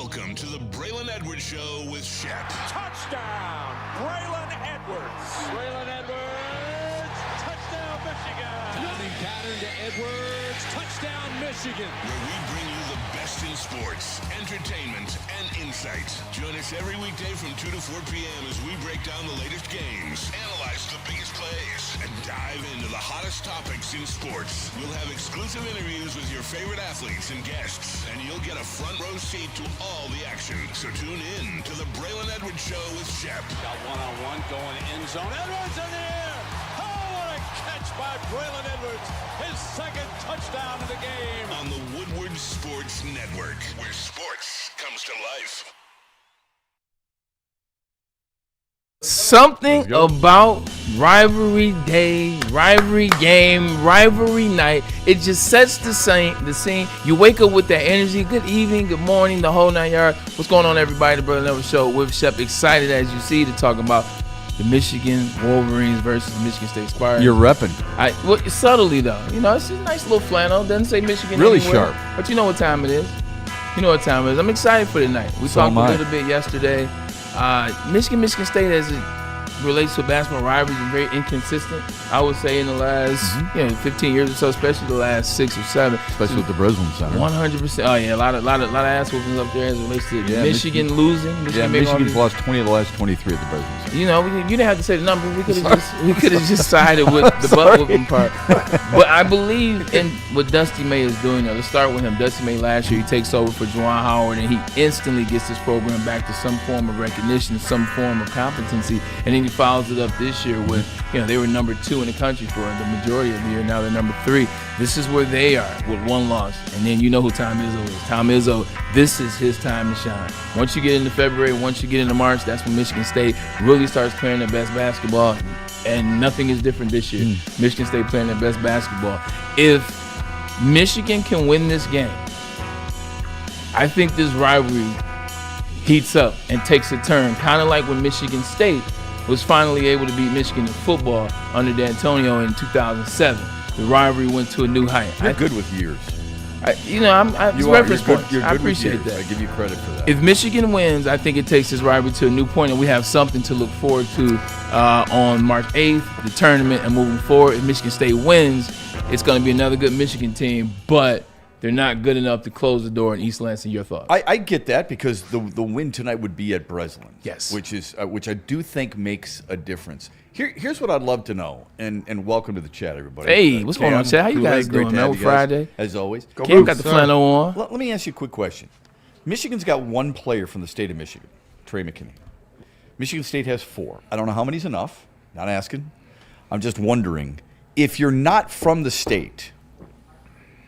Welcome to the Braylon Edwards Show with Shep. Touchdown, Braylon Edwards. Braylon Edwards, touchdown, Michigan. Running pattern to Edwards, touchdown, Michigan. Where we bring you the best in sports, entertainment, and insight. Join us every weekday from 2 to 4 p.m. as we break down the latest games, analyze the biggest plays, and dive into the hottest topics in sports. We'll have exclusive interviews with your favorite athletes and guests, and you'll get a front row seat to all the action. So tune in to the Braylon Edwards Show with Shep. Got one-on-one going end zone. Edwards in the air. Oh, what a catch by Braylon Edwards. His second touchdown of the game. On the Woodward Sports Network, where sports comes to life. Something about rivalry day, rivalry game, rivalry night. It just sets the scene. You wake up with that energy. Good evening, good morning, the whole 9 yards. What's going on, everybody? The Braylon Edwards Show with Shep. Excited as you see to talk about the Michigan Wolverines versus Michigan State Spartans. You're repping. Well, subtly though. You know, it's a nice little flannel. Doesn't say Michigan really anywhere, sharp. but you know what time it is. You know what time it is. I'm excited for tonight. We talked a little bit yesterday. Michigan State as it relates to basketball rivalries is very inconsistent. I would say in the last 15 years or so, especially the last 6 or 7. Especially with the Breslin Center. 100%. Oh yeah, a lot of ass whoopings up there as it relates to Michigan losing. Michigan's lost 20 of the last 23 at the Breslin Center. You know, you didn't have to say the number. We could have just sided with the butt whooping part. But I believe in what Dusty May is doing. Now, let's start with him. Dusty May last year, he takes over for Juwan Howard, and he instantly gets this program back to some form of recognition, some form of competency, and then he follows it up this year with, they were number 2 in the country for the majority of the year. Now they're number 3. This is where they are with one loss. And then you know who Tom Izzo is. Tom Izzo, this is his time to shine. Once you get into February, once you get into March, that's when Michigan State really starts playing their best basketball. And nothing is different this year. Michigan State playing their best basketball. If Michigan can win this game, I think this rivalry heats up and takes a turn, kind of like when Michigan State was finally able to beat Michigan in football under D'Antonio in 2007. The rivalry went to a new height. You're good with years. It's reference points. You're good I appreciate that. I give you credit for that. If Michigan wins, I think it takes this rivalry to a new point, and we have something to look forward to on March 8th, the tournament, and moving forward. If Michigan State wins, it's going to be another good Michigan team, but they're not good enough to close the door in East Lansing. Your thoughts? I get that because the win tonight would be at Breslin. Yes. Which I do think makes a difference. Here's what I'd love to know, and welcome to the chat, everybody. Hey, what's going on, chat? How you guys doing, man? Friday. As always. Cam got the flannel on. Let me ask you a quick question. Michigan's got one player from the state of Michigan, Trey McKinney. Michigan State has 4. I don't know how many's enough. Not asking. I'm just wondering, if you're not from the state,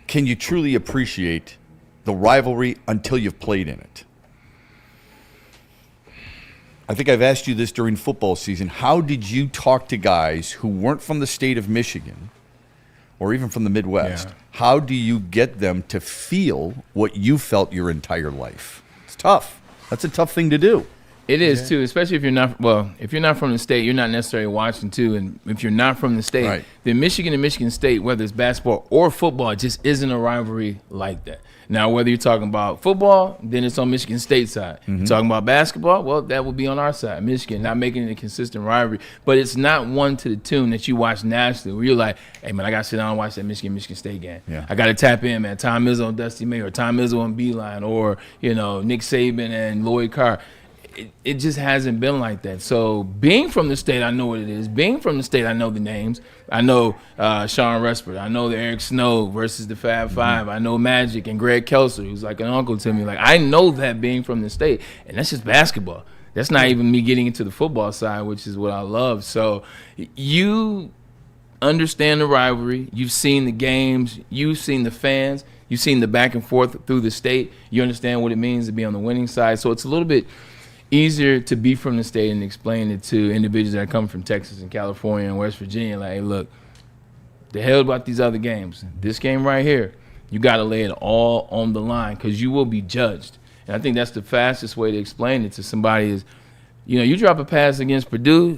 can you truly appreciate the rivalry until you've played in it? I think I've asked you this during football season. How did you talk to guys who weren't from the state of Michigan or even from the Midwest? Yeah. How do you get them to feel what you felt your entire life? It's tough. That's a tough thing to do. It is, too, especially if you're not from the state, you're not necessarily watching, too. And if you're not from the state, right, then Michigan and Michigan State, whether it's basketball or football, it just isn't a rivalry like that. Now, whether you're talking about football, then it's on Michigan State's side. You're talking about basketball, well, that would be on our side. Michigan, not making it a consistent rivalry. But it's not one to the tune that you watch nationally where you're like, hey, man, I got to sit down and watch that Michigan State game. Yeah. I got to tap in, man. Tom Izzo and Dusty May, or Tom Izzo and Beeline, or, Nick Saban and Lloyd Carr. It just hasn't been like that. So being from the state, I know what it is. Being from the state, I know the names. I know Sean Respert. I know the Eric Snow versus the Fab Five. I know Magic and Greg Kelser, who's like an uncle to me. Like, I know that being from the state, and that's just basketball. That's not even me getting into the football side, which is what I love. So you understand the rivalry. You've seen the games. You've seen the fans. You've seen the back and forth through the state. You understand what it means to be on the winning side. So it's a little bit easier to be from the state and explain it to individuals that come from Texas and California and West Virginia. Like, hey, look, the hell about these other games. This game right here, you got to lay it all on the line because you will be judged. And I think that's the fastest way to explain it to somebody is, you drop a pass against Purdue,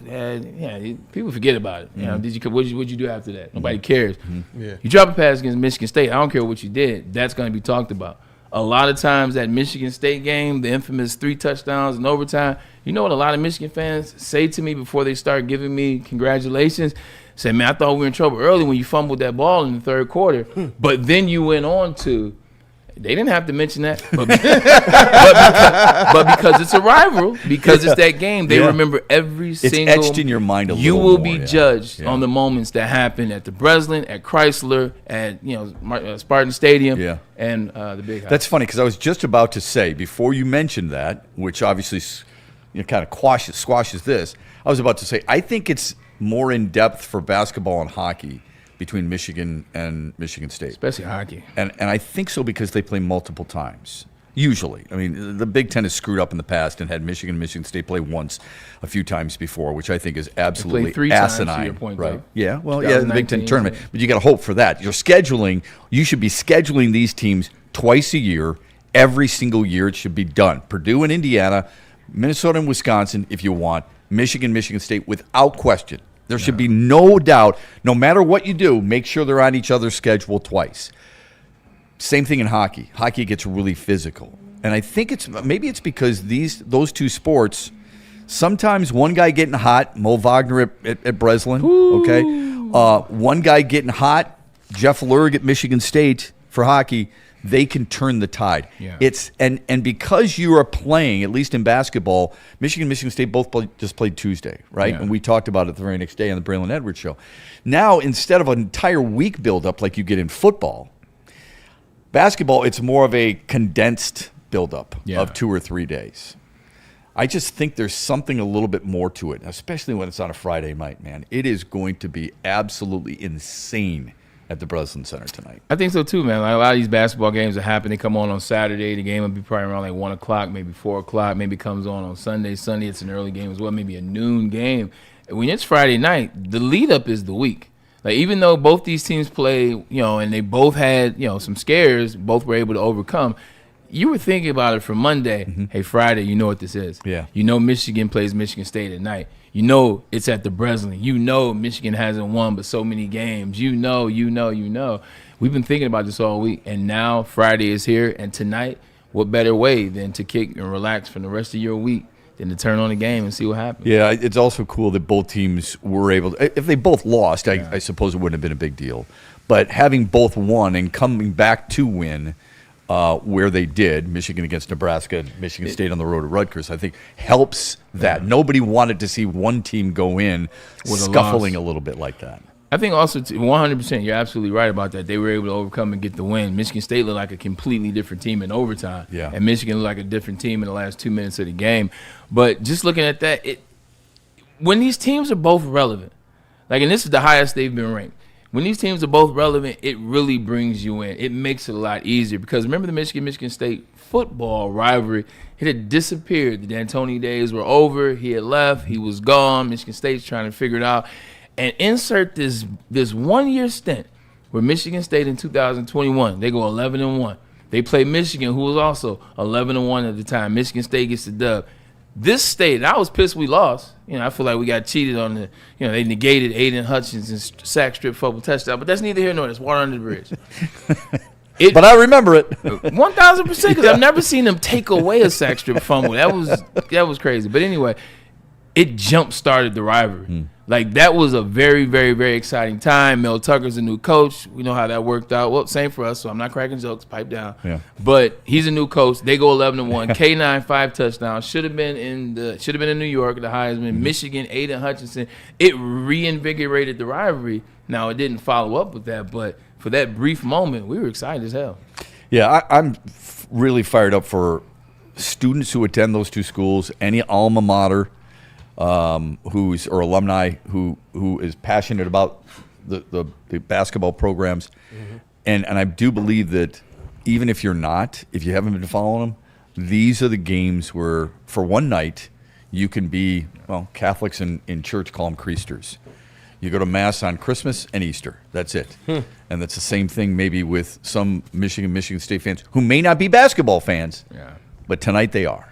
people forget about it. What'd you do after that? Nobody cares. Yeah. You drop a pass against Michigan State, I don't care what you did. That's going to be talked about. a lot of times that Michigan State game, the infamous 3 touchdowns in overtime, you know what a lot of Michigan fans say to me before they start giving me congratulations? Say, man, I thought we were in trouble early when you fumbled that ball in the third quarter. But then you went on to, they didn't have to mention that, but because it's a rival, because it's that game, they remember every single. It's etched in your mind a little You will more, be judged on the moments that happen at the Breslin, at Chrysler, at Spartan Stadium, and the Big House. That's funny because I was just about to say, before you mentioned that, which obviously kind of squashes this, I was about to say, I think it's more in depth for basketball and hockey between Michigan and Michigan State. Especially hockey. And I think so because they play multiple times, usually. I mean, the Big Ten has screwed up in the past and had Michigan and Michigan State play once a few times before, which I think is absolutely 3 asinine. times, to your point, right? Dave. Yeah, well, the Big Ten tournament. Yeah. But you got to hope for that. You should be scheduling these teams twice a year, every single year it should be done. Purdue and Indiana, Minnesota and Wisconsin, if you want, Michigan, Michigan State, without question. There should be no doubt, no matter what you do, make sure they're on each other's schedule twice. Same thing in hockey. Hockey gets really physical. And I think maybe it's because those two sports, sometimes one guy getting hot, Mo Wagner at Breslin, okay? One guy getting hot, Jeff Lurg at Michigan State for hockey, they can turn the tide. Yeah. And because you are playing, at least in basketball, Michigan and Michigan State both just played Tuesday, right? Yeah. And we talked about it the very next day on the Braylon Edwards show. Now, instead of an entire week buildup like you get in football, basketball, it's more of a condensed buildup of 2 or 3 days. I just think there's something a little bit more to it, especially when it's on a Friday night, man. It is going to be absolutely insane at the Breslin Center tonight. I think so too, man. Like a lot of these basketball games that happen, they come on Saturday. The game will be probably around like 1 o'clock, maybe 4 o'clock. Maybe it comes on Sunday. Sunday, it's an early game as well, maybe a noon game. When it's Friday night, the lead up is the week. Like even though both these teams play, and they both had, some scares, both were able to overcome. You were thinking about it for Monday. Mm-hmm. Hey, Friday, you know what this is. Yeah. Michigan plays Michigan State at night. It's at the Breslin. Michigan hasn't won but so many games. We've been thinking about this all week, and now Friday is here, and tonight, what better way than to kick and relax for the rest of your week than to turn on the game and see what happens. Yeah, it's also cool that both teams were able to, if they both lost, I suppose it wouldn't have been a big deal. But having both won and coming back to win where they did, Michigan against Nebraska, Michigan State on the road at Rutgers, I think helps that. Nobody wanted to see one team go in with scuffling a little bit like that. I think also 100%, you're absolutely right about that. They were able to overcome and get the win. Michigan State looked like a completely different team in overtime. Yeah. And Michigan looked like a different team in the last 2 minutes of the game. But just looking at that, when these teams are both relevant, and this is the highest they've been ranked, when these teams are both relevant, it really brings you in. It makes it a lot easier because remember the Michigan State football rivalry, it had disappeared. The D'Antoni days were over. He had left. He was gone. Michigan State's trying to figure it out. And insert this 1 year stint where Michigan State in 2021, they go 11-1. They play Michigan, who was also 11-1 at the time. Michigan State gets the dub. This state, I was pissed we lost. I feel like we got cheated on the, they negated Aiden Hutchinson's sack strip fumble touchdown. But that's neither here nor there. It's water under the bridge. But I remember it. 1,000% because I've never seen them take away a sack strip fumble. That was crazy. But anyway, it jump-started the rivalry. That was a very, very, very exciting time. Mel Tucker's a new coach. We know how that worked out. Well, same for us, so I'm not cracking jokes. Pipe down. Yeah. But he's a new coach. They go 11-1. K9 5 touchdowns. Should have been in New York, the Heisman. Michigan, Aiden Hutchinson. It reinvigorated the rivalry. Now it didn't follow up with that, but for that brief moment, we were excited as hell. Yeah, I'm really fired up for students who attend those two schools, any alma mater. Or alumni who is passionate about the basketball programs, and I do believe that even if you haven't been following them, these are the games where for one night you can be Catholics in church call them creasters. You go to mass on Christmas and Easter. That's it, and that's the same thing maybe with some Michigan State fans who may not be basketball fans, but tonight they are.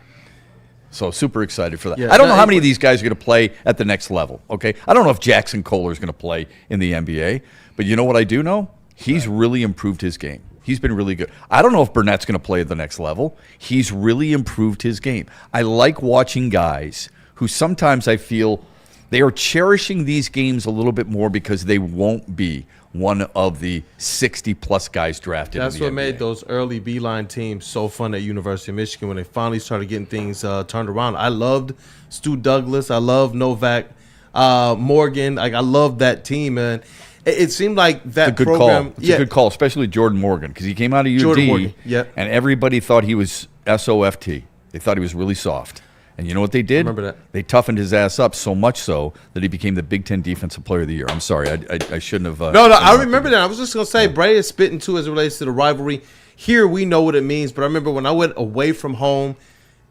So super excited for that. Yeah, I don't know how many of these guys are going to play at the next level, okay? I don't know if Jackson Kohler is going to play in the NBA, but you know what I do know? He's really improved his game. He's been really good. I don't know if Burnett's going to play at the next level. He's really improved his game. I like watching guys who sometimes I feel they are cherishing these games a little bit more because they won't be one of the 60-plus guys drafted. That's in the what NBA. made those early B-line teams so fun at University of Michigan when they finally started getting things turned around. I loved Stu Douglas. I loved Novak Morgan. Like, I loved that team, man. It seemed like that It's a good program. call. It's a good call, especially Jordan Morgan, because he came out of UD, Jordan Morgan, yep. and everybody thought he was SOFT. They thought he was really soft. And you know what they did? remember that. They toughened his ass up so much so that he became the Big Ten Defensive Player of the Year. I'm sorry, I shouldn't have. No, I remember that. I was just going to say, Bray is spitting too as it relates to the rivalry. Here we know what it means, but I remember when I went away from home,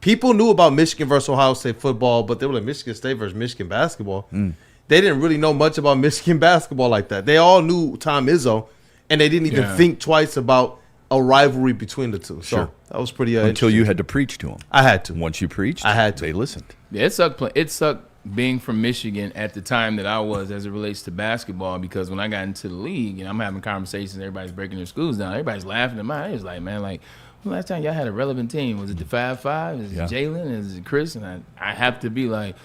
people knew about Michigan versus Ohio State football, but they were like Michigan State versus Michigan basketball. They didn't really know much about Michigan basketball like that. They all knew Tom Izzo, and they didn't even think twice about a rivalry between the two. So that was pretty until you had to preach to them. I had to. Once you preached, I had to. They listened. Yeah, it sucked being from Michigan at the time that I was as it relates to basketball, because when I got into the league and I'm having conversations, everybody's breaking their schools down. Everybody's laughing at mine. It was like, man, like, when last time y'all had a relevant team? Was it the 5-5? Is it Jalen? Is it Chris? And I have to be like,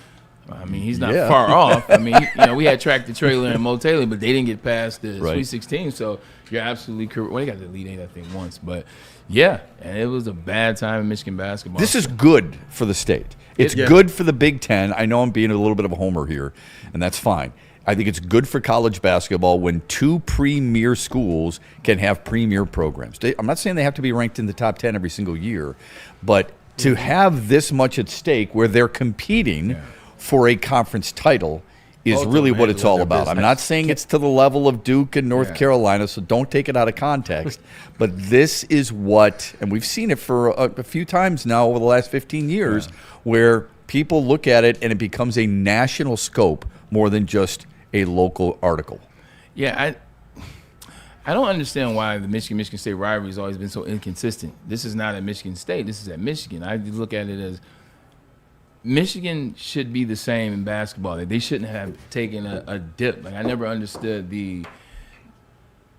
I mean, he's not far off. I mean, we had Tractor Trailer and Mo Taylor, but they didn't get past the Sweet 16. So you're absolutely correct. Well, they got the Elite Eight, I think, once. But, yeah, and it was a bad time in Michigan basketball. This is good for the state. It's good for the Big Ten. I know I'm being a little bit of a homer here, and that's fine. I think it's good for college basketball when two premier schools can have premier programs. I'm not saying they have to be ranked in the top 10 every single year, but to have this much at stake where they're competing for a conference title is really what it's all about. I'm not saying it's to the level of Duke and North Carolina, so don't take it out of context. But this is what, and we've seen it for a few times now over the last 15 years, where people look at it and it becomes a national scope more than just a local article. Yeah, I don't understand why the Michigan State rivalry has always been so inconsistent. This is not at Michigan State. This is at Michigan. I look at it as Michigan should be the same in basketball. They shouldn't have taken a dip. Like, I never understood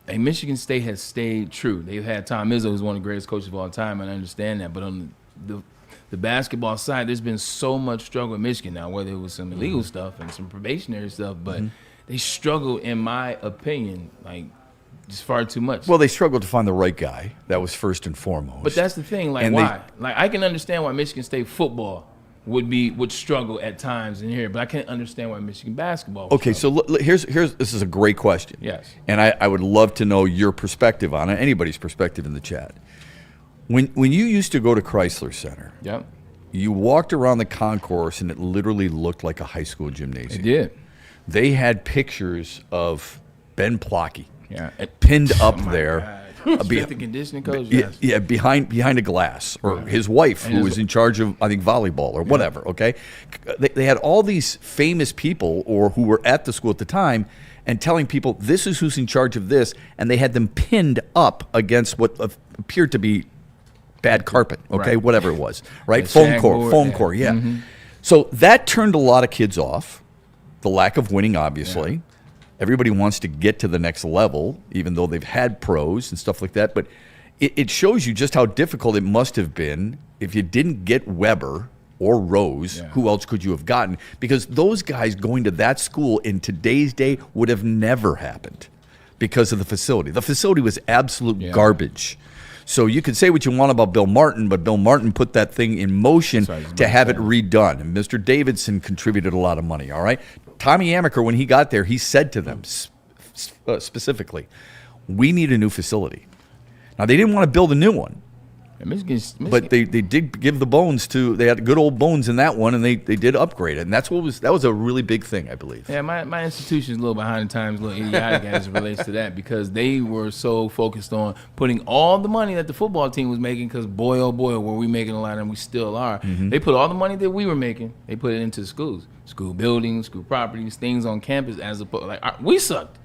Michigan State has stayed true. They've had Tom Izzo, who's one of the greatest coaches of all time, and I understand that. But on the basketball side, there's been so much struggle in Michigan now, whether it was some illegal stuff and some probationary stuff, but they struggle, in my opinion, like, just far too much. Well, they struggled to find the right guy. That was first and foremost. But that's the thing, like, why? Like, I can understand why Michigan State football would struggle at times in here, but I can't understand why Michigan basketball would struggle. So here's this is a great question. Yes. And I would love to know your perspective on it, anybody's perspective in the chat. When you used to go to Chrysler Center, you walked around the concourse and it literally looked like a high school gymnasium. It did. They had pictures of Ben Plotke pinned up there. Strength and conditioning coach. Behind a glass, or his wife, who was in charge of, I think, volleyball or whatever. Okay, they had all these famous people or who were at the school at the time, and telling people this is who's in charge of this, and they had them pinned up against what appeared to be bad carpet. Okay, whatever it was, right? Foam core. So that turned a lot of kids off. The lack of winning, obviously. Everybody wants to get to the next level, even though they've had pros and stuff like that. But it shows you just how difficult it must have been if you didn't get Weber or Rose. Who else could you have gotten? Because those guys going to that school in today's day would have never happened because of the facility. The facility was absolute garbage. So you could say what you want about Bill Martin, but Bill Martin put that thing in motion to have it redone. And Mr. Davidson contributed a lot of money, all right? Tommy Amaker, when he got there, he said to them specifically, we need a new facility. Now, they didn't want to build a new one. But they did give the bones to, they had good old bones in that one, and they did upgrade it. And that was a really big thing, I believe. Yeah, my institution is a little behind the times, a little idiotic as it relates to that, because they were so focused on putting all the money that the football team was making, because boy, oh boy, were we making a lot, and we still are. They put all the money that we were making, they put it into the schools. School buildings, school properties, things on campus, as opposed, like, we sucked.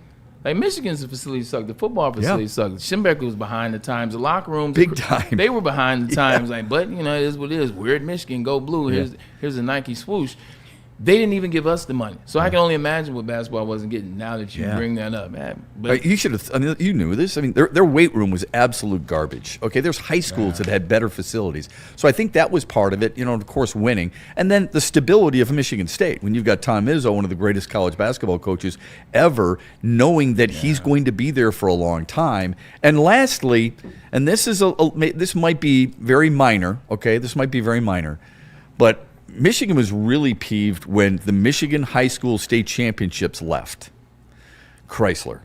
Like, Michigan's facility sucked. The football facility sucked. Schembecker was behind the times. The locker rooms, big time. They were behind the times. Like, but it is what it is. We're at Michigan. Go blue. Here's a Nike swoosh. They didn't even give us the money. So I can only imagine what basketball wasn't getting now that you bring that up, man. But You should have. I mean, you knew this. I mean, their weight room was absolute garbage. Okay, there's high schools that had better facilities. So I think that was part of it. Of course, winning, and then the stability of Michigan State. When you've got Tom Izzo, one of the greatest college basketball coaches ever, knowing that he's going to be there for a long time. And lastly, and this might be very minor. Okay, this might be very minor, but Michigan was really peeved when the Michigan High School State Championships left Chrysler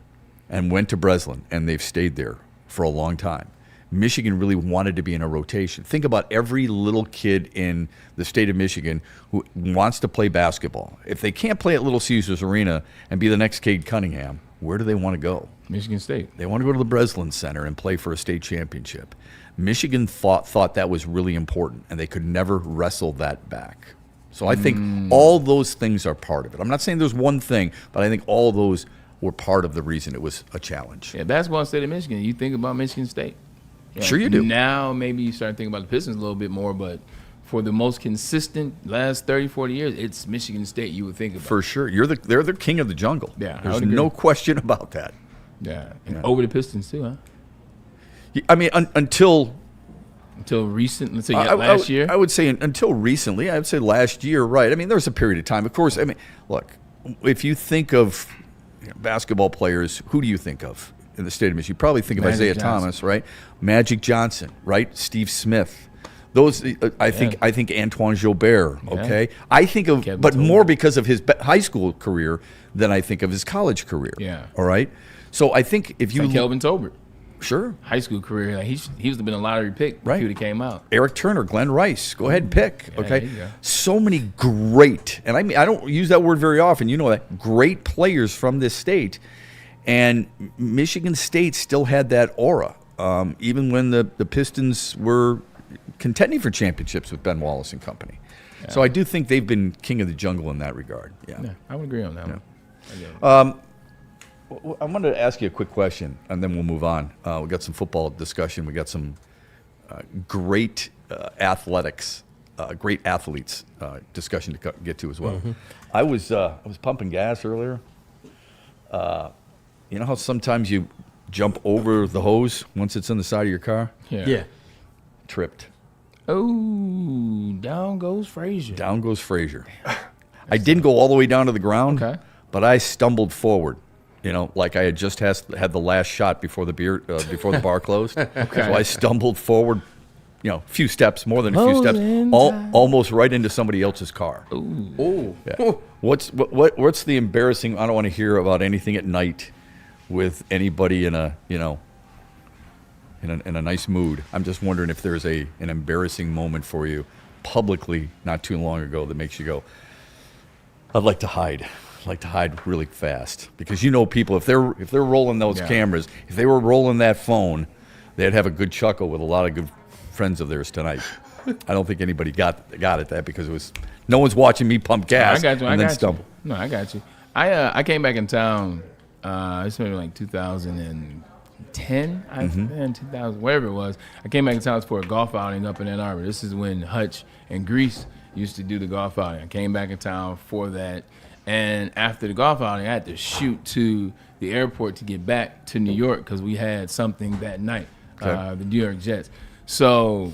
and went to Breslin, and they've stayed there for a long time. Michigan really wanted to be in a rotation. Think about every little kid in the state of Michigan who wants to play basketball. If they can't play at Little Caesars Arena and be the next Cade Cunningham, where do they want to go? Michigan State. They want to go to the Breslin Center and play for a state championship. Michigan thought that was really important, and they could never wrestle that back. So I think all those things are part of it. I'm not saying there's one thing, but I think all those were part of the reason it was a challenge. Yeah, basketball in the state of Michigan, you think about Michigan State. Sure you do. Now maybe you start thinking about the Pistons a little bit more, but for the most consistent last 30, 40 years, it's Michigan State you would think about. For sure. They're the king of the jungle. Yeah, There's no question about that. Yeah. And over the Pistons too, huh? I mean, until recent, let's say last year? I would say until recently. I would say last year, right. I mean, there was a period of time. Of course, I mean, look, if you think of basketball players, who do you think of in the state of Michigan? You probably think of Isaiah Thomas, right? Magic Johnson, right? Steve Smith. Those, I think Antoine Jobert, okay? I think of, Kevin but Tolbert. more because of his high school career than I think of his college career. Yeah. All right? So I think if you... Like Kelvin Tolbert. Sure. High school career, like he was been a lottery pick Right. if he would have came out. Eric Turner, Glenn Rice. Go ahead and pick. Yeah, Okay. there you go. So many great, and I mean, I don't use that word very often. You know that. Great players from this state. And Michigan State still had that aura, even when the Pistons were contending for championships with Ben Wallace and company. Yeah. So I do think they've been king of the jungle in that regard. Yeah. I would agree on that one. I wanted to ask you a quick question, and then we'll move on. We got some football discussion. We got some great athletics, great athletes discussion to get to as well. Mm-hmm. I was pumping gas earlier. You know how sometimes you jump over the hose once it's on the side of your car? Yeah. Tripped. Oh, down goes Frazier. Down goes Frazier. I didn't go all the way down to the ground, but I stumbled forward. Like I had just had the last shot before the bar closed. So I stumbled forward, a few steps, more than a few steps, almost right into somebody else's car. Ooh. Yeah. What's the embarrassing? I don't want to hear about anything at night with anybody in a nice mood. I'm just wondering if there's an embarrassing moment for you publicly not too long ago that makes you go, I'd like to hide. Really fast, because people, if they're rolling those cameras, if they were rolling that phone, they'd have a good chuckle with a lot of good friends of theirs tonight. I don't think anybody got at that because it was no one's watching me pump gas and then stumble. No, I got you. I came back in town. It's maybe like 2010, 2000, whatever it was. I came back in town for a golf outing up in Ann Arbor. This is when Hutch and Grease used to do the golf outing. I came back in town for that. And after the golf outing, I had to shoot to the airport to get back to New York because we had something that night, the New York Jets. So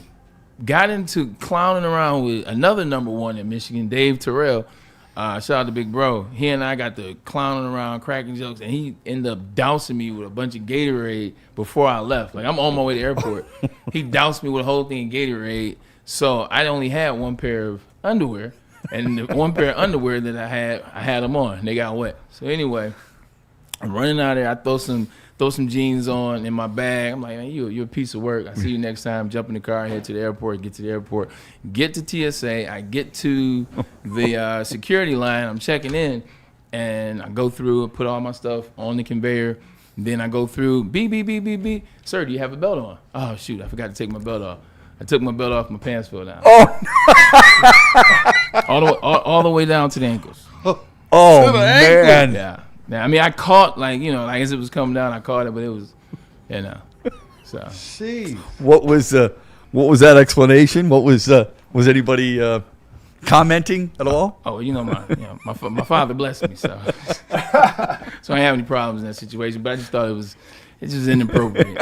got into clowning around with another number one in Michigan, Dave Terrell. Shout out to Big Bro. He and I got to clowning around, cracking jokes, and he ended up dousing me with a bunch of Gatorade before I left. Like, I'm on my way to the airport. He doused me with a whole thing of Gatorade. So I only had one pair of underwear. And the one pair of underwear that I had them on. They got wet. So anyway, I'm running out of there. I throw some jeans on in my bag. I'm like, man, you're a piece of work. I see you next time. Jump in the car, head to the airport, get to the airport. Get to TSA. I get to the security line. I'm checking in. And I go through and put all my stuff on the conveyor. Then I go through, beep, beep, beep, beep, beep. Sir, do you have a belt on? Oh, shoot, I forgot to take my belt off. I took my belt off, my pants fell down. Oh, all the way down to the ankles. Oh, man. Yeah. I mean, I caught, like as it was coming down, I caught it, but it was, So. See. What was that explanation? Was anybody commenting at all? Oh, my father blessed me, so so I didn't have any problems in that situation. But I just thought it's just inappropriate.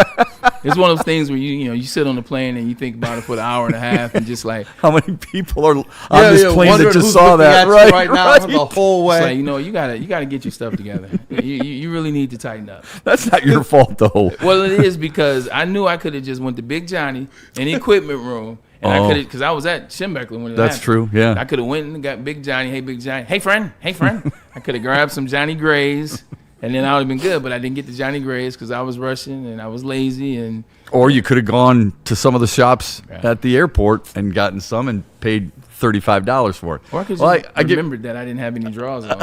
It's one of those things where you sit on the plane and you think about it for an hour and a half and just like How many people are on this plane that just who's saw looking that? at you right now the whole it's way. like you gotta get your stuff together. You really need to tighten up. That's not your fault, though. Well, it is because I knew I could have just went to Big Johnny in the equipment room. And I could have, because I was at Schembeckler when it That's happened. true, yeah. I could have went and got Big Johnny. Hey, Big Johnny. Hey, friend. I could have grabbed some Johnny Grays, and then I would have been good. But I didn't get the Johnny Grays because I was rushing and I was lazy. Or you could have gone to some of the shops Right. at the airport and gotten some and paid $35 for it. Or I could Well, remembered that I didn't have any draws on.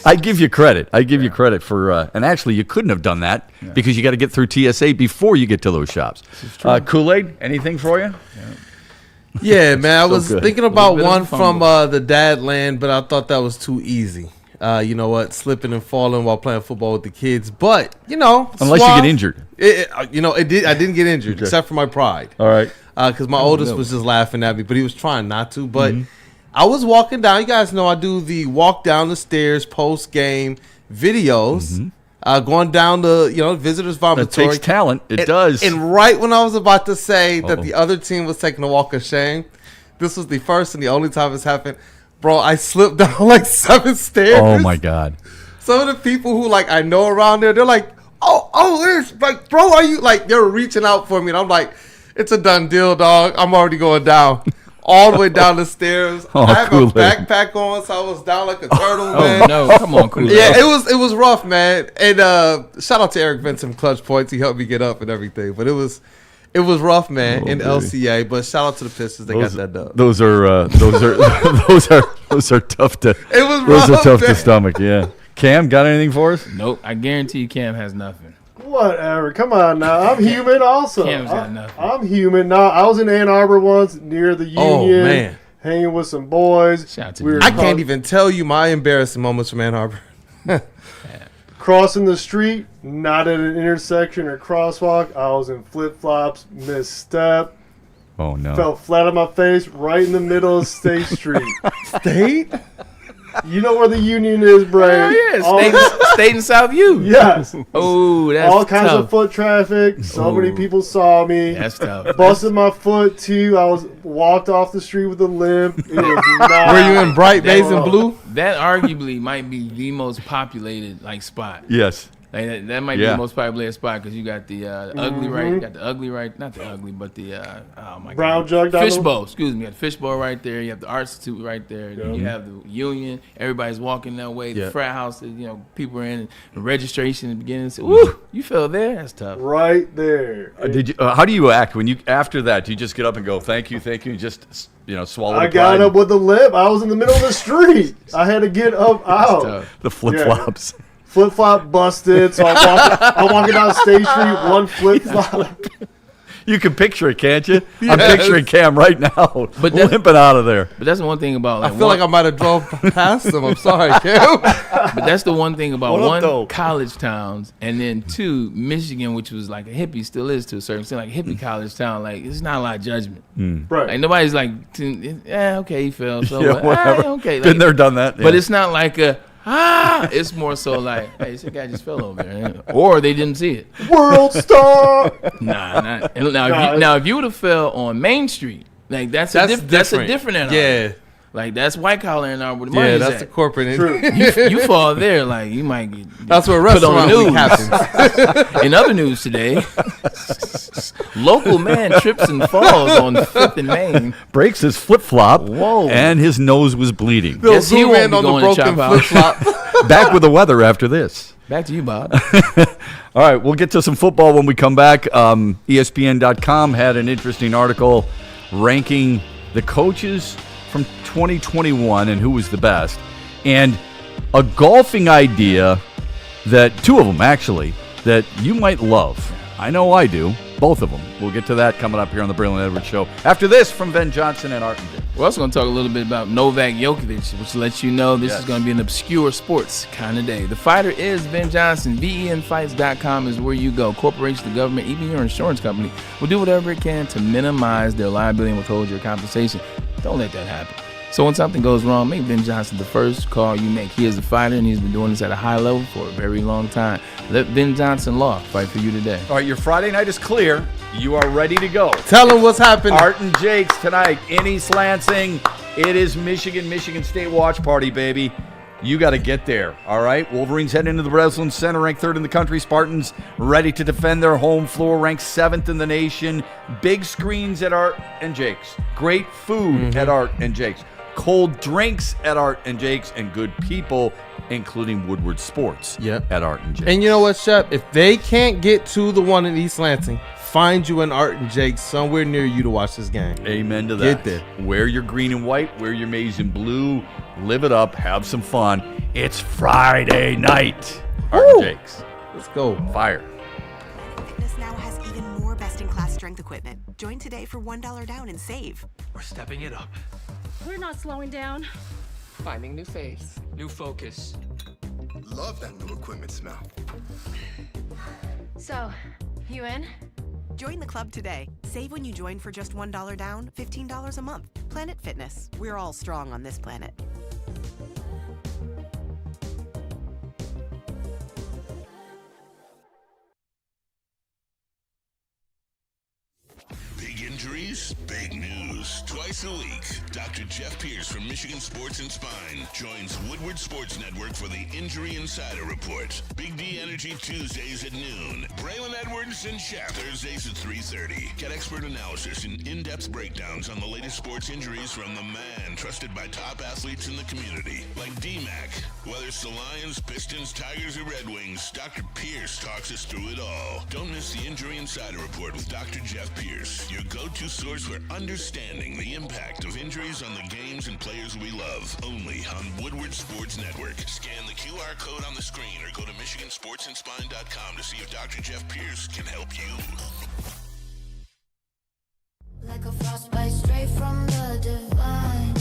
I give you credit. I give you credit for, and actually you couldn't have done that because you got to get through TSA before you get to those shops. Kool-Aid, anything for you? Yeah, man. I was good. thinking about bit of one a from fumble. the dad land, but I thought that was too easy. You know what? Slipping and falling while playing football with the kids. But, Unless you suave. get injured. I didn't get injured except for my pride. All right. Because my oldest was just laughing at me, but he was trying not to. But I was walking down. You guys know I do the walk down the stairs post game videos. Going down the visitors That vomitory. takes talent. It does. And right when I was about to say that the other team was taking a walk of shame, this was the first and the only time it's happened. Bro, I slipped down like 7 stairs. Oh, my God. Some of the people who I know around there, they're like, it's like, bro, are you they're reaching out for me. And I'm like, it's a done deal, dog. I'm already going down. All the way down the stairs. Oh, I have Kool-Aid. a backpack on, so I was down like a turtle, Oh man. no! Come on, Kool-Aid. Yeah, it was rough, man. And shout out to Eric Vincent, Clutch Points. He helped me get up and everything. But it was rough, man, in LCA. But shout out to the Pistons. They got that dub. Those are tough to. It was Those are rough, tough man. to stomach. Yeah. Cam, got anything for us? Nope. I guarantee you, Cam has nothing. Whatever. Come on now. I'm human also. Cam's got nothing. I'm human. No, I was in Ann Arbor once near the Union. Oh, man. Hanging with some boys. Shout out to We were you. I can't even tell you my embarrassing moments from Ann Arbor. crossing the street, not at an intersection or crosswalk. I was in flip-flops, misstep, Oh, no. fell flat on my face right in the middle of State Street. State? You know where the Union is, Bray. Oh, yeah. Stayed in South U. Yes. Oh, that's All kinds tough. of foot traffic. So many people saw me. That's tough. Busted my foot too. I was walked off the street with a limp. It was not. Were you in bright maize and blue? That arguably might be the most populated spot. Yes. Like that might be Yeah. the most populated spot because you got the ugly right, you got the ugly right, not the ugly, but the oh my Brown god, jug down the- fishbowl. Excuse me, you got the fishbowl right there. You have the Art Institute right there. Then you have the Union. Everybody's walking that way. The frat house that people are in. The registration at the beginning. So, woo, you fell there. That's tough. Right there. Did you? How do you act when you after that? Do you just get up and go, "Thank you, and just swallow? I the got pride? up with a limp. I was in the middle of the street. I had to get up out. Tough. The flip flops. Flip flop busted. So I'm walking down State Street, one flip flop. You can picture it, can't you? I'm picturing Cam right now, But that- limping out of there. But that's the one thing about I feel like I might have drove past them. I'm sorry, Cam. But that's the one thing about What up, one, though? college towns, and then two, Michigan, which was like a hippie, still is to a certain extent, like a hippie college town. Like it's not a lot of judgment. Right. Like nobody's like, okay, he fell. So Yeah, whatever. okay. Been there, done that. But yeah. it's not like it's more so like, hey, this guy just fell over there, or they didn't see it. World star. Nah, not. And now, Nah, if you would have fell on Main Street, like that's a different Ann Arbor. Yeah. Like that's white collar Ann Arbor. Where the money's Yeah, that's at. the corporate. True. You fall there, like you might get. That's where put on restaurant the week news. happens. In other news today, local man trips and falls on 5th and Main. breaks his flip flop, Whoa. and his nose was bleeding. They'll Yes, he zoom won't in be on the going to broken Chop House. flip flop. Back with the weather after this. Back to you, Bob. All right, we'll get to some football when we come back. ESPN.com had an interesting article ranking the coaches from 2021 and who was the best. And a golfing idea that, two of them actually, that you might love. I know I do. Both of them. We'll get to that coming up here on the Braylon Edwards Show. After this, from Ben Johnson and Artenden. We're also going to talk a little bit about Novak Djokovic, which lets you know this Yes. is going to be an obscure sports kind of day. The fighter is Ben Johnson. VENfights.com is where you go. Corporations, the government, even your insurance company will do whatever it can to minimize their liability and withhold your compensation. Don't let that happen. So when something goes wrong, make Ben Johnson the first call you make. He is a fighter, and he's been doing this at a high level for a very long time. Let Ben Johnson Law fight for you today. All right, your Friday night is clear. You are ready to go. Tell them what's happening. Art and Jake's tonight in East Lansing. It is Michigan State watch party, baby. You got to get there, all right? Wolverines head into the Breslin Center, ranked 3rd in the country. Spartans ready to defend their home floor, ranked 7th in the nation. Big screens at Art and Jake's. Great food at Art and Jake's. Cold drinks at Art and Jake's, and good people, including Woodward Sports at Art and Jake's. And you know what, Shep? If they can't get to the one in East Lansing, find you an Art and Jake's somewhere near you to watch this game. Amen to that. Get there. Wear your green and white, wear your maize and blue, live it up, have some fun. It's Friday night. Art and Jake's. Let's go. Fire. Fitness now has even more best-in-class strength equipment. Join today for $1 down and save. We're stepping it up. We're not slowing down. Finding new face, new focus. Love that new equipment smell. So, you in? Join the club today. Save when you join for just $1 down, $15 a month. Planet Fitness. We're all strong on this planet. Big injuries, big news. Twice a week, Dr. Jeff Pierce from Michigan Sports and Spine joins Woodward Sports Network for the Injury Insider Report. Big D Energy Tuesdays at noon. Braylon Edwards and Shepard Thursdays at 3:30. Get expert analysis and in-depth breakdowns on the latest sports injuries from the man trusted by top athletes in the community, like D-Mac. Whether it's the Lions, Pistons, Tigers, or Red Wings, Dr. Pierce talks us through it all. Don't miss the Injury Insider Report with Dr. Jeff Pierce, your go-to source for understanding the impact of injuries on the games and players we love. Only on Woodward Sports Network. Scan the QR code on the screen or go to MichiganSportsandSpine.com to see if Dr. Jeff Pierce can help you. Like a frostbite straight from the divine.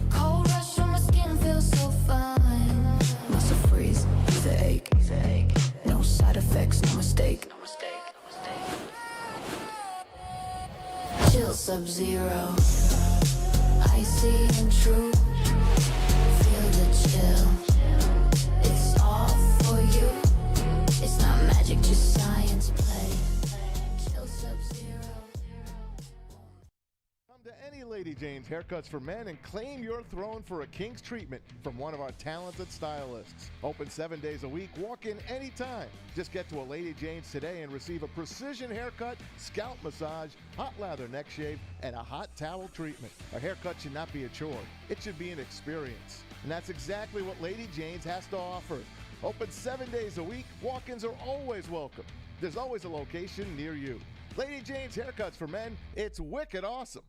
Cold rush on my skin feels so fine. Muscle freeze, he's a ache. No side effects, no mistake. Chill Sub-Zero, icy and true. Feel the chill. It's all for you. It's not magic, just science play. Chill Sub-Zero. Come to any Lady Jane's Haircuts for Men and claim your throne for a king's treatment from one of our talented stylists. Open 7 days a week. Walk in anytime. Just get to a Lady Jane's today and receive a precision haircut, scalp massage, hot lather neck shave, and a hot towel treatment. A haircut should not be a chore. It should be an experience. And that's exactly what Lady Jane's has to offer. Open 7 days a week. Walk-ins are always welcome. There's always a location near you. Lady Jane's Haircuts for Men. It's wicked awesome.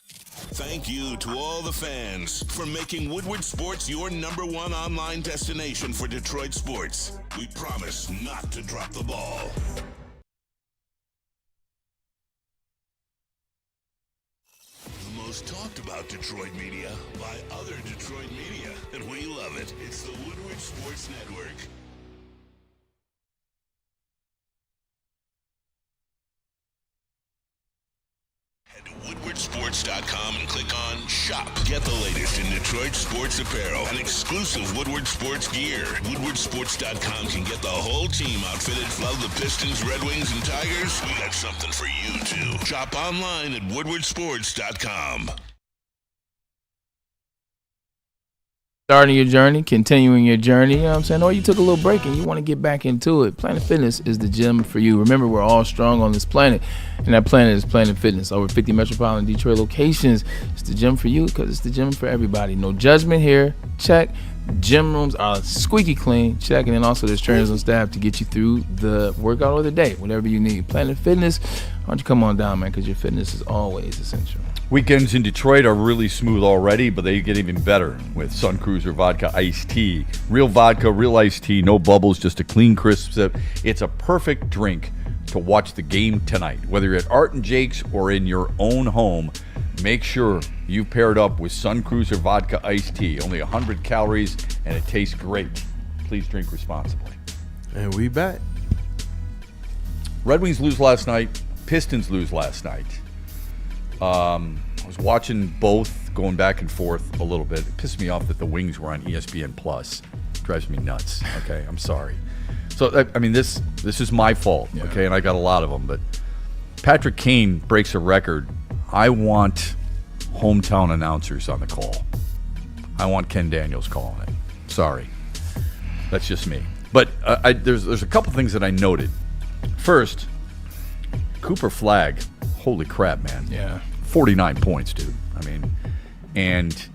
Thank you to all the fans for making Woodward Sports your #1 online destination for Detroit sports. We promise not to drop the ball. The most talked about Detroit media by other Detroit media, and we love it. It's the Woodward Sports Network. Head to WoodwardSports.com and click on Shop. Get the latest in Detroit sports apparel and exclusive Woodward Sports gear. WoodwardSports.com can get the whole team outfitted. Love the Pistons, Red Wings, and Tigers? We got something for you, too. Shop online at WoodwardSports.com. Starting your journey, continuing your journey, you know what I'm saying? Or you took a little break and you want to get back into it. Planet Fitness is the gym for you. Remember, we're all strong on this planet, and that planet is Planet Fitness. Over 50 metropolitan Detroit locations. It's the gym for you because it's the gym for everybody. No judgment here. Check. Gym rooms are squeaky clean. Check. And then also there's trainers on staff to get you through the workout or the day, whatever you need. Planet Fitness, why don't you come on down, man, because your fitness is always essential. Weekends in Detroit are really smooth already, but they get even better with Sun Cruiser Vodka Iced Tea. Real vodka, real iced tea, no bubbles, just a clean, crisp sip. It's a perfect drink to watch the game tonight. Whether you're at Art and Jake's or in your own home, make sure you've paired up with Sun Cruiser Vodka Iced Tea. Only 100 calories, and it tastes great. Please drink responsibly. And we back. Red Wings lose last night. Pistons lose last night. I was watching both, going back and forth a little bit. It pissed me off that the Wings were on ESPN Plus. Drives me nuts. Okay, I'm sorry. So I mean, this is my fault. Okay, and I got a lot of them. But Patrick Kane breaks a record. I want hometown announcers on the call. I want Ken Daniels calling it. Sorry, that's just me. But there's a couple things that I noted. First, Cooper Flagg. Holy crap, man! Yeah, 49 points, dude. I mean, and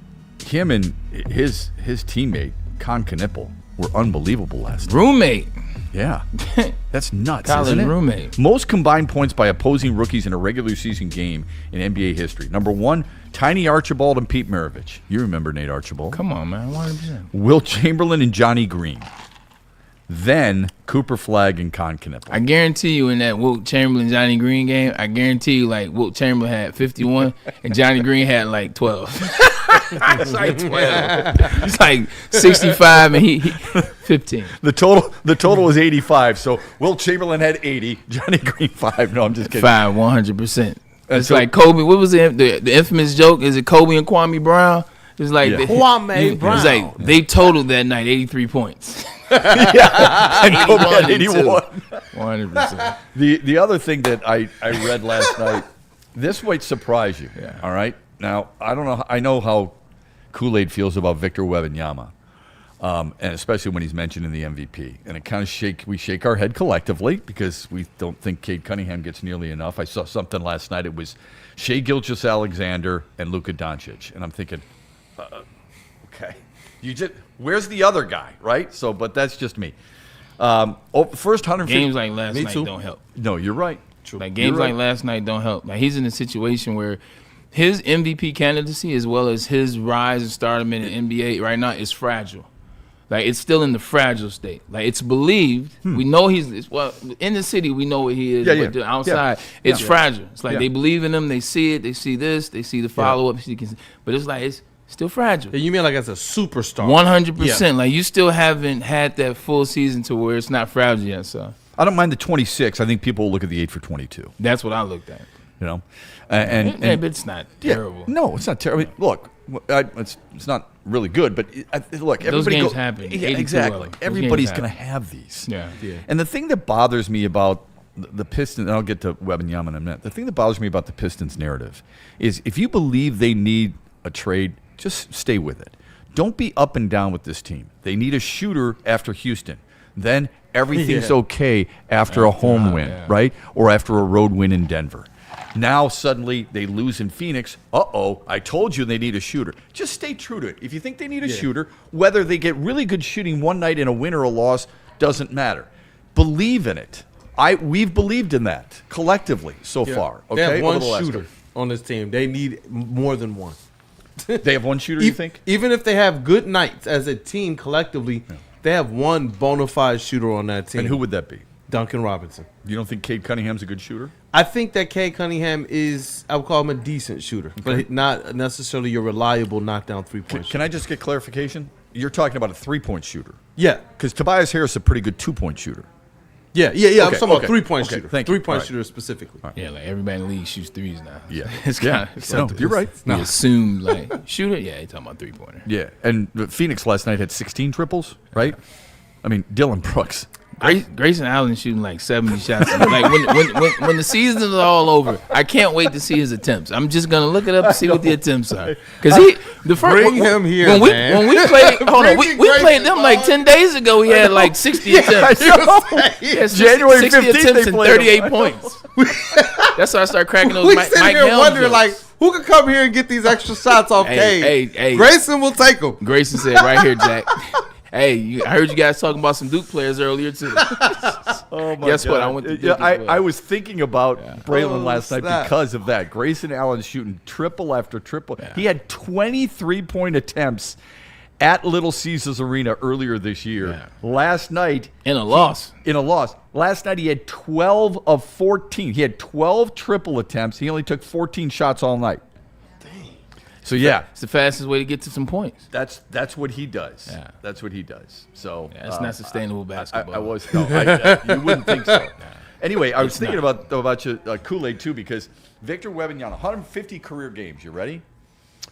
him and his teammate Con Knippel were unbelievable last night. Roommate. Yeah, that's nuts, College isn't it? roommate. Most combined points by opposing rookies in a regular season game in NBA history. Number 1, Tiny Archibald and Pete Maravich. You remember Nate Archibald? Come on, man, 100%. Wilt Chamberlain and Johnny Green. Then Cooper Flagg and Con Knippel. I guarantee you in that Wilt Chamberlain Johnny Green game, I guarantee you like Wilt Chamberlain had 51 and Johnny Green had like 12. It's like 12. It's like 65 and he 15. The total was 85. So Wilt Chamberlain had 80, Johnny Green 5. No, I'm just kidding. 5, 100%. It's like Kobe. What was the infamous joke? Is it Kobe and Kwame Brown? It's like Kwame Brown. It's like they totaled that night 83 points. Yeah, and Kobe had 81. 100%. The other thing that I read last night, this might surprise you. Yeah. All right. Now I don't know. I know how Kool-Aid feels about Victor Wembanyama, and especially when he's mentioned in the MVP. And it kind of we shake our head collectively because we don't think Cade Cunningham gets nearly enough. I saw something last night. It was Shai Gilgeous-Alexander and Luka Doncic, and I'm thinking, okay, where's the other guy, right? So, but that's just me. First 150 games like last night don't help. No, you're right. True. Like games like last night don't help. Like he's in a situation where his MVP candidacy, as well as his rise and stardom in the NBA right now, is fragile. Like it's still in the fragile state. Like it's believed. We know he's well in the city. We know what he is. But outside, it's fragile. It's like they believe in him. They see it. They see this. They see the follow up. But it's like it's still fragile. You mean like as a superstar? 100%. Like you still haven't had that full season to where it's not fragile yet. So I don't mind the 26. I think people will look at the 8 for 22. That's what I looked at. You know, and it's not terrible. No, it's not terrible. I mean, look, it's not really good, but look, those games happen. Yeah, exactly. Everybody's going to have these. Yeah. And the thing that bothers me about the Pistons, and I'll get to Wembanyama in a minute. The thing that bothers me about the Pistons narrative is if you believe they need a trade, just stay with it. Don't be up and down with this team. They need a shooter after Houston. Then everything's okay after a home win, right? Or after a road win in Denver. Now suddenly they lose in Phoenix. I told you they need a shooter. Just stay true to it. If you think they need a shooter, whether they get really good shooting one night in a win or a loss, doesn't matter. Believe in it. We've believed in that collectively so far. Okay? They have one shooter on this team. They need more than one. They have one shooter, you think? Even if they have good nights as a team collectively, they have one bona fide shooter on that team. And who would that be? Duncan Robinson. You don't think Cade Cunningham's a good shooter? I think that Cade Cunningham is, I would call him a decent shooter, but not necessarily your reliable knockdown three-point shooter. Can I just get clarification? You're talking about a three-point shooter. Yeah. Because Tobias Harris is a pretty good two-point shooter. Yeah. I'm talking about three-point shooter. Three-point shooter specifically. Right. Yeah, like everybody in the league shoots threes now. Yeah. It's kind of no, you're right. We assume, like, shooter? Yeah, you're talking about three-pointer. Yeah, and Phoenix last night had 16 triples, right? I mean, Dylan Brooks. Grayson Allen shooting like 70 shots. Like when the season is all over, I can't wait to see his attempts. I'm just gonna look it up and see what the attempts are. Because bring him here, when we played, we played them like 10 days ago. He had like 60 attempts. January 60 15th, attempts and 38 points. That's why I started cracking those. We Mike sitting here Helms wondering, jokes. like, who could come here and get these extra shots off Cade? Hey, Grayson will take them. Grayson said, "Right here, Jack." Hey, I heard you guys talking about some Duke players earlier too. Oh my Guess God. what? I went to Duke. I was thinking about Braylon last night because of that. Grayson Allen shooting triple after triple. Yeah. He had 23-point attempts at Little Caesars Arena earlier this year. Yeah. Last night in a loss. Last night he had 12 of 14. He had 12 triple attempts. He only took 14 shots all night. So yeah, it's the fastest way to get to some points. That's what he does. Yeah. That's what he does. So it's not sustainable basketball. You wouldn't think so. Anyway, I was thinking about Kool-Aid too, because Victor Wembanyama, 150 career games. You ready?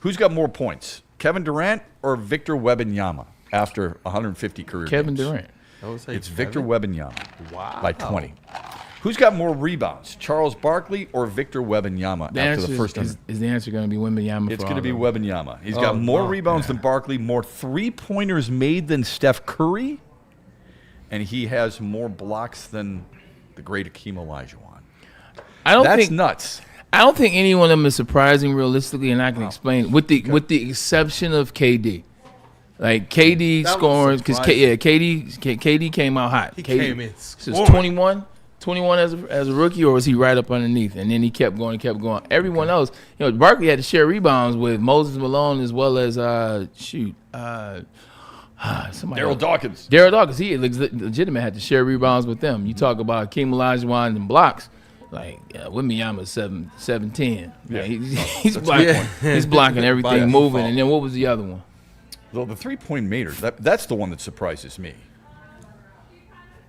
Who's got more points, Kevin Durant or Victor Wembanyama after 150 career Kevin games? Durant. It's Victor Wembanyama. Wow. By 20. Who's got more rebounds, Charles Barkley or Victor Wembanyama after the first is the answer going to be Wembanyama? It's going to be Wembanyama. He's got more rebounds than Barkley, more three-pointers made than Steph Curry, and he has more blocks than the great Hakeem Olajuwon. That's nuts. I don't think any one of them is surprising realistically, and I can explain with the exception of KD. Like KD scoring, because KD came out hot. He KD, came in. So it's 21 as a rookie, or was he right up underneath? And then he kept going. Everyone else, Barkley had to share rebounds with Moses Malone as well as Daryl Dawkins. Daryl Dawkins, he legitimate had to share rebounds with them. You talk about Hakeem Olajuwon and blocks. Like Wembanyama's 7'10". Yeah. He's blocking. He's blocking everything moving. And then what was the other one? Well, the 3-point mater. That's the one that surprises me.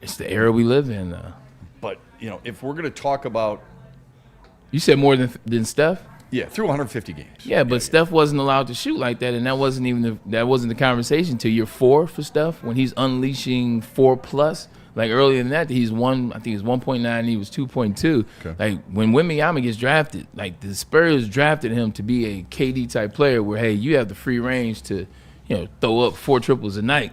It's the era we live in. But if we're going to talk about, you said more than Steph. Yeah, through 150 games. Yeah, but Steph wasn't allowed to shoot like that, and that wasn't the conversation till year 4 for Steph when he's unleashing 4+. Like earlier than that, he's I think he's 1.9, he was 2.2. Okay. Like when Wembanyama gets drafted, like the Spurs drafted him to be a KD type player, where hey, you have the free range to, throw up 4 triples a night.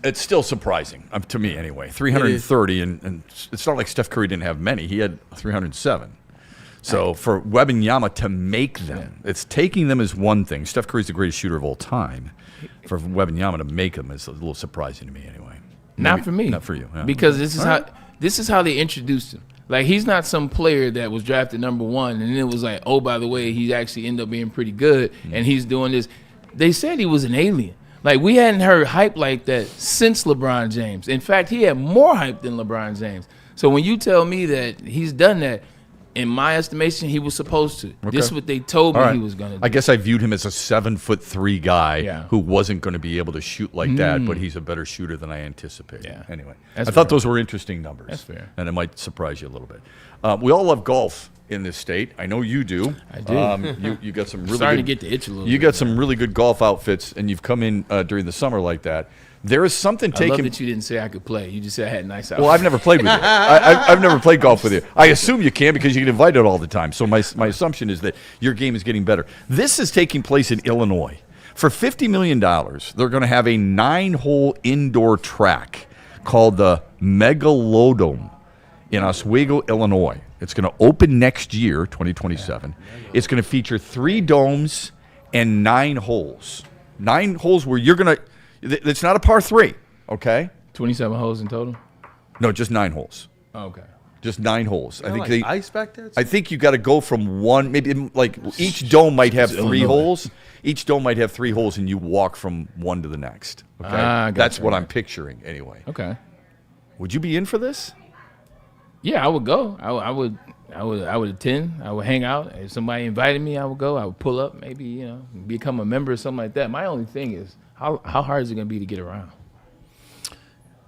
It's still surprising to me anyway. 330, and it's not like Steph Curry didn't have many. He had 307. So for Wembanyama to make them, it's taking them is one thing. Steph Curry's the greatest shooter of all time. For Wembanyama to make them is a little surprising to me anyway. Not for me. Not for you. Yeah. Because this is how they introduced him. Like he's not some player that was drafted number 1 and then it was like, oh, by the way, he actually ended up being pretty good and he's doing this. They said he was an alien. Like we hadn't heard hype like that since LeBron James. In fact, he had more hype than LeBron James. So when you tell me that he's done that, in my estimation, he was supposed to. Okay. This is what they told me he was going to do. I guess I viewed him as a 7'3" guy who wasn't going to be able to shoot like that, but he's a better shooter than I anticipated. Yeah. Anyway, I thought those were interesting numbers. That's fair. And it might surprise you a little bit. We all love golf in this state. I know you do. I do. You got some really starting to get the itch a little bit. You got some really good golf outfits, and you've come in during the summer like that. There is something taking. I love that you didn't say I could play. You just said I had nice outfits. Well, I've never played with you. I've never played golf with you. I assume you can because you get invited all the time. So my assumption is that your game is getting better. This is taking place in Illinois. For $50 million, they're going to have a 9-hole indoor track called the Megalodome in Oswego, Illinois. It's going to open next year, 2027. It's going to feature 3 domes and 9 holes. 9 holes where you're going to. It's not a par 3, okay? 27 holes in total? No, just 9 holes. Oh, okay. Just 9 holes. I think like ice back there. I think you got to go from one. Maybe like each dome might have 3 holes. Each dome might have 3 holes, and you walk from one to the next. Okay, that's what I'm picturing anyway. Okay. Would you be in for this? Yeah, I would go. I would attend. I would hang out. If somebody invited me, I would go. I would pull up. Maybe become a member or something like that. My only thing is. How hard is it going to be to get around?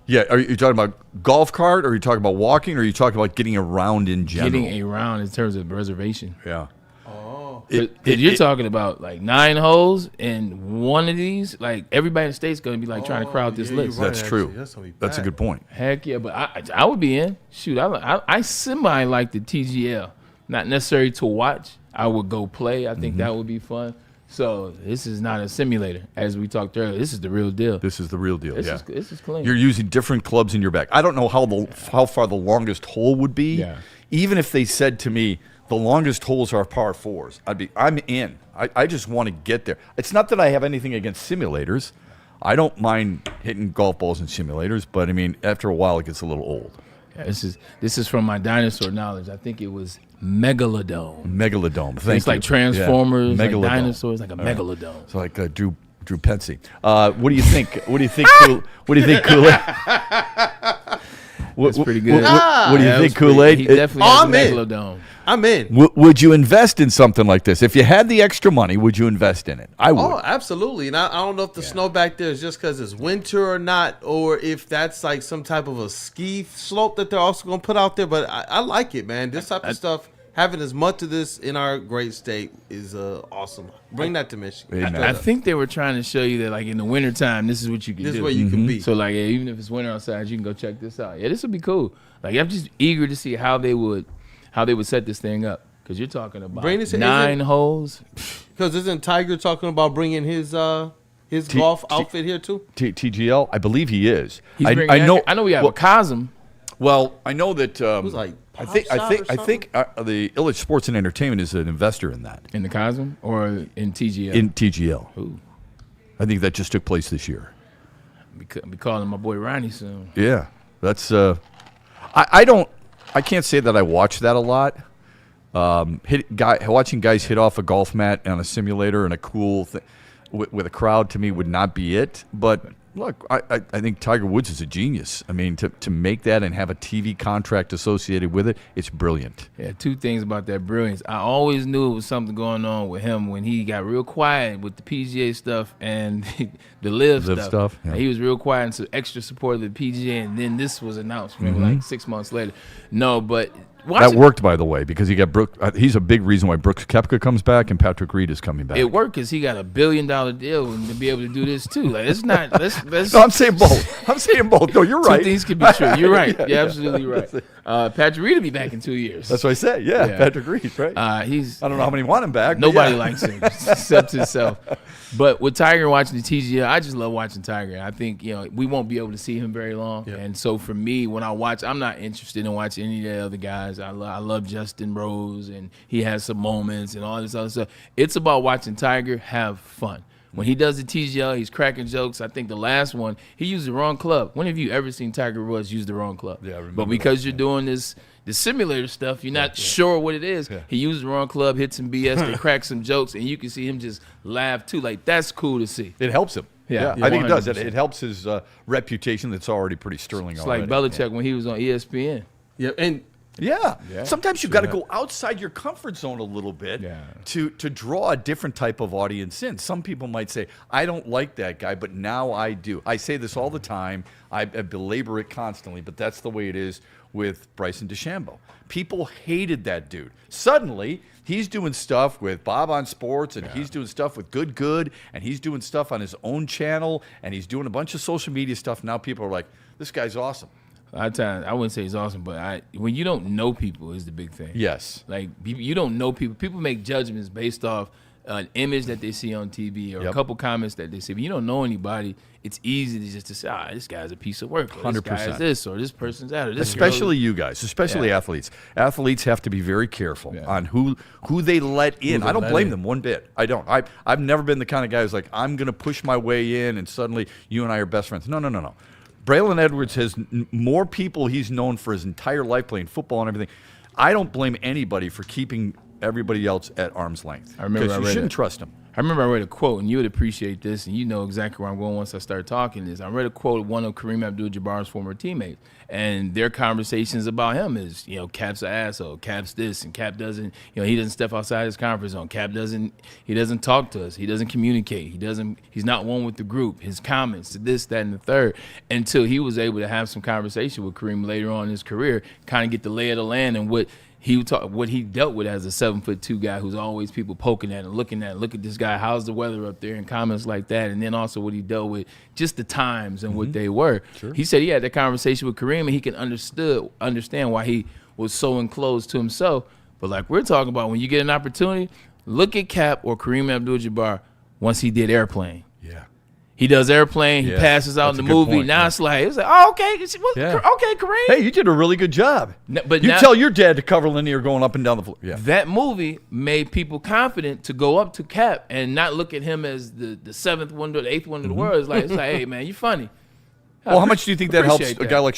Yeah, are you talking about golf cart, or are you talking about walking, or are you talking about getting around in general? Getting around in terms of reservation. Yeah. Oh. You're talking about like 9 holes, and one of these, like everybody in the state's going to be like trying to crowd this list. That's true. That's a good point. Heck yeah, but I would be in. Shoot, I semi like the TGL. Not necessarily to watch. I would go play. I think that would be fun. So this is not a simulator, as we talked earlier. This is the real deal. This is the real deal. This is clean. You're using different clubs in your bag. I don't know how far the longest hole would be. Yeah. Even if they said to me the longest holes are par 4s, I'm in. I just want to get there. It's not that I have anything against simulators. I don't mind hitting golf balls in simulators, but I mean after a while it gets a little old. Yeah, this is from my dinosaur knowledge. I think it was Megalodome. Megalodome. It's like Transformers, like dinosaurs, like a megalodome. It's like Drew Pensy. What do you think? What do you think? What do you think, Kool-Aid? That's pretty good. What do you think, Kool-Aid? He definitely has a megalodome. I'm in. Would you invest in something like this? If you had the extra money, would you invest in it? I would. Oh, absolutely. And I don't know if the snow back there is just because it's winter or not, or if that's like some type of a ski slope that they're also going to put out there. But I like it, man. This type of stuff, having as much of this in our great state is awesome. Bring that to Michigan. I think they were trying to show you that, like, in the wintertime, this is what you can do. This is where you can be. So, like, even if it's winter outside, you can go check this out. Yeah, this would be cool. Like, I'm just eager to see how they would set this thing up. Because you're talking about 9 holes. Because isn't Tiger talking about bringing his golf outfit here, too? TGL? I believe he is. I know we have a Cosm. Well, I know that Who's like I think the Illich Sports and Entertainment is an investor in that. In the Cosm or in TGL? In TGL. Ooh. I think that just took place this year. I'll be calling my boy Ronnie soon. Yeah, that's. I can't say that I watch that a lot. Watching guys hit off a golf mat on a simulator and a cool thing with a crowd to me would not be it. But look, I think Tiger Woods is a genius. I mean, to make that and have a TV contract associated with it, it's brilliant. Yeah, 2 things about that brilliance. I always knew it was something going on with him when he got real quiet with the PGA stuff and the live stuff. Yeah. He was real quiet and some extra support of the PGA, and then this was announced, like 6 months later. No, but that worked, by the way, because he got Brooks. He's a big reason why Brooks Koepka comes back and Patrick Reed is coming back. It worked because he got $1 billion deal and to be able to do this too. Like, it's not. Let's no, I'm saying both. No, you're right. 2 things could be true. You're right. You're absolutely right. Patrick Reed will be back in 2 years. That's what I said. Yeah. Patrick Reed, right? I don't know how many want him back. Nobody likes him except himself. But with Tiger watching the TGL, I just love watching Tiger. I think we won't be able to see him very long, and so for me, when I watch, I'm not interested in watching any of the other guys. I love Justin Rose, and he has some moments and all this other stuff. It's about watching Tiger have fun. When he does the TGL, he's cracking jokes. I think the last one, he used the wrong club. When have you ever seen Tiger Woods use the wrong club? Yeah, I remember. But because you're doing the simulator stuff, you're not sure what it is. Yeah. He used the wrong club, hit some BS, they crack some jokes, and you can see him just laugh too. Like, that's cool to see. It helps him. Yeah, I think it does. It helps his reputation that's already pretty sterling. It's like Belichick when he was on ESPN. Yeah, and sometimes you got to go outside your comfort zone a little bit to draw a different type of audience in. Some people might say, I don't like that guy, but now I do. I say this all the time. I belabor it constantly, but that's the way it is with Bryson DeChambeau. People hated that dude. Suddenly, he's doing stuff with Bob on Sports, and he's doing stuff with Good, and he's doing stuff on his own channel, and he's doing a bunch of social media stuff. Now people are like, this guy's awesome. I wouldn't say he's awesome, but when you don't know people is the big thing. Yes. Like, you don't know people. People make judgments based off an image that they see on TV or a couple comments that they see. But you don't know anybody, it's easy to just say, this guy's a piece of work. Or 100%. This guy is this, or this person's that. Or this especially you guys, especially athletes. Athletes have to be very careful on who they let in. I don't blame them one bit. I don't. I've never been the kind of guy who's like, I'm going to push my way in and suddenly you and I are best friends. No. Braylon Edwards has more people he's known for his entire life playing football and everything. I don't blame anybody for keeping everybody else at arm's length. I remember because you shouldn't trust them. I remember I read a quote, and you would appreciate this, and you know exactly where I'm going once I start talking this. I read a quote of one of Kareem Abdul-Jabbar's former teammates, and their conversations about him is, Cap's an asshole, Cap's this, and Cap doesn't, he doesn't step outside his comfort zone. Cap doesn't talk to us. He doesn't communicate. He's not one with the group. His comments to this, that, and the third, until he was able to have some conversation with Kareem later on in his career, kind of get the lay of the land and what he dealt with as a 7'2" guy who's always people poking at and looking at, look at this guy, how's the weather up there, and comments like that. And then also what he dealt with, just the times and what they were. Sure. He said he had that conversation with Kareem and he can understand why he was so enclosed to himself. But like we're talking about, when you get an opportunity, look at Cap or Kareem Abdul-Jabbar once he did Airplane. Yeah. He does Airplane. He passes out in the movie. Point, now it's like, oh, okay. Okay, Kareem. Hey, you did a really good job. But you now, tell your dad to cover linear going up and down the floor. Yeah. That movie made people confident to go up to Cap and not look at him as the seventh wonder, the eighth wonder of the world. It's like, hey, man, you funny. Well, how much do you think that helps a guy like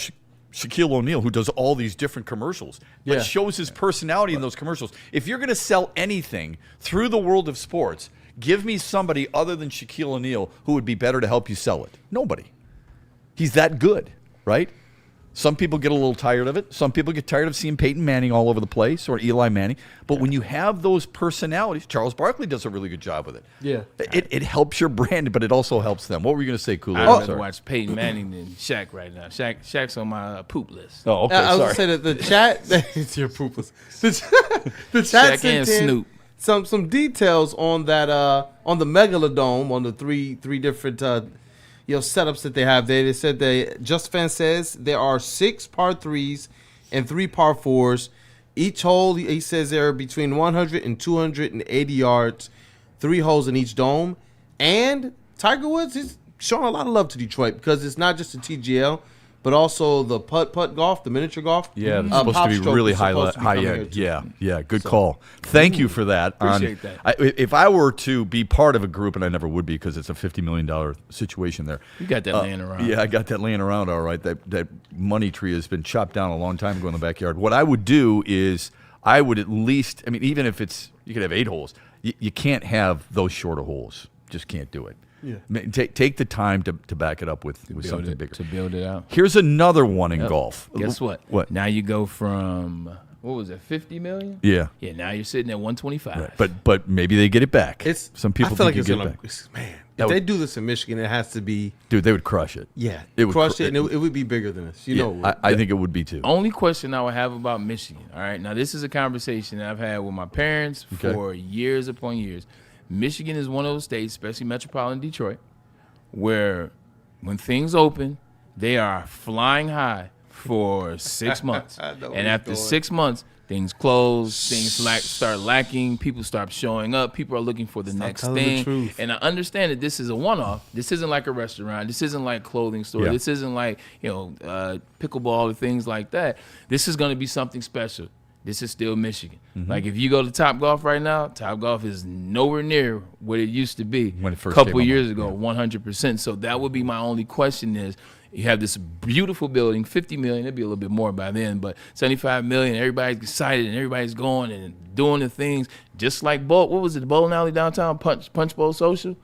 Shaquille O'Neal, who does all these different commercials, but shows his personality in those commercials? If you're going to sell anything through the world of sports, give me somebody other than Shaquille O'Neal who would be better to help you sell it. Nobody. He's that good, right? Some people get a little tired of it. Some people get tired of seeing Peyton Manning all over the place or Eli Manning. But when you have those personalities, Charles Barkley does a really good job with it. Yeah. It helps your brand, but it also helps them. What were you going to say, Kool-Aid? I'd rather watch Peyton Manning than Shaq right now. Shaq's on my poop list. Oh, okay. I was sorry. going to say that the chat, it's your poop list. The chat Shaq sent and in Snoop. some details on that, on the Megalodome, on the three different setups that they have there. They said Just Fan says there are 6 par 3s and 3 par 4s. Each hole, he says, there are between 100 and 280 yards, 3 holes in each dome. And Tiger Woods is showing a lot of love to Detroit because it's not just the TGL, but also the putt golf, the miniature golf. Yeah, it's supposed to be really high end. Yeah, good call. Thank you for that. Appreciate that. If I were to be part of a group, and I never would be because it's a $50 million situation there. You got that laying around. Yeah, I got that laying around all right. That money tree has been chopped down a long time ago in the backyard. What I would do is I would at least, even if you could have 8 holes, you can't have those shorter holes. Just can't do it. Yeah. Take the time to back it up with something bigger. To build it out. Here's another one in golf. Guess what? What? Now you go from, what was it, 50 million? Yeah. Yeah, now you're sitting at 125. Right. But maybe they get it back. Some people I feel think like you it's get it back. Man, if they do this in Michigan, it has to be. Dude, they would crush it. Yeah, it would crush it, and it would be bigger than this. I think it would be too. Only question I would have about Michigan. All right, now this is a conversation that I've had with my parents for years upon years. Michigan is one of those states, especially metropolitan Detroit, where when things open, they are flying high for 6 months. And after 6 months, things close, things start lacking, people start showing up, people are looking for the next thing. And I understand that this is a one-off. This isn't like a restaurant. This isn't like a clothing store. Yeah. This isn't like, pickleball or things like that. This is going to be something special. This is still Michigan. Mm-hmm. Like if you go to Top Golf right now, Top Golf is nowhere near what it used to be when it first a couple came years ago, 100%. So that would be my only question is you have this beautiful building, 50 million, it'd be a little bit more by then, but 75 million, everybody's excited and everybody's going and doing the things just like what was it, the bowling alley downtown, Punch Bowl Social?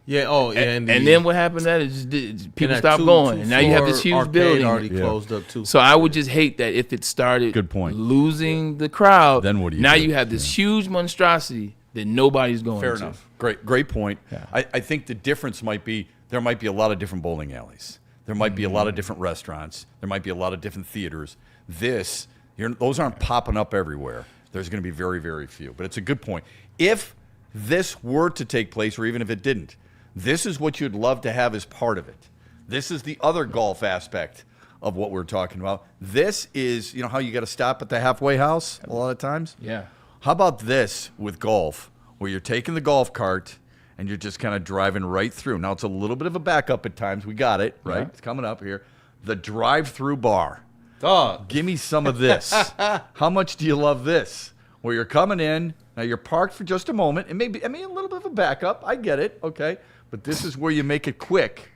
Yeah, and then what happened to that is people stopped going, and now you have this huge building already closed up too. So I would just hate that if it started losing the crowd. Then what do you now do? you have this huge monstrosity that nobody's going Fair to. enough. Great point. Yeah. I think the difference might be there might be a lot of different bowling alleys. There might be a lot of different restaurants. There might be a lot of different theaters. Those aren't popping up everywhere. There's going to be very, very few. But it's a good point. If this were to take place, or even if it didn't, this is what you'd love to have as part of it. This is the other golf aspect of what we're talking about. This is, how you got to stop at the halfway house a lot of times? Yeah. How about this with golf, where you're taking the golf cart and you're just kind of driving right through? Now, it's a little bit of a backup at times. We got it, right? Yeah. It's coming up here. The drive-through bar. Dog. Give me some of this. How much do you love this? Where you're coming in, now you're parked for just a moment, and maybe, a little bit of a backup. I get it, okay. But this is where you make it quick.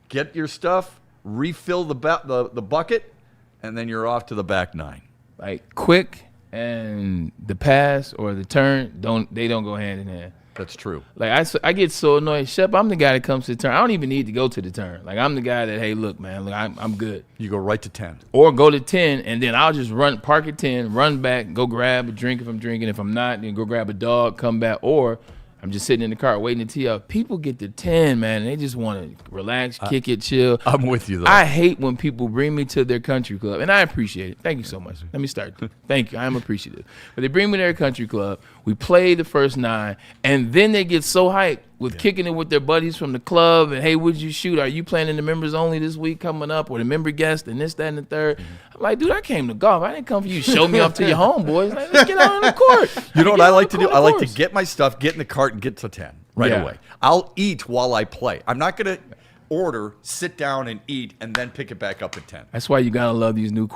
Get your stuff, refill the bucket, and then you're off to the back 9. Like quick and the pass or the turn don't go hand in hand. That's true. Like I get so annoyed. Shep, I'm the guy that comes to the turn. I don't even need to go to the turn. Like I'm the guy that, hey, look, man, look, I'm good. You go right to 10. Or go to 10, and then I'll just park at 10, run back, go grab a drink if I'm drinking. If I'm not, then go grab a dog, come back. Or I'm just sitting in the car waiting to tee up. People get to 10, man, and they just want to relax, kick it, chill. I'm with you, though. I hate when people bring me to their country club, and I appreciate it. Thank you so much. Let me start. Thank you. I'm appreciative. But they bring me to their country club. We play the first 9, and then they get so hyped with kicking it with their buddies from the club, and, hey, would you shoot? Are you playing in the members only this week coming up, or the member guest, and this, that, and the third? I'm like, dude, I came to golf. I didn't come for you to show me off to your homeboys. Like, let's get out on the court. You know what I like to do? I like to get my stuff, get in the cart, and get to 10 right away. I'll eat while I play. I'm not going to order, sit down and eat, and then pick it back up at 10. That's why you gotta love these new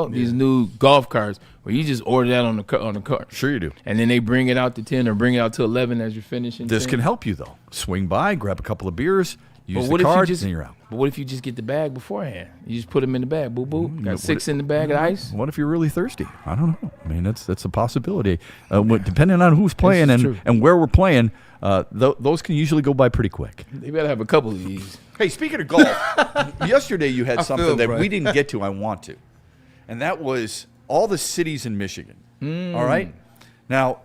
these new golf carts where you just order that on the cart. Sure you do. And then they bring it out to 10 or bring it out to 11 as you're finishing. This can help you though. Swing by, grab a couple of beers, use the card, and you're out. But what if you just get the bag beforehand? You just put them in the bag. Boo boo. Got 6 in the bag of ice. What if you're really thirsty? I don't know. I mean, that's a possibility. Depending on who's playing and where we're playing, those can usually go by pretty quick. They better have a couple of these. Hey, speaking of golf, yesterday you had something that we didn't get to. I want to, and that was all the cities in Michigan. All right. Now,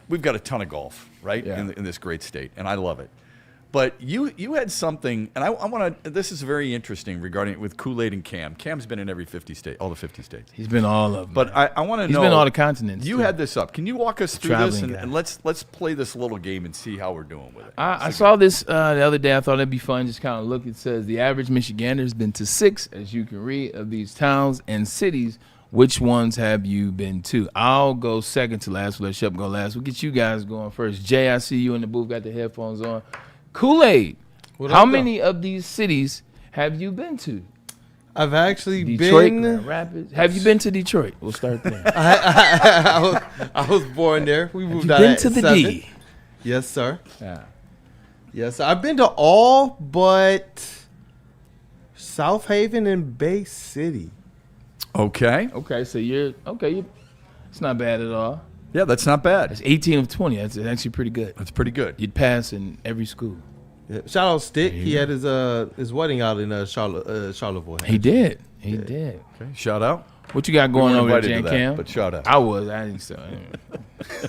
we've got a ton of golf, right, in this great state, and I love it. But you had something, and I want to. This is very interesting regarding with Kool-Aid and Cam. Cam's been in every 50 state, all the 50 states. He's been all of them. But I want to know. He's been all the continents. You too. had this up. Can you walk us through this Traveling and let's play this little game and see how we're doing with it? I saw this the other day. I thought it'd be fun. Just kind of look. It says the average Michigander has been to 6, as you can read, of these towns and cities. Which ones have you been to? I'll go second to last. We'll let Shepard go last. We'll get you guys going first. Jay, I see you in the booth. Got the headphones on. Kool-Aid. How many of these cities have you been to? I've actually Detroit, been. Grand Rapids. Have you been to Detroit? We'll start there. I was born there. We moved out at 7. D? Yes, sir. Yeah. Yes, I've been to all but South Haven and Bay City. Okay. Okay, so it's not bad at all. Yeah, that's not bad. It's 18 of 20. That's actually pretty good. That's pretty good. You'd pass in every school. Yeah. Shout out Stick. He had his wedding out in Charlottesville. He did. He did. Okay. Shout out. What you got going on with Jan Cam? But shout out. I didn't so.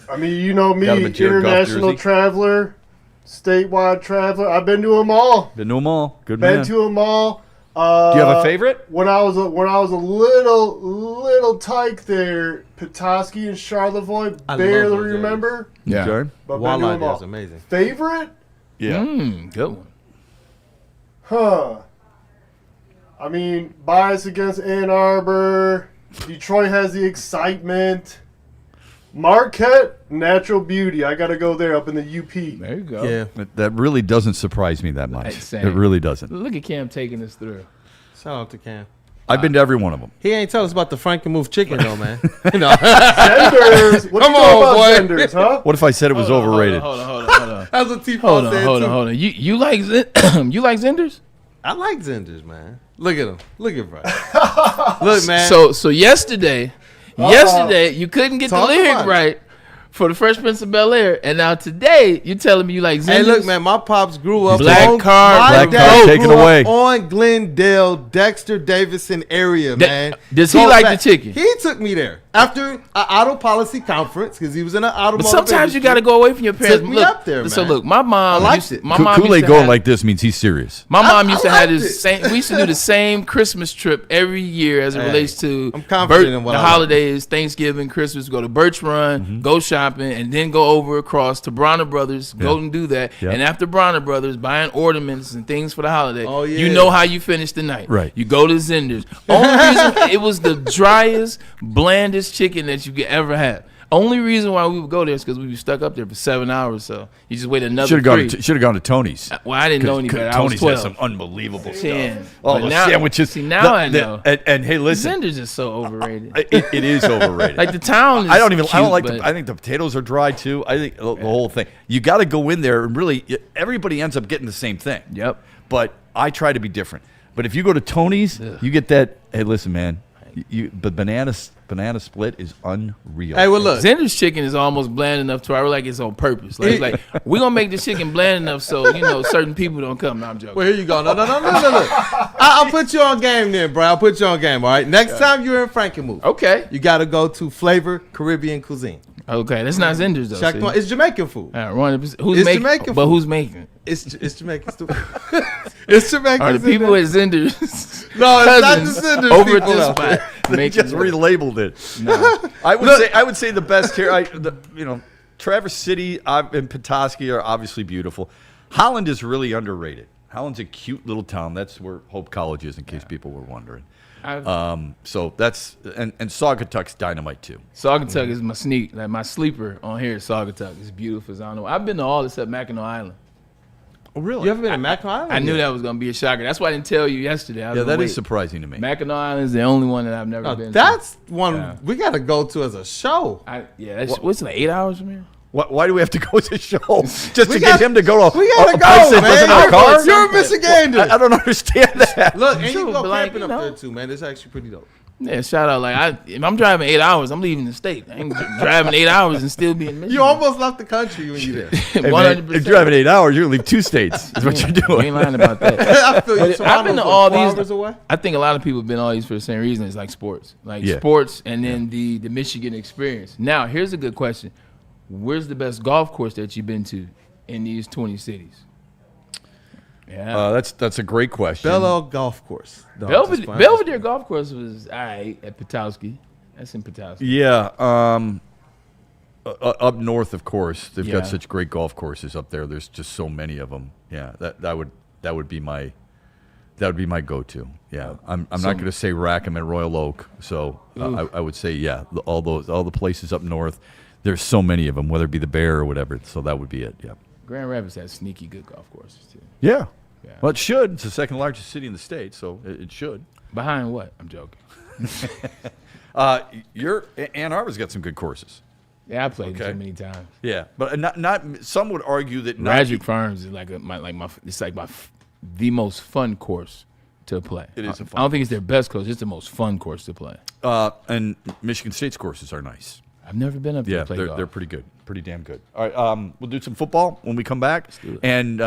I mean, you know me, Got him a Jared Goff international jersey. traveler, statewide traveler. I've been to them all. Been to them all. Good Been man. to them all. Do you have a favorite? When I was a little tyke there, Petoskey and Charlevoix, barely remember. Yeah. Okay. But been to them all. Is amazing. Favorite? Yeah. Good one. Huh. I mean, bias against Ann Arbor. Detroit has the excitement. Marquette, natural beauty. I got to go there up in the UP. There you go. Yeah. That really doesn't surprise me that much. Same. It really doesn't. Look at Cam taking us through. Shout out to Cam. I've been to every one of them. He ain't tell us about the Frankenmuth chicken though, man. Zenders. What Come you know on, about boy. Zenders, huh? What if I said it was overrated? Hold on. That's what T-Paul said too. Hold on. You like you like Zenders? I like Zenders, man. Look at him. Look at bro. Look, man. So yesterday you couldn't get the Talk lyric about it. right for the Fresh Prince of Bel-Air, and now today you telling me you like Zenders? Hey, look, man. My pops grew up Black card taken away on Glendale, Dexter Davison area, man. Does he Go like back. the chicken? He took me there after an auto policy conference because he was in an automotive. But sometimes you industry. got to go away from your parents. Took me Look, up there, so man. look, my mom I liked used to, it. my mom Kool-Aid used to going have, like this means he's serious. My mom used to have liked this it. same. We used to do the same Christmas trip every year as it relates to I'm confident in what the I like. holidays, Thanksgiving, Christmas. Go to Birch Run, go shopping, and then go over across to Bronner Brothers. Go and do that. Yeah. And after Bronner Brothers, buying ornaments and things for the holiday. Oh, yeah. You know how you finish the night. Right. You go to Zenders. Only reason it was the driest, blandest chicken that you could ever have. Only reason why we would go there is because we were stuck up there for 7 hours. So you just wait another. Should have gone to Tony's. Well, I didn't know any better. I was Tony's 12. has some unbelievable 10. stuff. Oh, But the now- sandwiches. see, now I know. And hey, listen, Zenders is so overrated. it is overrated. Like the town is I don't cute, like but I think the potatoes are dry too. I think the whole thing. You got to go in there and really. Everybody ends up getting the same thing. Yep. But I try to be different. But if you go to Tony's, you get that. Hey, listen, man. But banana split is unreal. Hey, well, look. Zenders chicken is almost bland enough to where I feel like it's on purpose. Like, it's like we're gonna make the chicken bland enough so certain people don't come. No, I'm joking. Well, here you go. No. I'll put you on game then, bro. I'll put you on game, all right? Next time you're in Frankenmuth, Okay. you got to go to Flavor Caribbean Cuisine. Okay, that's not Zenders though. Check see? them out. It's Jamaican food. All right, who's It's making? Jamaican But food. who's making? It's Jamaican stupid. It's Jamaican. Are the people at Zenders? No, it's not the cousins Zenders over at people this out there. spot. They making just it. relabeled it. No. I would say the best here. Traverse City and Petoskey are obviously beautiful. Holland is really underrated. Holland's a cute little town. That's where Hope College is, in case people were wondering. So that's and Saugatuck's dynamite too. Saugatuck is my sleeper on here. Saugatuck is beautiful as I don't know. I've been to all except Mackinac Island. Oh, really? You ever been to Mackinac Island? I knew that was gonna be a shocker. That's why I didn't tell you yesterday. Yeah, that is surprising to me. Mackinac Island is the only one that I've never been to. That's one we got to go to as a show. What's it, like 8 hours from here? Why do we have to go to the show just to get him to go? We gotta a go, place that man. doesn't have a car? You're a Michigander. I don't understand that. Look, and you True, can go but, like, camping you up know. there too, man. It's actually pretty dope. Yeah, shout out. Like, if I'm driving 8 hours, I'm leaving the state. I ain't driving 8 hours and still be in Michigan. You almost left the country when you there. Hey, man, 100%. if you're driving 8 hours, you're gonna leave 2 states. Is what you're You doing. ain't lying about that. I feel you. But I've been to all these. Away? I think a lot of people have been all these for the same reason. It's like sports, Yeah. sports, and then the Michigan experience. Now, here's a good question: where's the best golf course that you've been to in these 20 cities? Yeah, That's a great question. Bel Air Golf Course. No, Belvedere Golf Course was all right at Petoskey. That's in Petoskey. Yeah. Up north, of course, they've got Yeah. such great golf courses up there. There's just so many of them. Yeah, that would be my go-to. Yeah, I'm not going to say Rackham and Royal Oak. So I would say all the places up north. There's so many of them, whether it be the Bear or whatever. So that would be it. Yeah. Grand Rapids has sneaky good golf courses too. Yeah. Yeah. Well, it should. It's the second largest city in the state, so it should. Behind what? I'm joking. Ann Arbor's got some good courses. Yeah, I played it so many times. Yeah, but not. Some would argue that Magic Farms is the most fun course to play. It is a fun I don't think it's their best course. It's the most fun course to play. And Michigan State's courses are nice. I've never been up there to play golf. They're pretty good. Pretty damn good. All right, we'll do some football when we come back. Let's do it. And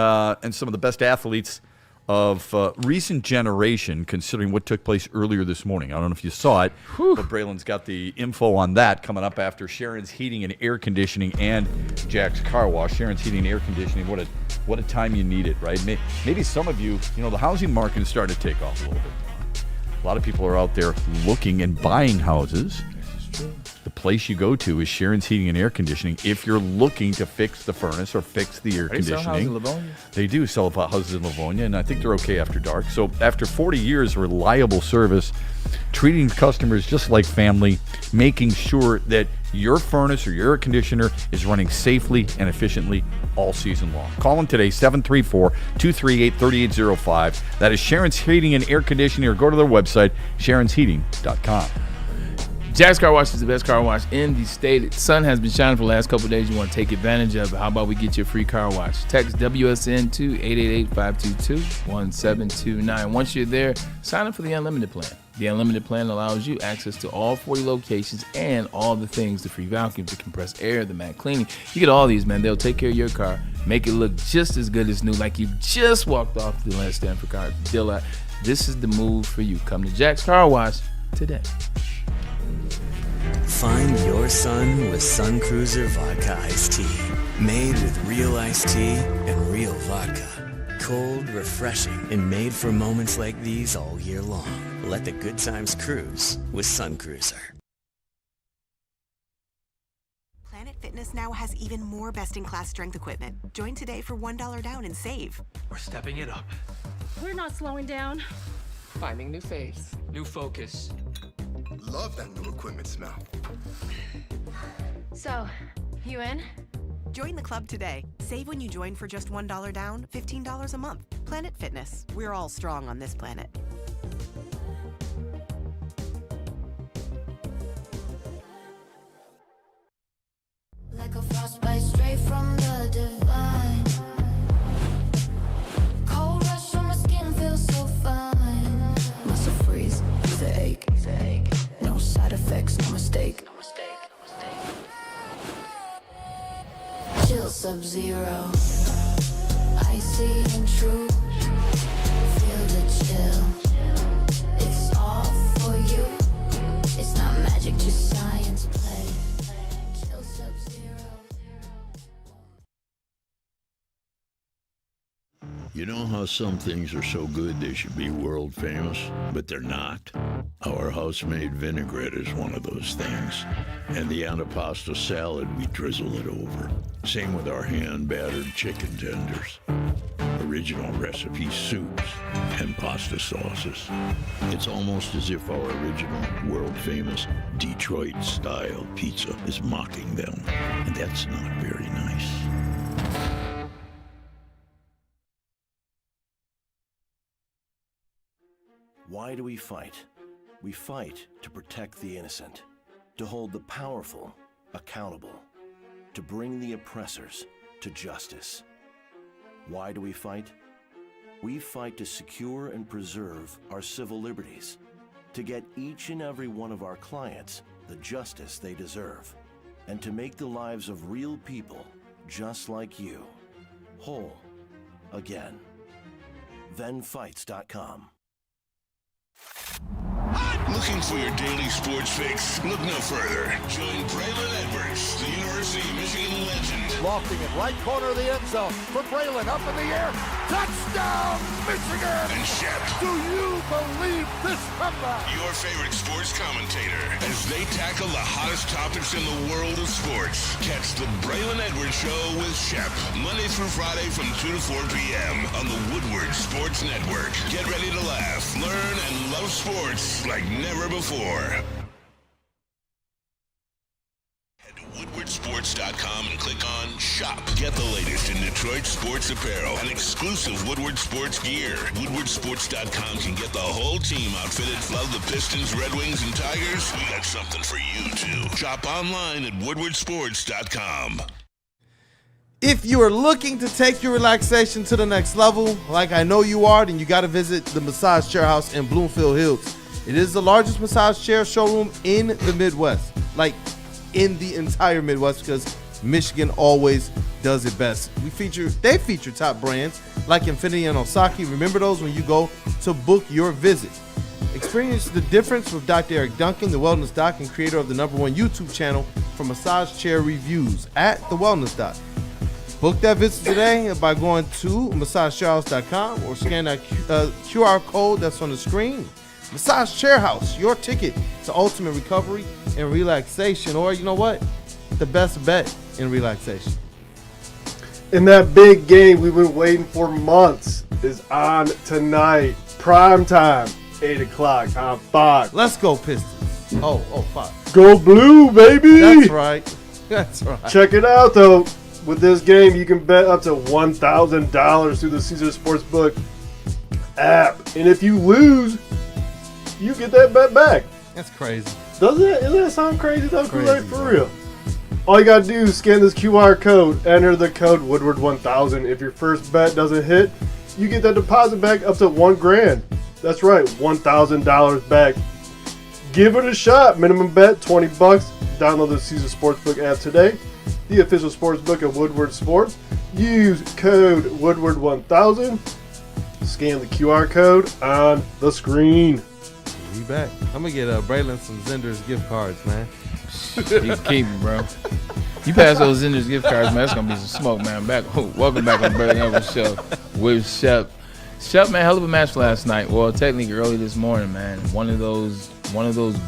some of the best athletes of recent generation, considering what took place earlier this morning. I don't know if you saw it, but Braylon's got the info on that coming up after Sharon's Heating and Air Conditioning and Jack's Car Wash. Sharon's Heating and Air Conditioning, what a time you need it, right? Maybe some of you, the housing market is starting to take off a little bit. A lot of people are out there looking and buying houses. The place you go to is Sharon's Heating and Air Conditioning if you're looking to fix the furnace or fix the air They sell conditioning. houses in Livonia? They do sell houses in Livonia, and I think they're okay after dark. So after 40 years of reliable service, treating customers just like family, making sure that your furnace or your air conditioner is running safely and efficiently all season long. Call them today, 734-238-3805. That is Sharon's Heating and Air Conditioning, or go to their website, sharonsheating.com. Jack's Car Wash is the best car wash in the state. The sun has been shining for the last couple of days. You want to take advantage of it. How about we get you a free car wash? Text WSN to 888-522-1729. Once you're there, sign up for the Unlimited plan. The Unlimited plan allows you access to all 40 locations and all the things, the free vacuum, the compressed air, the mat cleaning. You get all these, man. They'll take care of your car, make it look just as good as new, like you just walked off the last Stanford car dealer. This is the move for you. Come to Jack's Car Wash today. Find your sun with Sun Cruiser Vodka Iced Tea. Made with real iced tea and real vodka. Cold, refreshing, and made for moments like these all year long. Let the good times cruise with Sun Cruiser. Planet Fitness now has even more best-in-class strength equipment. Join today for $1 down and save. We're stepping it up. We're not slowing down. Finding new faith, new focus. Love that new equipment smell. So, you in? Join the club today. Save when you join for just $1 down, $15 a month. Planet Fitness. We're all strong on this planet. Like a frostbite straight from the divine. Cold rush on my skin feels so fine. Muscle freeze, it's a ache. No side effects, no mistake. Chill sub-zero. Icy and true. Feel the chill. It's all for you. It's not magic, just science play. Chill sub-zero. You know how some things are so good they should be world famous, but they're not? Our house-made vinaigrette is one of those things. And the antipasto salad, we drizzle it over. Same with our hand-battered chicken tenders. Original recipe soups and pasta sauces. It's almost as if our original world-famous Detroit-style pizza is mocking them. And that's not very nice. Why do we fight? We fight to protect the innocent, to hold the powerful accountable. to bring the oppressors to justice. Why do we fight? We fight to secure and preserve our civil liberties, to get each and every one of our clients the justice they deserve, and to make the lives of real people just like you whole again. ThenFights.com. Looking for your daily sports fix? Look no further. Join Braylon Edwards, the University of Michigan legend. Lofting it right corner of the end zone for Braylon, up in the air. Touchdown, Michigan! And Shep. Do you believe this comeback? Your favorite sports commentator as they tackle the hottest topics in the world of sports. Catch the Braylon Edwards Show with Shep, Monday through Friday from 2 to 4 p.m. on the Woodward Sports Network. Get ready to laugh, learn, and love sports like never before. Head to woodwardsports.com and click on Shop. Get the latest in Detroit sports apparel and exclusive Woodward sports gear. Woodwardsports.com can get the whole team outfitted. Love the Pistons, Red Wings, and Tigers? We got something for you, too. Shop online at woodwardsports.com. If you are looking to take your relaxation to the next level, like I know you are, then you got to visit the Massage Chair House in Bloomfield Hills. It is the largest massage chair showroom in the Midwest, like in the entire Midwest, because Michigan always does it best. They feature top brands like Infinity and Osaki. Remember those when you go to book your visit. Experience the difference with Dr. Eric Duncan, the Wellness Doc, and creator of the #1 YouTube channel for massage chair reviews at The Wellness Doc. Book that visit today by going to massagechairhouse.com or scan that QR code that's on the screen. Massage Chair House, your ticket to ultimate recovery and relaxation, or you know what? The best bet in relaxation. And that big game we've been waiting for months is on tonight. Prime time, 8 o'clock on Fox. Let's go Pistons. Oh, Fox. Go blue, baby. That's right. That's right. Check it out, though. With this game, you can bet up to $1,000 through the Caesar Sportsbook app. And if you lose, you get that bet back. That's crazy. Doesn't that sound crazy, though? Crazy, for real. All you got to do is scan this QR code, enter the code Woodward1000. If your first bet doesn't hit, you get that deposit back up to $1,000. That's right, $1,000 back. Give it a shot. Minimum bet, $20. Download the Caesar Sportsbook app today. The official sportsbook of Woodward Sports. Use code Woodward1000. Scan the QR code on the screen. We back. I'm gonna get Braylon some Zender's gift cards, man. You can keep them, bro. You pass those Zender's gift cards, man. That's gonna be some smoke, man. Welcome back on Braylon Edwards Show with Shep. Shep, man, hell of a match last night. Well, technically early this morning, man. One of those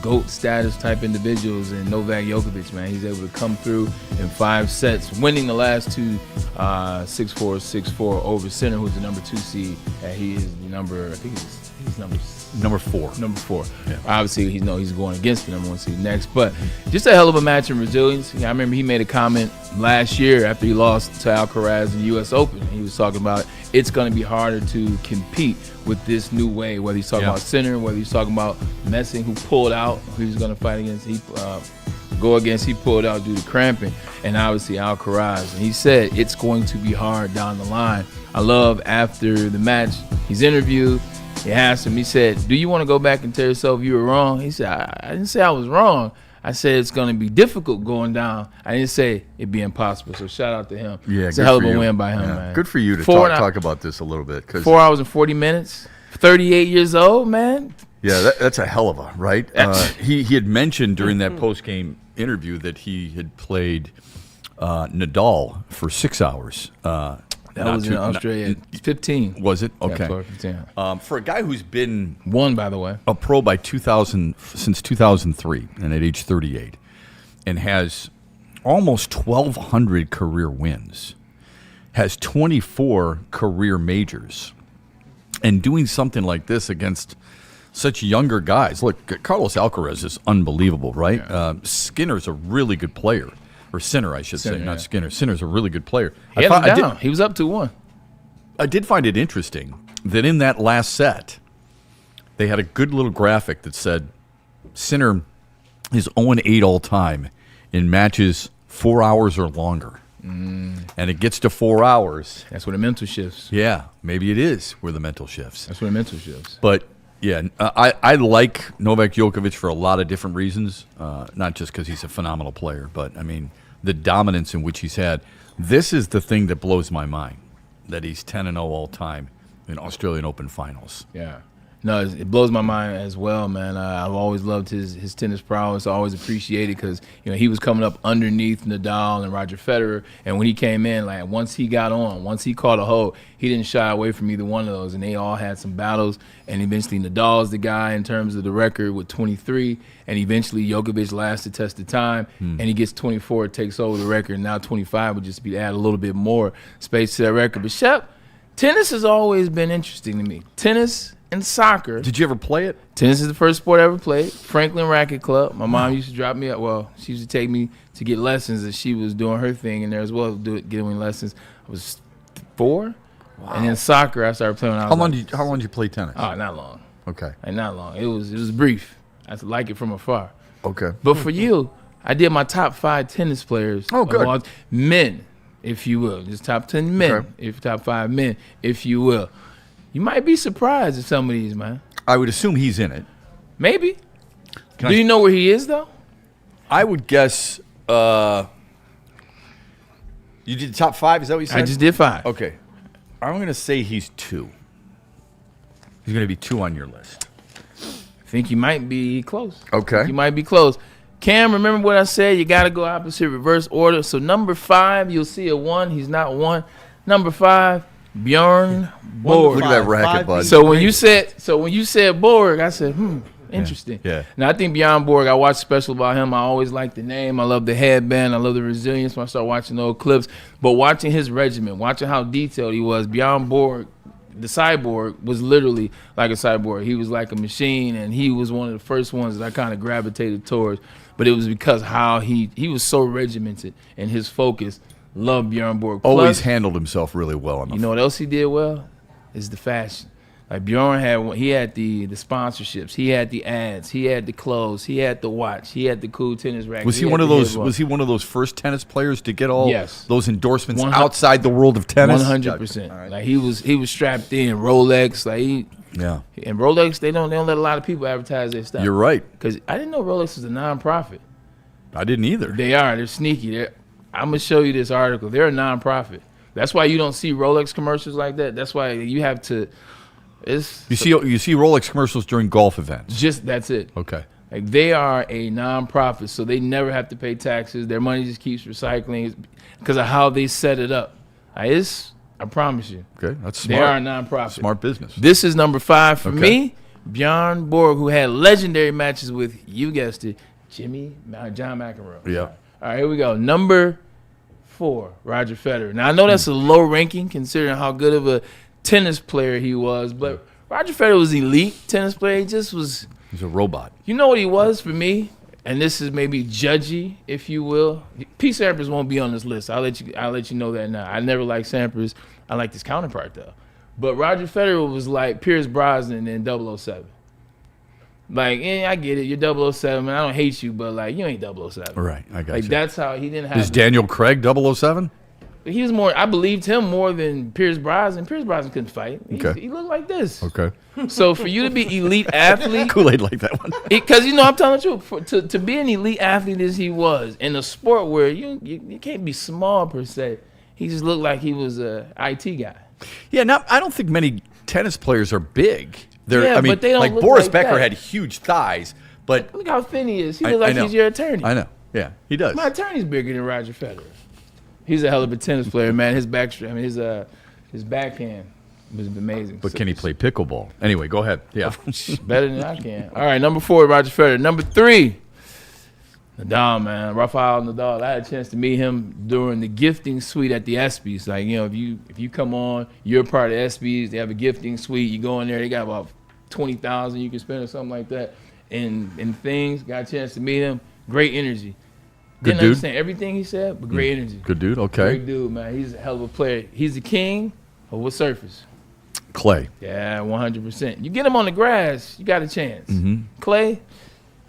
GOAT status type individuals in Novak Djokovic, man. He's able to come through in 5 sets, winning the last two 6-4, 6-4 over Sinner, who's the number 2 seed. He is the number, I think he's number 4. Number 4. Yeah. Obviously, he's going against the number 1 seed next. But just a hell of a match in resilience. I remember he made a comment last year after he lost to Alcaraz in the U.S. Open. He was talking about it's going to be harder to compete with this new way, whether he's talking about Sinner, whether he's talking about Messing, who pulled out, who he's going to fight against. He pulled out due to cramping, and obviously Alcaraz. And he said it's going to be hard down the line. I love after the match, he's interviewed. He asked him, he said, do you want to go back and tell yourself you were wrong? He said, I didn't say I was wrong. I said it's going to be difficult going down. I didn't say it'd be impossible. So shout out to him. Yeah, it's a hell of a win by him, man. Good for you to talk about this a little bit. 4 hours and 40 minutes, 38 years old, man. Yeah, that's a hell of a, right? He had mentioned during that post-game interview that he had played Nadal for 6 hours. That was in Australia. 15. Was it? Okay. Yeah, for a guy who's been by the way, a pro by since 2003, and at age 38, and has almost 1,200 career wins, has 24 career majors, and doing something like this against such younger guys. Look, Carlos Alcaraz is unbelievable, right? Yeah. Skinner's a really good player. Or Sinner, I should say, not Skinner. Sinner's a really good player. He was up 2-1. I did find it interesting that in that last set, they had a good little graphic that said Sinner is 0-8 all time in matches 4 hours or longer. And it gets to 4 hours. That's where the mental shifts. Yeah, maybe it is where the mental shifts. That's where the mental shifts. But, yeah, I like Novak Djokovic for a lot of different reasons, not just because he's a phenomenal player, but, I mean, the dominance in which he's had. This is the thing that blows my mind, that he's 10-0 all time in Australian Open finals. Yeah. No, it blows my mind as well, man. I've always loved his tennis prowess. I always appreciated because he was coming up underneath Nadal and Roger Federer, and when he came in, like once he got on, once he caught a hold, he didn't shy away from either one of those, and they all had some battles. And eventually, Nadal's the guy in terms of the record with 23, and eventually Djokovic lasts the test of time, and he gets 24, takes over the record, and now 25 would just be to add a little bit more space to that record. But Shep, tennis has always been interesting to me. Tennis and soccer. Did you ever play it? Tennis is the first sport I ever played. Franklin Racket Club. My mom used to drop me up. Well, she used to take me to get lessons, and she was doing her thing in there as well, getting lessons. I was 4. Wow. And then soccer, I started playing when I was How long did you play tennis? Oh, not long. Okay. Like, not long. It was brief. I like it from afar. Okay. But for you, I did my top 5 tennis players. Oh, good. All, men, if you will. Just top 10 men. Okay. If top 5 men, if you will. You might be surprised at some of these, man. I would assume he's in it. Maybe. Do you know where he is, though? I would guess you did the top 5, is that what you said? I just did 5. Okay. I'm going to say he's 2. He's going to be 2 on your list. I think he might be close. Okay. He might be close. Cam, remember what I said? You got to go opposite reverse order. So number 5, you'll see a 1. He's not 1. Number 5, Bjorn Borg. Look at that racket, bud. So when you said Borg, I said, interesting. Yeah. Now I think Bjorn Borg, I watched a special about him. I always liked the name. I love the headband. I love the resilience when I started watching old clips. But watching his regimen, watching how detailed he was, Bjorn Borg, the cyborg, was literally like a cyborg. He was like a machine, and he was one of the first ones that I kind of gravitated towards. But it was because how he was so regimented and his focus. Love Bjorn Borg. Always handled himself really well. You know what else he did well? Is the fashion. Like Bjorn had the sponsorships, he had the ads, he had the clothes, he had the watch, he had the cool tennis racket. Was he one of those first tennis players to get all those endorsements 100, outside the world of tennis? 100%. Right. Like he was strapped in. Rolex, and Rolex they don't let a lot of people advertise their stuff. You're right. Because I didn't know Rolex was a nonprofit. I didn't either. They're sneaky. I'm gonna show you this article. They're a nonprofit. That's why you don't see Rolex commercials like that. That's why you have to. You see Rolex commercials during golf events. That's it. Okay. Like they are a nonprofit, so they never have to pay taxes. Their money just keeps recycling because of how they set it up. I promise you. Okay, that's smart. They are a nonprofit. Smart business. This is number 5 for me. Bjorn Borg, who had legendary matches with, you guessed it, John McEnroe. Yeah. All right, here we go. Number 4, Roger Federer. Now, I know that's a low ranking considering how good of a tennis player he was, but Roger Federer was elite tennis player. He just was. He's a robot. You know what he was for me? And this is maybe judgy, if you will. Pete Sampras won't be on this list. I'll let you know that now. I never liked Sampras. I liked his counterpart, though. But Roger Federer was like Pierce Brosnan in 007. Like, I get it. You're 007, and I don't hate you, but, like, you ain't 007. Right, I got you. you. That's how he didn't have... Is Daniel Craig 007? He was more... I believed him more than Pierce Brosnan. Pierce Brosnan couldn't fight. He looked like this. Okay. So, for you to be elite athlete... Kool-Aid like that one. Because, I'm telling the truth. To be an elite athlete as he was, in a sport where you can't be small, per se, he just looked like he was a IT guy. Yeah, now, I don't think many tennis players are big. But they don't like look Boris like Becker that. had huge thighs, but look how thin he is. He looks like he's your attorney. I know. Yeah, he does. My attorney's bigger than Roger Federer. He's a hell of a tennis player, man. His backhand was amazing. But can he play pickleball? Anyway, go ahead. Yeah, better than I can. All right, number 4, Roger Federer. Number 3, Nadal, man. Rafael Nadal. I had a chance to meet him during the gifting suite at the ESPYs. Like, if you come on, you're part of ESPYs. They have a gifting suite. You go in there, they got about $20,000 you can spend or something like that. And things. Got a chance to meet him. Great energy. Didn't understand everything he said, but great energy. Good dude. Okay. Great dude, man. He's a hell of a player. He's the king of what surface? Clay. Yeah, 100%. You get him on the grass, you got a chance. Mm-hmm. Clay,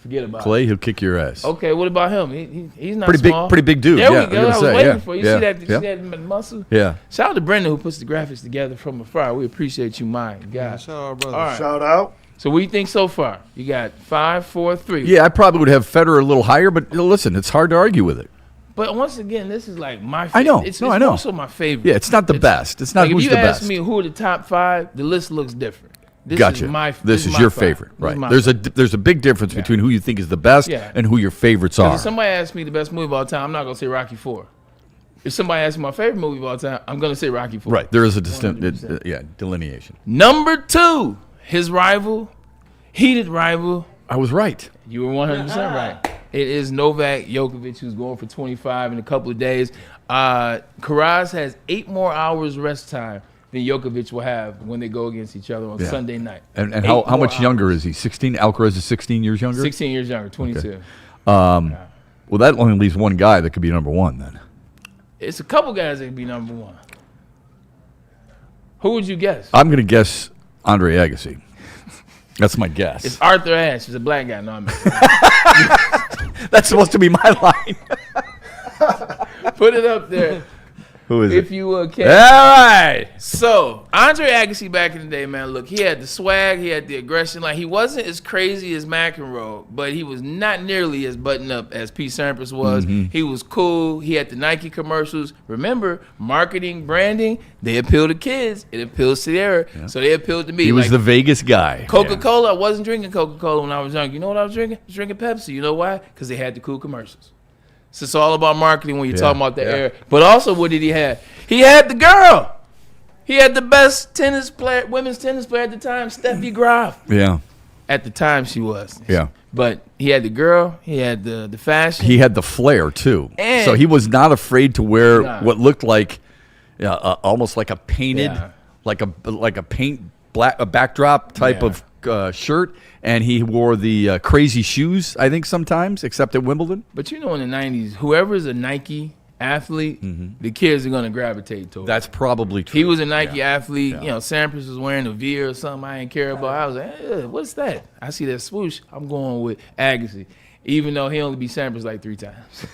Forget about Clay, it. he'll kick your ass. Okay, what about him? He's not pretty small. Pretty big dude. There yeah, we go. I was waiting for you. Yeah, See that? yeah. See that muscle? Yeah. Shout out to Brendan who puts the graphics together from afar. We appreciate you, my God. Yeah, shout out, brother. All right. Shout out. So what do you think so far? You got 5, 4, 3. Yeah, I probably would have Federer a little higher, but listen, it's hard to argue with it. But once again, this is like my favorite. I know. It's I know. also my favorite. Yeah, it's not the best. It's not like who's if the you best. ask me who are the top 5, the list looks different. This Gotcha. This is my your 5. favorite, This is right? my There's 5. a big difference between who you think is the best and who your favorites 'Cause are. if somebody asks me the best movie of all time, I'm not gonna say Rocky 4. If somebody asks me my favorite movie of all time, I'm gonna say Rocky 4. Right. There is a distinct delineation. Number 2, his rival, heated rival. I was right. You were 100% right. It is Novak Djokovic, who's going for 25 in a couple of days. Karaz has 8 more hours rest time than Djokovic will have when they go against each other on Sunday night. And how much younger is he? 16? Alcaraz is 16 years younger? 16 years younger, 22. Okay. Well, that only leaves one guy that could be number 1 then. It's a couple guys that could be number 1. Who would you guess? I'm going to guess Andre Agassi. That's my guess. It's Arthur Ashe. He's a black guy. No, I'm That's supposed to be my line. Put it up there. Who is if it? you can. All right. So, Andre Agassi back in the day, man, look, he had the swag, he had the aggression. Like, he wasn't as crazy as McEnroe, but he was not nearly as buttoned up as Pete Sampras was. Mhm. He was cool. He had the Nike commercials. Remember, marketing, branding, they appeal to kids. It appeals to the era. So, they appealed to me. He was Like, the Vegas guy. Coca-Cola, I wasn't drinking Coca-Cola when I was young. You know what I was drinking? I was drinking Pepsi. You know why? Because they had the cool commercials. So it's all about marketing when you're talking about the era. But also, what did he have? He had the girl. He had the best women's tennis player at the time, Steffi Graf. Yeah. At the time, she was. Yeah. But he had the girl. He had the fashion. He had the flair, too. And- so he was not afraid to wear what looked like almost like a painted, like a paint a backdrop type of shirt, and he wore the crazy shoes, I think, sometimes, except at Wimbledon. But you know, in the 90s, whoever's a Nike athlete, the kids are going to gravitate towards. That's probably true. He was a Nike athlete. You know, Sampras was wearing a V or something I didn't care about. I was like, what's that? I see that swoosh. I'm going with Agassi, even though he only beat Sampras like 3 times.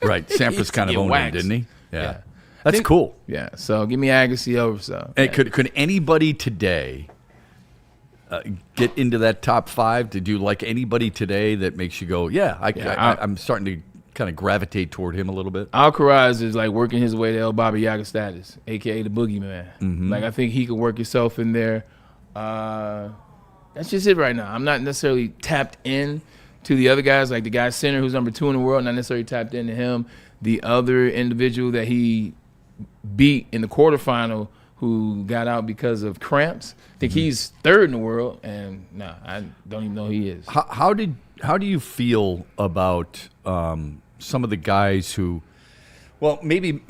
Right. Sampras kind of owned him, didn't he? Yeah. That's cool. Yeah. So give me Agassi over. So and could anybody today get into that top 5? Did you like anybody today that makes you go, I'm starting to kind of gravitate toward him a little bit? Alcaraz is like working his way to El Baba Yaga status, a.k.a. the boogeyman. Like, I think he can work himself in there. That's just it right now. I'm not necessarily tapped in to the other guys, like the guy center who's number 2 in the world, not necessarily tapped into him. The other individual that he beat in the quarterfinal who got out because of cramps, I think he's 3rd in the world, and I don't even know who he is. How do you feel about some of the guys who, well, maybe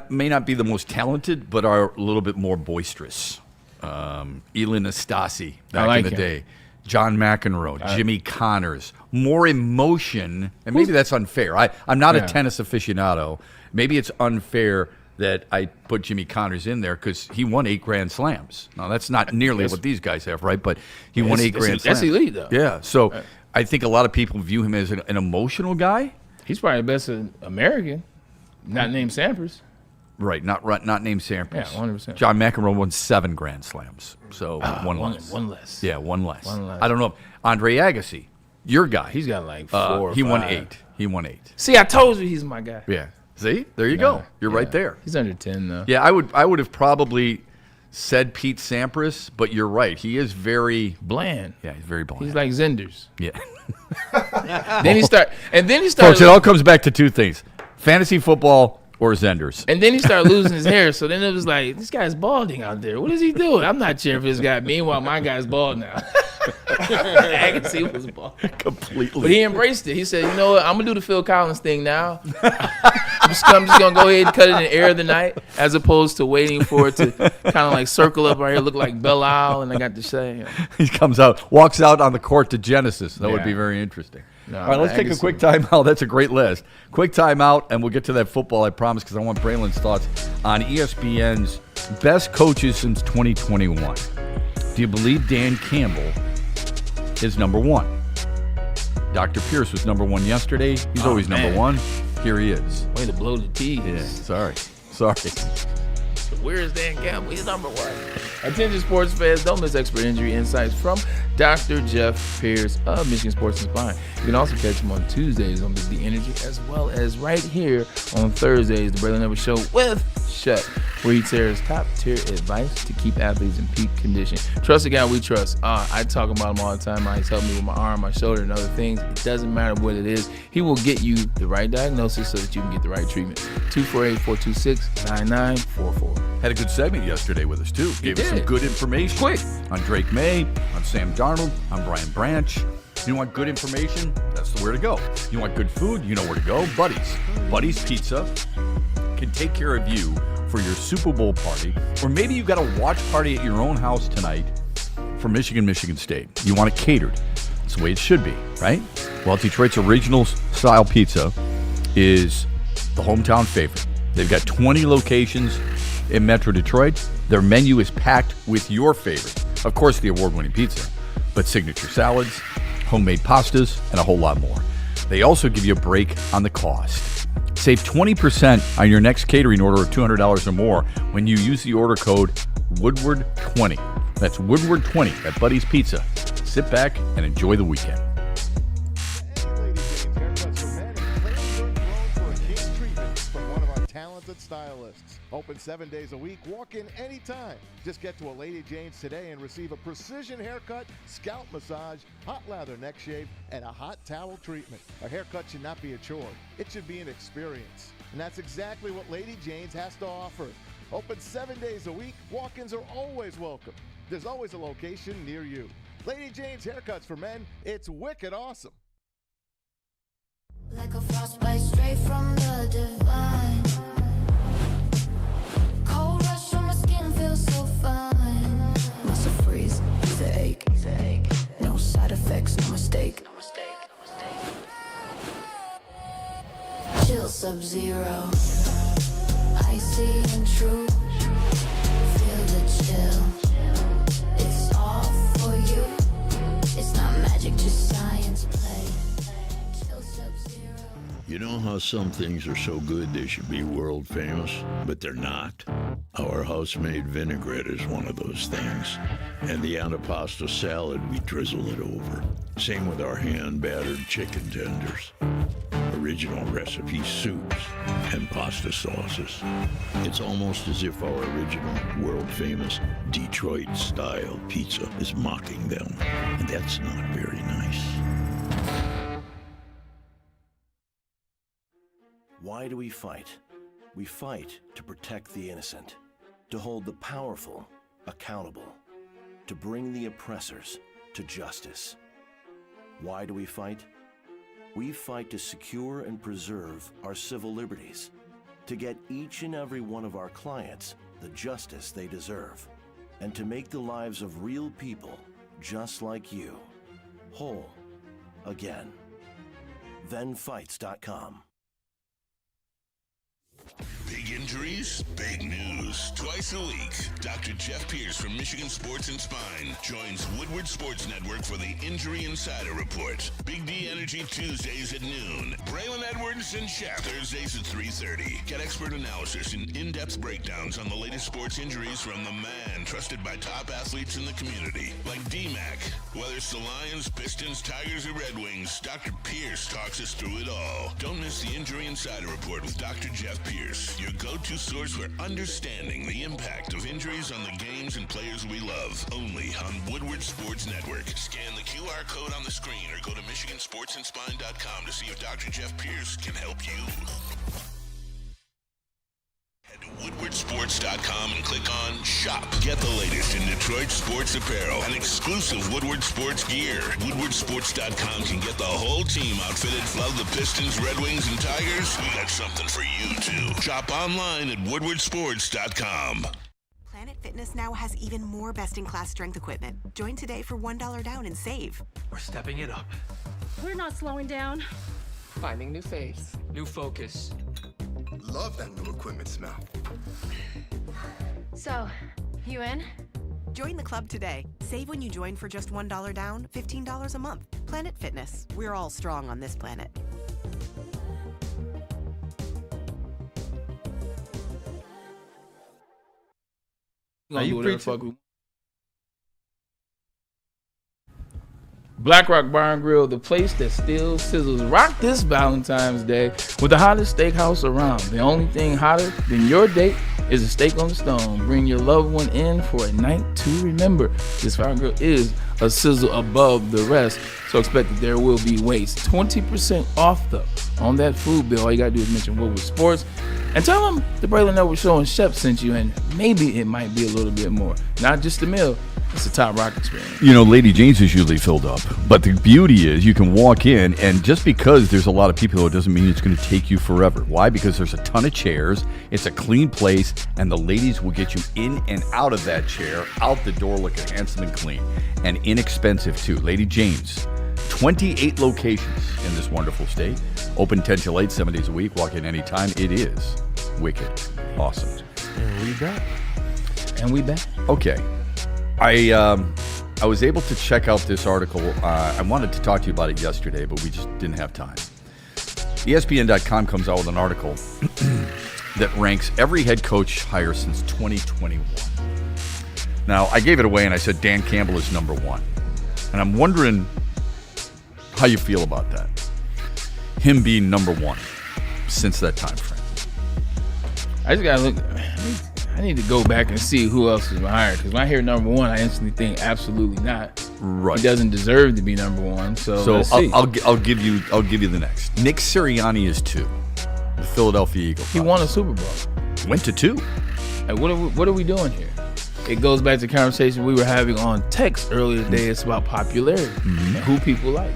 may not be the most talented, but are a little bit more boisterous? Elin Nastasi back in the day, John McEnroe, Jimmy Connors, more emotion, and maybe that's unfair. I'm not a tennis aficionado. Maybe it's unfair that I put Jimmy Connors in there because he won 8 Grand Slams. Now, that's not nearly what these guys have, right? But he won 8 Grand Slams. That's elite, though. Yeah, so I think a lot of people view him as an emotional guy. He's probably the best American, not named Sampras. Right, not named Sampras. Yeah, 100%. John McEnroe won 7 Grand Slams, so one less. One less. Yeah, one less. One less. I don't know. Andre Agassi, your guy. He's got like 4 or 5. He won 8. He won 8. See, I told you he's my guy. Yeah. See? There you go. You're right there. He's under 10, though. Yeah, I would have probably said Pete Sampras, but you're right. He is very bland. Yeah, he's very bland. He's like Zenders. Yeah. then he started. Folks, it all comes back to 2 things: fantasy football or Zenders. And then he started losing his hair. So then it was like, this guy's balding out there. What is he doing? I'm not cheering for this guy. Meanwhile, my guy's bald now. Agassi was bald. Completely. But he embraced it. He said, you know what? I'm going to do the Phil Collins thing now. I'm just going to go ahead and cut it in the air of the night as opposed to waiting for it to kind of like circle up right here, look like Belial, and I got to say. He comes out, walks out on the court to Genesis. That would be very interesting. No, all right, let's take a quick timeout. That's a great list. Quick timeout, and we'll get to that football, I promise, because I want Braylon's thoughts on ESPN's best coaches since 2021. Do you believe Dan Campbell is number 1? Dr. Pierce was number one yesterday. He's always number one. Here he is. Way to blow the teeth. Yeah, sorry. Where is Dan Campbell? He's number one. Attention sports fans, don't miss expert injury insights from Dr. Jeff Pierce of Michigan Sports and Spine. You can also catch him on Tuesdays on Big D Energy, as well as right here on Thursdays, the Braylon Edwards Show with Shep, where he shares top-tier advice to keep athletes in peak condition. Trust the guy we trust. I talk about him all the time. He's helped me with my arm, my shoulder, and other things. It doesn't matter what it is. He will get you the right diagnosis so that you can get the right treatment. 248-426-9944. Had a good segment yesterday with us, too. Gave us some good information. Quick. On Drake May, on Sam Darnold, on Brian Branch. You want good information? That's the where to go. You want good food? You know where to go. Buddy's. Buddy's Pizza can take care of you for your Super Bowl party. Or maybe you've got a watch party at your own house tonight for Michigan State. You want it catered. That's the way it should be, right? Well, Detroit's original style pizza is the hometown favorite. They've got 20 locations in Metro Detroit. Their menu is packed with your favorite. Of course, the award-winning pizza, but signature salads, homemade pastas, and a whole lot more. They also give you a break on the cost. Save 20% on your next catering order of $200 or more when you use the order code Woodward20. That's Woodward20 at Buddy's Pizza. Sit back and enjoy the weekend. Talented stylists. Open 7 days a week. Walk in anytime. Just get to a Lady Jane's today and receive a precision haircut, scalp massage, hot lather neck shave, and a hot towel treatment. A haircut should not be a chore. It should be an experience. And that's exactly what Lady Jane's has to offer. Open 7 days a week. Walk-ins are always welcome. There's always a location near you. Lady Jane's Haircuts for Men. It's wicked awesome. Like a frostbite straight from the divine. Cold rush on my skin feels so fine. Muscle freeze, the ache. No side effects, no mistake. Chill sub-zero. Icy and true. Feel the chill. It's all for you. It's not magic, just science play. Chill sub-zero. You know how some things are so good they should be world famous, but they're not? Our house-made vinaigrette is one of those things. And the antipasto salad, we drizzle it over. Same with our hand-battered chicken tenders. Original recipe soups and pasta sauces. It's almost as if our original, world-famous Detroit-style pizza is mocking them. And that's not very nice. Why do we fight? We fight to protect the innocent, to hold the powerful accountable, to bring the oppressors to justice. Why do we fight? We fight to secure and preserve our civil liberties, to get each and every one of our clients the justice they deserve, and to make the lives of real people just like you whole again. ThenFights.com. Big injuries, big news. Twice a week, Dr. Jeff Pierce from Michigan Sports and Spine joins Woodward Sports Network for the Injury Insider Report. Big D Energy Tuesdays at noon. Braylon Edwards and Shepard Thursdays at 3:30. Get expert analysis and in-depth breakdowns on the latest sports injuries from the man trusted by top athletes in the community, like D-Mac. Whether it's the Lions, Pistons, Tigers, or Red Wings, Dr. Pierce talks us through it all. Don't miss the Injury Insider Report with Dr. Jeff Pierce, your go-to source for understanding the impact of injuries on the games and players we love. Only on Woodward Sports Network. Scan the QR code on the screen or go to MichiganSportsandSpine.com to see if Dr. Jeff Pierce can help you. Head to WoodwardSports.com and click on Shop. Get the latest in Detroit sports apparel and exclusive Woodward Sports gear. WoodwardSports.com can get the whole team outfitted. Love the Pistons, Red Wings, and Tigers? We got something for you, too. Shop online at WoodwardSports.com. Planet Fitness now has even more best-in-class strength equipment. Join today for $1 down and save. We're stepping it up. We're not slowing down. Finding new faith, new focus. Love that new equipment smell. So, you in? Join the club today. Save when you join for just $1 down, $15 a month. Planet Fitness. We're all strong on this planet. Black Rock Bar and Grill, the place that still sizzles. Rock this Valentine's Day with the hottest steakhouse around. The only thing hotter than your date is a steak on the stone. Bring your loved one in for a night to remember. This Bar and Grill is a sizzle above the rest, so expect that there will be waste. 20% off though on that food bill. All you gotta do is mention Woodward Sports and tell them the Braylon Network Show and Shep sent you, and maybe it might be a little bit more. Not just a meal. It's a top rock experience. You know, Lady Jane's is usually filled up, but the beauty is you can walk in, and just because there's a lot of people, it doesn't mean it's going to take you forever. Why? Because there's a ton of chairs, it's a clean place, and the ladies will get you in and out of that chair, out the door looking handsome and clean, and inexpensive too. Lady Jane's, 28 locations in this wonderful state, open 10 till 8, 7 days a week, walk in anytime. It is wicked awesome. And we back. Okay. I was able to check out this article. I wanted to talk to you about it yesterday, but we just didn't have time. ESPN.com comes out with an article that ranks every head coach hire since 2021. Now, I gave it away and I said Dan Campbell is number one. And I'm wondering how you feel about that. Him being number one since that time frame. I just got to look. I need to go back and see who else has been hired, because when I hear number one, I instantly think absolutely not. Right. He doesn't deserve to be number one. So let's see. I'll give you the next. Nick Sirianni is 2. The Philadelphia Eagles. He won a Super Bowl. Went to 2. Like, what are we doing here? It goes back to the conversation we were having on text earlier today. It's about popularity and who people like.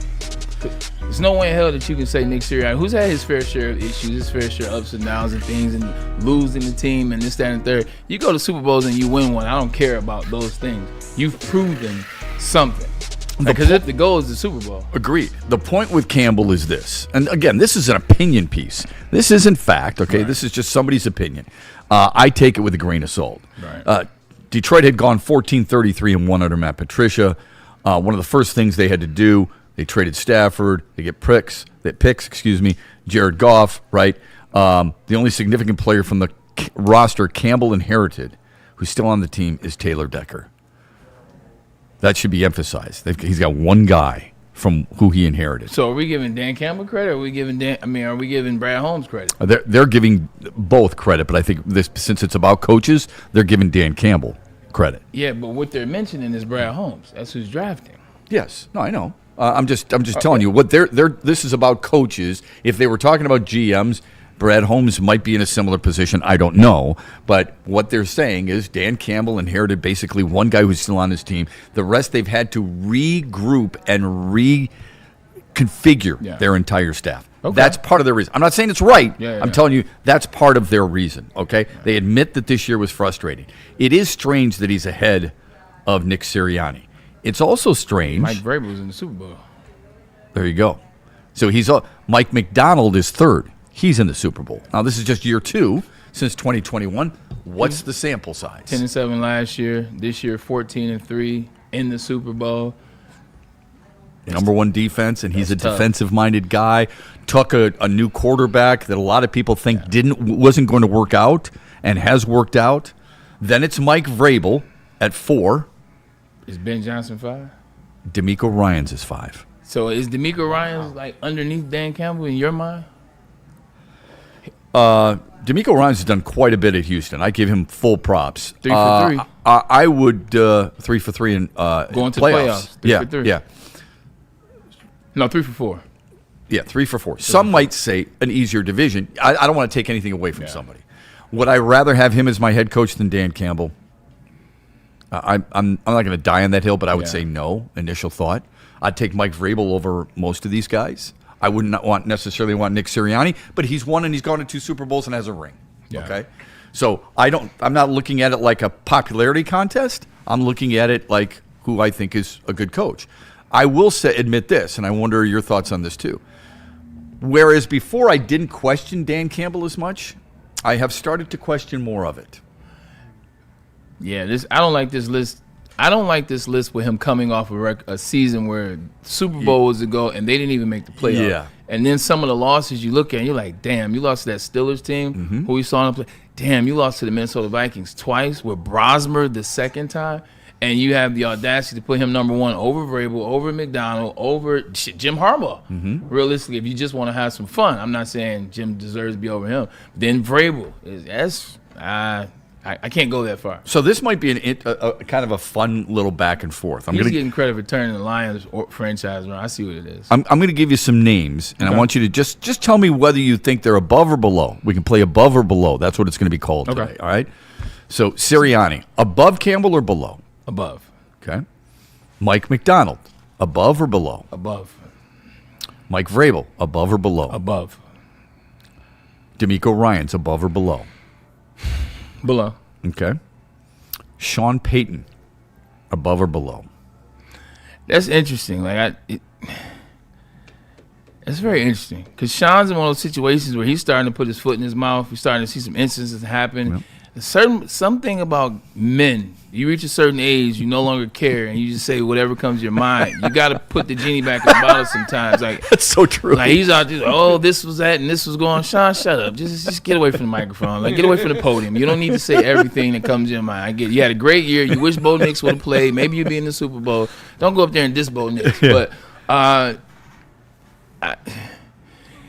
There's no way in hell that you can say Nick Sirianni, who's had his fair share of issues, his fair share of ups and downs and things, and losing the team and this, that, and third. You go to Super Bowls and you win one. I don't care about those things. You've proven something. Because if the goal is the Super Bowl. Agreed. The point with Campbell is this. And again, this is an opinion piece. This isn't fact, okay? Right. This is just somebody's opinion. I take it with a grain of salt. Right. Detroit had gone 14-33-1 under Matt Patricia. One of the first things they had to do, they traded Stafford. They picks, Jared Goff, right? The only significant player from the roster Campbell inherited, who's still on the team, is Taylor Decker. That should be emphasized. He's got one guy from who he inherited. So are we giving Dan Campbell credit, or are we giving Brad Holmes credit? They're giving both credit, but I think since it's about coaches, they're giving Dan Campbell credit. Yeah, but what they're mentioning is Brad Holmes. That's who's drafting. Yes. No, I know. I'm just telling you what this is about coaches. If they were talking about GMs, Brad Holmes might be in a similar position. I don't know, but what they're saying is Dan Campbell inherited basically one guy who's still on his team. The rest they've had to regroup and reconfigure their entire staff. Okay. That's part of their reason. I'm not saying it's right. I'm telling you that's part of their reason. Okay, they admit that this year was frustrating. It is strange that he's ahead of Nick Sirianni. It's also strange. Mike Vrabel was in the Super Bowl. There you go. So Mike McDonald is 3rd. He's in the Super Bowl. Now, this is just year 2 since 2021. What's the sample size? 10-7 last year. This year, 14-3 in the Super Bowl. Number 1 defense, and he's a defensive-minded guy. Took a new quarterback that a lot of people think wasn't going to work out and has worked out. Then it's Mike Vrabel at 4. Is Ben Johnson 5? DeMeco Ryans is 5. So is DeMeco Ryans like underneath Dan Campbell in your mind? DeMeco Ryans has done quite a bit at Houston. I give him full props. 3 for 3. I would 3 for 3 in going to playoffs. 3 for 3. Yeah. No, 3 for 4. Yeah, 3 for 4. Some might say an easier division. I don't want to take anything away from somebody. Would I rather have him as my head coach than Dan Campbell? I'm not going to die on that hill, but I would say no. Initial thought, I'd take Mike Vrabel over most of these guys. I would not necessarily want Nick Sirianni, but he's won and he's gone to 2 Super Bowls and has a ring. Yeah. Okay, so I'm not looking at it like a popularity contest. I'm looking at it like who I think is a good coach. I will admit this, and I wonder your thoughts on this too. Whereas before I didn't question Dan Campbell as much, I have started to question more of it. Yeah, I don't like this list I don't like this list with him coming off a season where Super Bowl was to go and they didn't even make the playoff. Yeah. And then some of the losses you look at and you're like, damn, you lost to that Steelers team who we saw in play. Damn, you lost to the Minnesota Vikings twice with Brosmer the second time. And you have the audacity to put him number one over Vrabel, over McDonald, over Jim Harbaugh. Realistically, if you just want to have some fun, I'm not saying Jim deserves to be over him. Then Vrabel, I can't go that far. So this might be a kind of a fun little back and forth. He's getting credit for turning the Lions franchise around. I see what it is. I'm going to give you some names, and I want you to just tell me whether you think they're above or below. We can play above or below. That's what it's going to be called today, all right? So Sirianni, above Campbell or below? Above. Okay. Mike McDonald, above or below? Above. Mike Vrabel, above or below? Above. D'Amico Ryans, above or below? Below. Okay. Sean Payton, above or below? That's interesting. That's very interesting because Sean's in one of those situations where he's starting to put his foot in his mouth. He's starting to see some instances happen. Yep. Something about men. You reach a certain age, you no longer care, and you just say whatever comes to your mind. You got to put the genie back in the bottle sometimes. That's so true. Like he's out there, this was that, and this was going on. Sean, shut up. Just get away from the microphone. Get away from the podium. You don't need to say everything that comes to your mind. I get it. You had a great year. You wish Bo Nix would have played. Maybe you'd be in the Super Bowl. Don't go up there and diss Bo Nix. Yeah.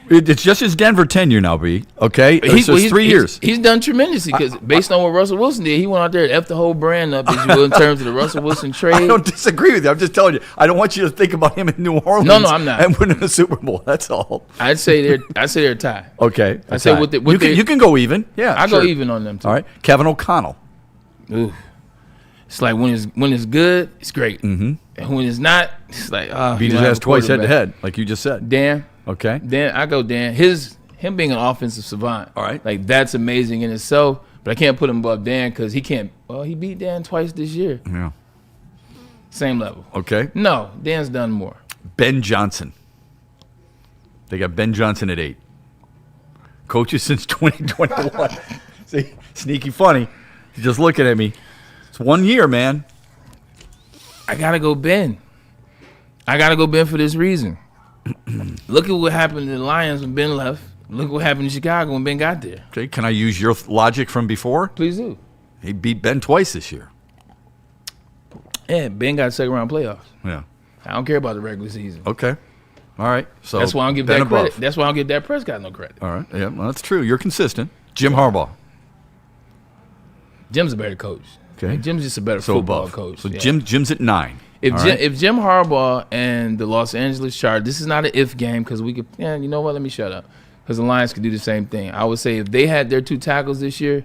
But it's just his Denver tenure now, B. Okay, so it's 3 years. He's done tremendously because based on what Russell Wilson did, he went out there and F the whole brand up, as you will, in terms of the Russell Wilson trade. I don't disagree with you. I'm just telling you. I don't want you to think about him in New Orleans. No, I'm not. And winning the Super Bowl. That's all. I'd say they're a tie. Okay, I say you can go even. Yeah, I go even on them too. All right, Kevin O'Connell. Ooh. It's like when it's good, it's great. And when it's not, it's like beat his ass twice head to head, like you just said. Dan. Okay. Dan, I go Dan. Him being an offensive savant. All right. Like that's amazing in itself. But I can't put him above Dan because he can't. Well, he beat Dan twice this year. Yeah. Same level. Okay. No, Dan's done more. Ben Johnson. They got Ben Johnson at 8. Coaches since 2021. See, sneaky funny. He's just looking at me. It's 1 year, man. I gotta go Ben. For this reason. Look at what happened to the Lions when Ben left. Look what happened in Chicago when Ben got there. Okay, can I use your logic from before? Please do. He beat Ben twice this year. Yeah, Ben got second round playoffs. Yeah. I don't care about the regular season. Okay. All right. So that's why I don't give that credit. That's why I don't give Dak Prescott no credit. All right. Yeah, well, that's true. You're consistent. Jim Harbaugh. Jim's a better coach. Okay. Jim's just a better football coach. So yeah. Jim's at 9. If Jim Harbaugh and the Los Angeles Chargers, this is not an if game because we could, you know what, let me shut up. Because the Lions could do the same thing. I would say if they had their 2 tackles this year,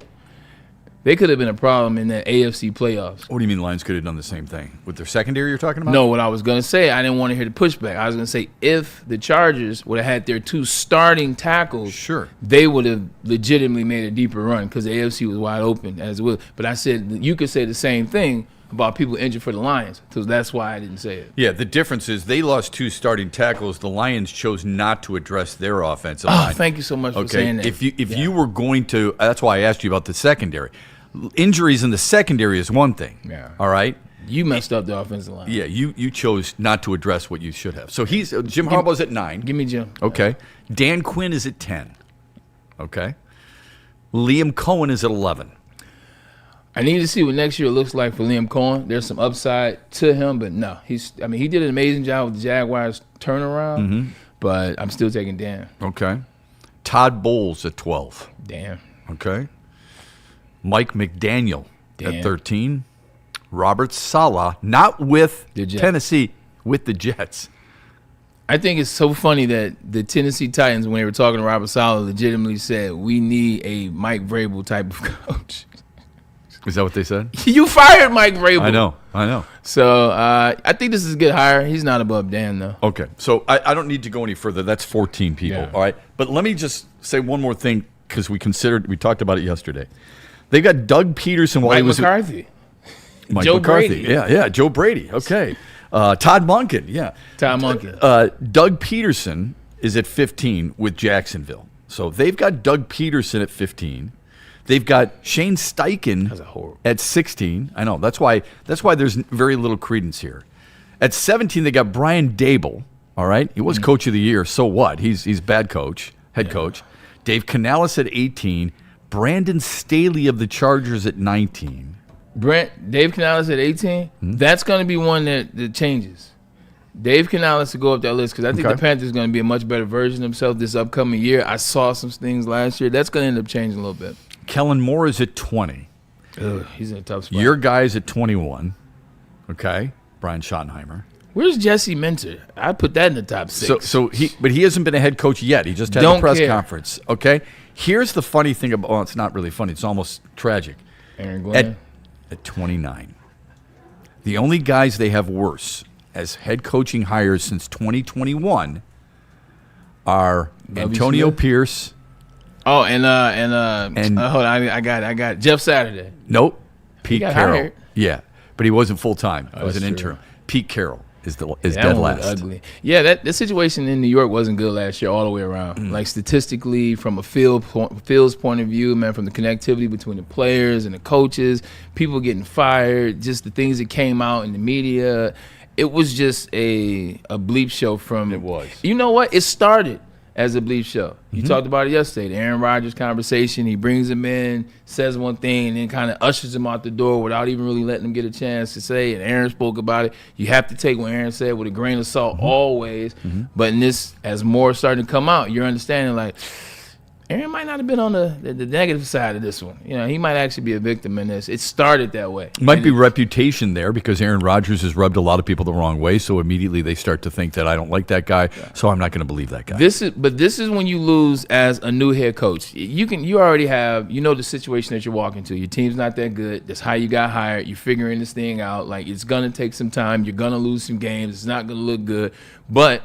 they could have been a problem in the AFC playoffs. What do you mean Lions could have done the same thing? With their secondary you're talking about? No, what I was going to say, I didn't want to hear the pushback. I was going to say if the Chargers would have had their 2 starting tackles, sure, they would have legitimately made a deeper run because the AFC was wide open as well. But I said you could say the same thing about people injured for the Lions. So that's why I didn't say it. Yeah, the difference is they lost 2 starting tackles. The Lions chose not to address their offensive line. Thank you so much for saying that. If you were going to, that's why I asked you about the secondary. Injuries in the secondary is one thing. Yeah. All right? You messed up the offensive line. Yeah, you chose not to address what you should have. So Jim Harbaugh's at 9. Give me Jim. Okay. Dan Quinn is at 10. Okay. Liam Cohen is at 11. I need to see what next year looks like for Liam Cohen. There's some upside to him, but no. He did an amazing job with the Jaguars turnaround, but I'm still taking Dan. Okay. Todd Bowles at 12. Dan. Okay. Mike McDaniel at 13. Robert Saleh, not with Tennessee, with the Jets. I think it's so funny that the Tennessee Titans, when they were talking to Robert Saleh, legitimately said, we need a Mike Vrabel type of coach. Is that what they said? You fired Mike Vrabel. I know. So I think this is a good hire. He's not above Dan, though. Okay. So I don't need to go any further. That's 14 people. Yeah. All right. But let me just say one more thing because we talked about it yesterday. They got Doug Peterson while Mike he was McCarthy. Mike Joe McCarthy. Brady. Yeah, Joe Brady. Okay. Todd Monken. Yeah. Todd Monken. Doug Peterson is at 15 with Jacksonville. So they've got Doug Peterson at 15. They've got Shane Steichen at 16. I know. That's why there's very little credence here. At 17, they got Brian Dable. All right? He was coach of the year. So what? He's bad coach, head coach. Dave Canales at 18. Brandon Staley of the Chargers at 19. Dave Canales at 18? That's going to be one that changes. Dave Canales to go up that list because I think the Panthers are going to be a much better version of themselves this upcoming year. I saw some things last year. That's going to end up changing a little bit. Kellen Moore is at 20. Ugh, he's in a tough spot. Your guy's at 21. Okay, Brian Schottenheimer. Where's Jesse Minter? I put that in the top 6. But he hasn't been a head coach yet. He just had a press conference. Okay, here's the funny thing about. Well, it's not really funny. It's almost tragic. Aaron Glenn at 29. The only guys they have worse as head coaching hires since 2021 are Antonio Pierce. Oh, and hold on, I got Jeff Saturday. Nope, Pete Carroll. Hired. Yeah, but he wasn't full time. It was an true. interim. Pete Carroll is dead one was last. ugly. Yeah, the situation in New York wasn't good last year all the way around. Like statistically, from a field's point of view, man, from the connectivity between the players and the coaches, people getting fired, just the things that came out in the media. It was just a bleep show from. It was. You know what? It started as a bleep show. You talked about it yesterday, the Aaron Rodgers conversation. He brings him in, says one thing, and then kind of ushers him out the door without even really letting him get a chance to say. And Aaron spoke about it. You have to take what Aaron said with a grain of salt always. But in this, as more starting to come out, you're understanding like Aaron might not have been on the negative side of this one. You know, he might actually be a victim in this. It started that way. Might be reputation there because Aaron Rodgers has rubbed a lot of people the wrong way, so immediately they start to think that I don't like that guy, so I'm not going to believe that guy. This is when you lose as a new head coach. You already have the situation that you're walking to. Your team's not that good. That's how you got hired. You're figuring this thing out. Like it's gonna take some time. You're gonna lose some games. It's not gonna look good, but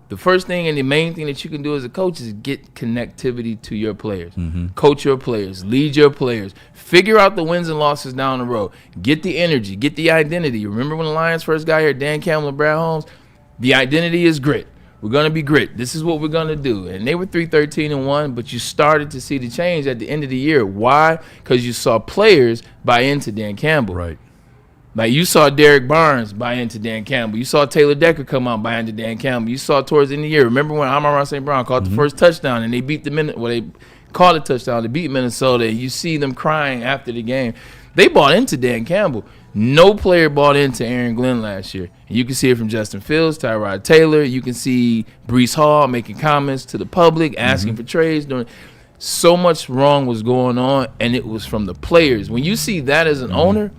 the first thing and the main thing that you can do as a coach is get connectivity to your players. Coach your players. Lead your players. Figure out the wins and losses down the road. Get the energy. Get the identity. Remember when the Lions first got here, Dan Campbell and Brad Holmes? The identity is grit. We're going to be grit. This is what we're going to do. And they were 3-13-1, but you started to see the change at the end of the year. Why? Because you saw players buy into Dan Campbell. Right. Like you saw Derek Barnes buy into Dan Campbell. You saw Taylor Decker come out buy into Dan Campbell. You saw towards the end of the year. Remember when Amon-Ra St. Brown caught the first touchdown and they beat they called a touchdown to beat Minnesota. You see them crying after the game. They bought into Dan Campbell. No player bought into Aaron Glenn last year. And you can see it from Justin Fields, Tyrod Taylor. You can see Breece Hall making comments to the public, asking for trades. So much wrong was going on, and it was from the players. When you see that as an owner,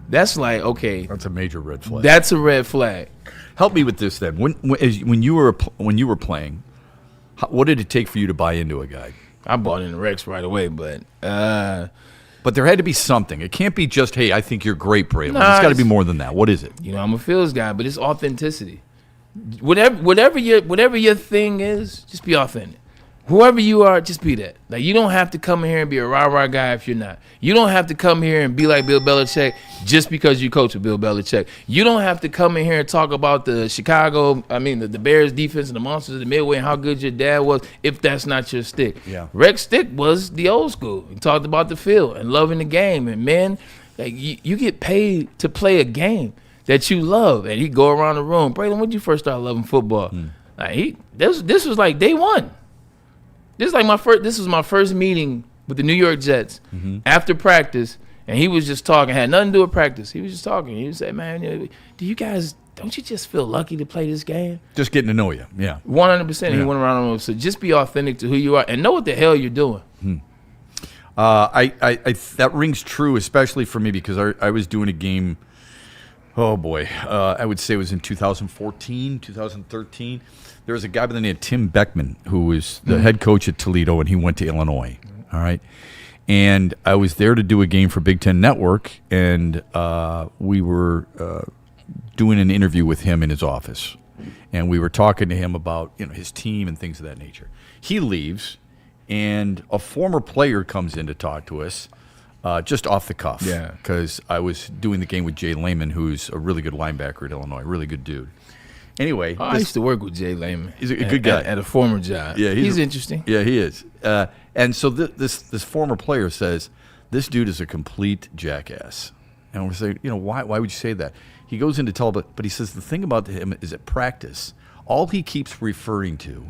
that's like, okay. That's a major red flag. That's a red flag. Help me with this then. When you were playing, what did it take for you to buy into a guy? I bought into Rex right away, but there had to be something. It can't be just, hey, I think you're great, Braylon. It's got to be more than that. What is it? I'm a Fields guy, but it's authenticity. Whatever your thing is, just be authentic. Whoever you are, just be that. Like you don't have to come in here and be a rah-rah guy if you're not. You don't have to come here and be like Bill Belichick just because you coach with Bill Belichick. You don't have to come in here and talk about the Bears defense and the monsters of the Midway and how good your dad was if that's not your stick. Yeah. Rex stick was the old school. He talked about the field and loving the game. And man, like you get paid to play a game that you love. And he'd go around the room. Braylon, when did you first start loving football? Like this was like day one. This was my first meeting with the New York Jets after practice, and he was just talking. Had nothing to do with practice. He was just talking. He would say, "Man, don't you just feel lucky to play this game?" Just getting to know you, yeah. 100%. He went around and said, "Just be authentic to who you are and know what the hell you're doing." That rings true, especially for me because I was doing a game. Oh boy, I would say it was in 2014, 2013. There was a guy by the name of Tim Beckman who was the head coach at Toledo, and he went to Illinois. All right, and I was there to do a game for Big Ten Network, and we were doing an interview with him in his office, and we were talking to him about his team and things of that nature. He leaves, and a former player comes in to talk to us. Just off the cuff, because I was doing the game with Jay Lehman, who's a really good linebacker at Illinois, really good dude. Anyway, I used to work with Jay Lehman. He's a good guy at a former job. Yeah, he's interesting. Yeah, he is. And so this former player says this dude is a complete jackass, and we're saying, why would you say that? He goes into tell, but he says the thing about him is at practice, all he keeps referring to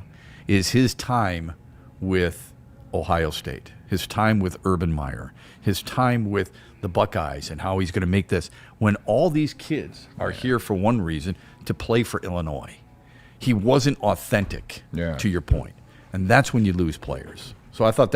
is his time with Ohio State, his time with Urban Meyer, his time with the Buckeyes, and how he's going to make this. When all these kids are here for one reason, to play for Illinois. He wasn't authentic, to your point. And that's when you lose players. So I thought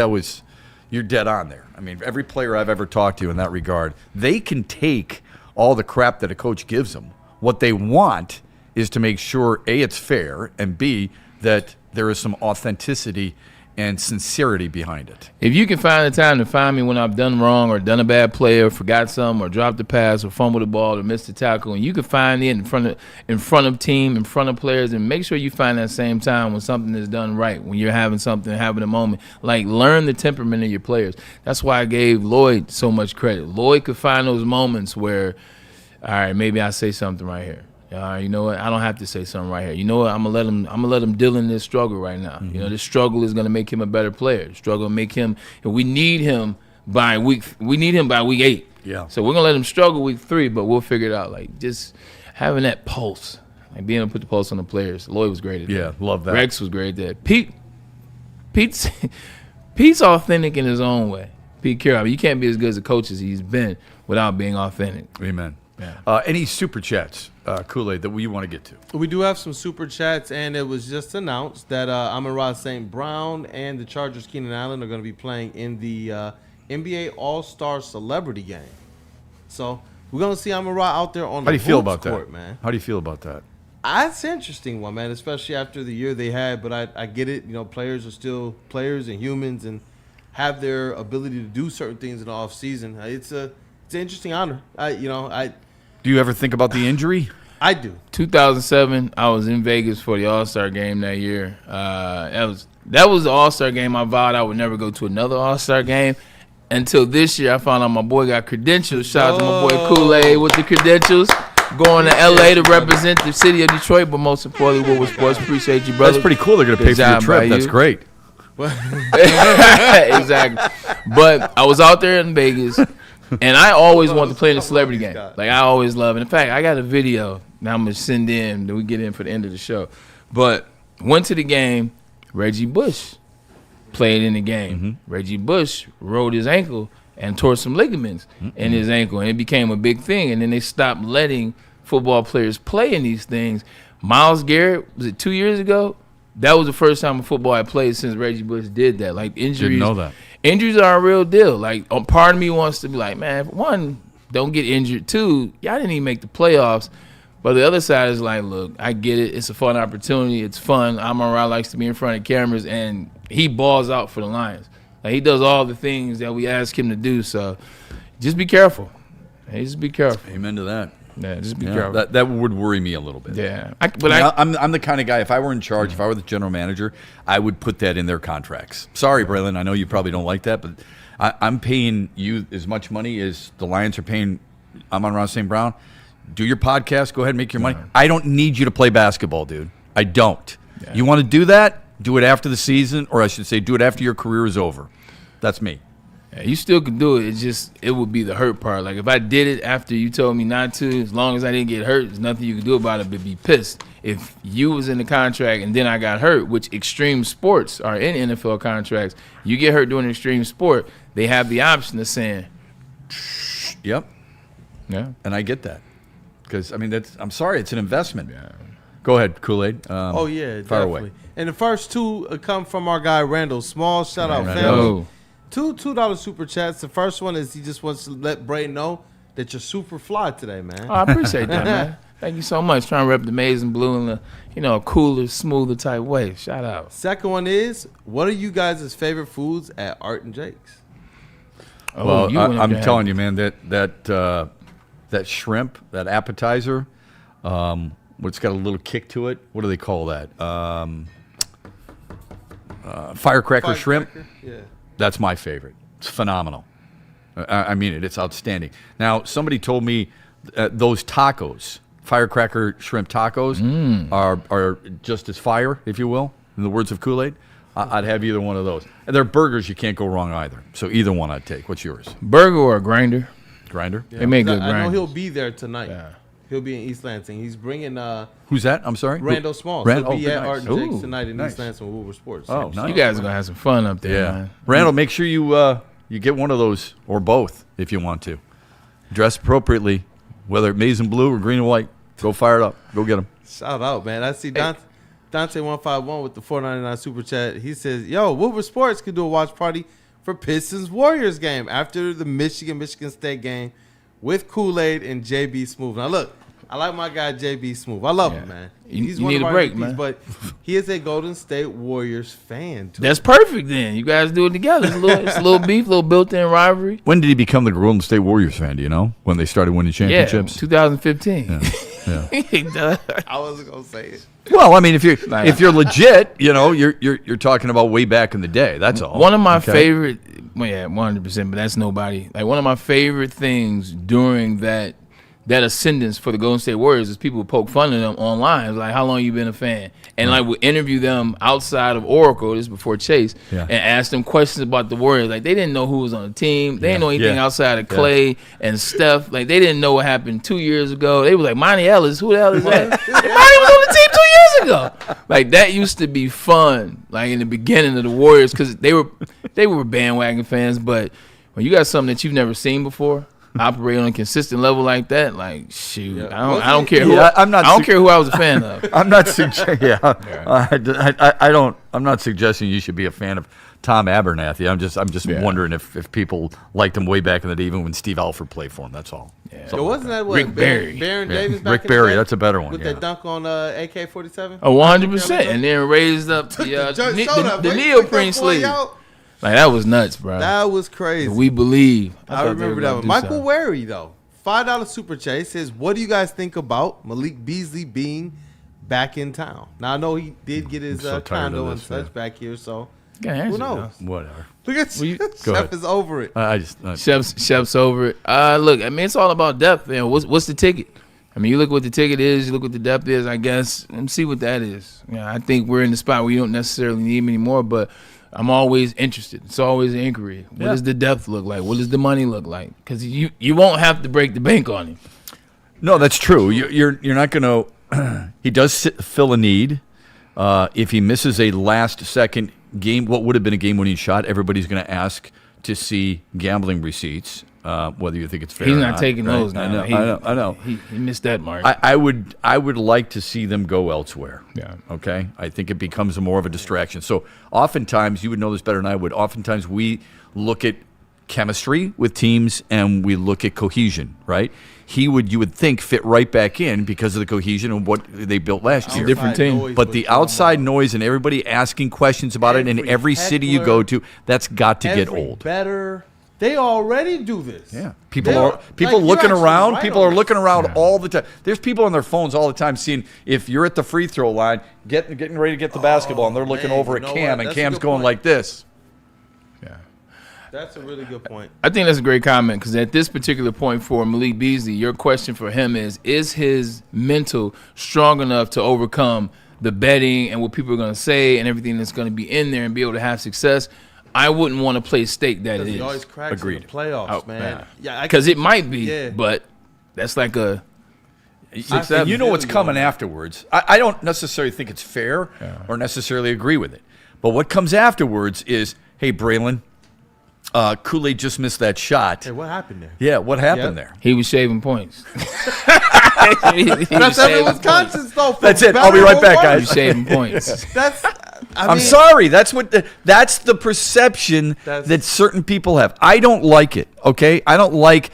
you're dead on there. I mean, every player I've ever talked to in that regard, they can take all the crap that a coach gives them. What they want is to make sure, A, it's fair, and B, that there is some authenticity and sincerity behind it. If you can find the time to find me when I've done wrong or done a bad play or forgot something or dropped the pass or fumbled the ball or missed the tackle, and you can find it in front of team, in front of players, and make sure you find that same time when something is done right, when you're having a moment. Like, learn the temperament of your players. That's why I gave Lloyd so much credit. Lloyd could find those moments where, all right, maybe I say something right here. You know what? I don't have to say something right here. You know what? I'm gonna let him deal in this struggle right now. Mm-hmm. This struggle is gonna make him a better player. Struggle make him. And we need him by week 8. Yeah. So we're gonna let him struggle week 3, but we'll figure it out. Like, just having that pulse, like being able to put the pulse on the players. Lloyd was great at that. Yeah, love that. Rex was great at that. Pete's authentic in his own way. Pete Carroll. You can't be as good as a coach as he's been without being authentic. Amen. Yeah. Any super chats, Kool-Aid, that you want to get to? We do have some super chats, and it was just announced that Amon-Ra St. Brown and the Chargers Keenan Allen are going to be playing in the NBA All-Star Celebrity Game. So we're going to see Amon-Ra out there on the court, man. How do you feel about that? That's an interesting one, man, especially after the year they had. But I get it. Players are still players and humans and have their ability to do certain things in the offseason. It's an interesting honor. Do you ever think about the injury? I do. 2007, I was in Vegas for the All-Star game that year. That was the All-Star game I vowed I would never go to another All-Star game until this year I found out my boy got credentials. Shout out to my boy Kool-Aid with the credentials. Going to L.A. to represent the city of Detroit, but most importantly, Woodward Sports. Appreciate you, brother. That's pretty cool. They're going to pay for your trip. That's great. Exactly. But I was out there in Vegas. And I always want to play in a celebrity game. Like, I always love it. In fact, I got a video now I'm going to send in that we get in for the end of the show. But went to the game. Reggie Bush played in the game. Mm-hmm. Reggie Bush rolled his ankle and tore some ligaments in his ankle. And it became a big thing. And then they stopped letting football players play in these things. Myles Garrett, was it 2 years ago? That was the first time in football I played since Reggie Bush did that. Like, injuries. Didn't know that. Injuries are a real deal. Like, part of me wants to be like, man, one, don't get injured. Two, y'all didn't even make the playoffs. But the other side is like, look, I get it. It's a fun opportunity. It's fun. Amon-Ra likes to be in front of cameras, and he balls out for the Lions. Like, he does all the things that we ask him to do. So just be careful. Hey, just be careful. Amen to that. Yeah, just be careful. That would worry me a little bit. Yeah. I'm the kind of guy, if I were in charge, if I were the general manager, I would put that in their contracts. Sorry, Braylon, I know you probably don't like that, but I'm paying you as much money as the Lions are paying Amon-Ra St. Brown. Do your podcast. Go ahead and make your money. I don't need you to play basketball, dude. I don't. Yeah. You want to do that? Do it after the season, or I should say do it after your career is over. That's me. Yeah, you still can do it. It's just, it would be the hurt part. Like, if I did it after you told me not to, as long as I didn't get hurt, there's nothing you can do about it but be pissed. If you was in the contract and then I got hurt, which extreme sports are in NFL contracts, you get hurt doing an extreme sport, they have the option of saying, yep. Yeah. And I get that. Because, I mean, I'm sorry, it's an investment. Yeah. Go ahead, Kool-Aid. Oh, yeah, fire definitely. away. And the first two come from our guy, Randall. Small shout-out, family. Two $2 super chats. The first one is he just wants to let Bray know that you're super fly today, man. Oh, I appreciate that, man. Thank you so much. Trying to rep the maize and blue in a cooler, smoother type way. Shout out. Second one is, what are you guys' favorite foods at Art and Jake's? Oh, well, I'm telling you, man, that shrimp, that appetizer, what's got a little kick to it. What do they call that? Firecracker shrimp. Yeah. That's my favorite. It's phenomenal. I mean it. It's outstanding. Now, somebody told me those tacos firecracker shrimp tacos are just as fire, if you will, in the words of Kool-Aid. I'd have either one of those. And they're burgers, you can't go wrong either. So either one I'd take. What's yours? Burger or a grinder? Grinder? Yeah. They make good grinders. I know he'll be there tonight. Yeah. He'll be in East Lansing. He's bringing who's that? I'm sorry? Randall Smalls. He'll be at Art and Jake's tonight in East Lansing with Woodward Sports. Oh, nice. You guys are going to have some fun up there, man. Randall, make sure you get one of those, or both, if you want to. Dress appropriately, whether maize and blue or green and white. Go fire it up. Go get them. Shout out, man. I see Dante151 with the $4.99 super chat. He says, yo, Woodward Sports could do a watch party for Pistons-Warriors game after the Michigan State game with Kool-Aid and JB Smooth. Now, look, I like my guy JB Smooth. I love him, man. He's you one need of a our break, MVPs, man. But he is a Golden State Warriors fan, too. That's perfect, then. You guys do it together. It's a little beef, a little built-in rivalry. When did he become the Golden State Warriors fan, do you know? When they started winning championships? Yeah, 2015. Yeah. I wasn't going to say it. Well, I mean, if you're legit, you're talking about way back in the day. That's all. One of my favorite, 100%, but that's nobody. Like, one of my favorite things during that ascendance for the Golden State Warriors is people would poke fun at them online. It's like, how long you been a fan? And like, would interview them outside of Oracle, this is before Chase, and ask them questions about the Warriors. Like, they didn't know who was on the team. They didn't know anything outside of Clay and Steph. Like, they didn't know what happened 2 years ago. They was like, Monty Ellis, who the hell is that? Monty was on the team 2 years ago. Like, that used to be fun, like in the beginning of the Warriors, because they were bandwagon fans. But when you got something that you've never seen before, operate on a consistent level like that, like, shoot, I don't care who I don't care who I was a fan of. I'm not suggesting. I'm not suggesting you should be a fan of Tom Abernathy. I'm just wondering if people liked him way back in the day, even when Steve Alford played for him. That's all. Yeah. So wasn't that what Rick Barry? Baron Davis back Rick in Barry, the day? that's a better one. With that dunk on AK-47? Oh, 100%. And then raised up the neoprene sleeve. Like, that was nuts, bro. That was crazy. We believe. I remember that one. Michael Wary, though, $5 super chat, says, what do you guys think about Malik Beasley being back in town? Now, I know he did get his condo and such back here, so who knows? Whatever. Look at Chef is over it. Chef's over it. Look, I mean, it's all about depth. Man. What's the ticket? I mean, you look what the ticket is, you look what the depth is, I guess, and see what that is. I think we're in the spot where you don't necessarily need him anymore, but I'm always interested. It's always an inquiry. What does the depth look like? What does the money look like? Because you won't have to break the bank on him. No, that's true. You're not going to. He does fill a need. If he misses a last-second game, what would have been a game-winning shot, everybody's going to ask to see gambling receipts. Whether you think it's fair. He's or not taking those now. I know. He missed that mark. I would like to see them go elsewhere. Yeah. Okay. I think it becomes more of a distraction. So oftentimes, you would know this better than I would. Oftentimes we look at chemistry with teams and we look at cohesion. Right. You would think fit right back in because of the cohesion and what they built last year. Different team. But the outside noise and everybody asking questions about it in every city you go to, that's got to get old. Better. They already do this. Yeah, people are looking around. People are looking around all the time. There's people on their phones all the time seeing if you're at the free throw line, getting ready to get the basketball, and they're looking over at Cam, and Cam's going like this. Yeah, that's a really good point. I think that's a great comment because at this particular point for Malik Beasley, your question for him is his mental strong enough to overcome the betting and what people are going to say and everything that's going to be in there and be able to have success? I wouldn't want to play stake that it is. He always cracks in the playoffs, man. Yeah, because it might be, but that's like a 6-7. You know what's coming afterwards. I don't necessarily think it's fair or necessarily agree with it. But what comes afterwards is, hey, Braylon, Kool-Aid just missed that shot. Hey, what happened there? Yeah, what happened there? He was shaving points. That's everyone's conscience, though. That's it. I'll be right back, guys. He was shaving points. I'm sorry. That's the perception that certain people have. I don't like it, okay? I don't like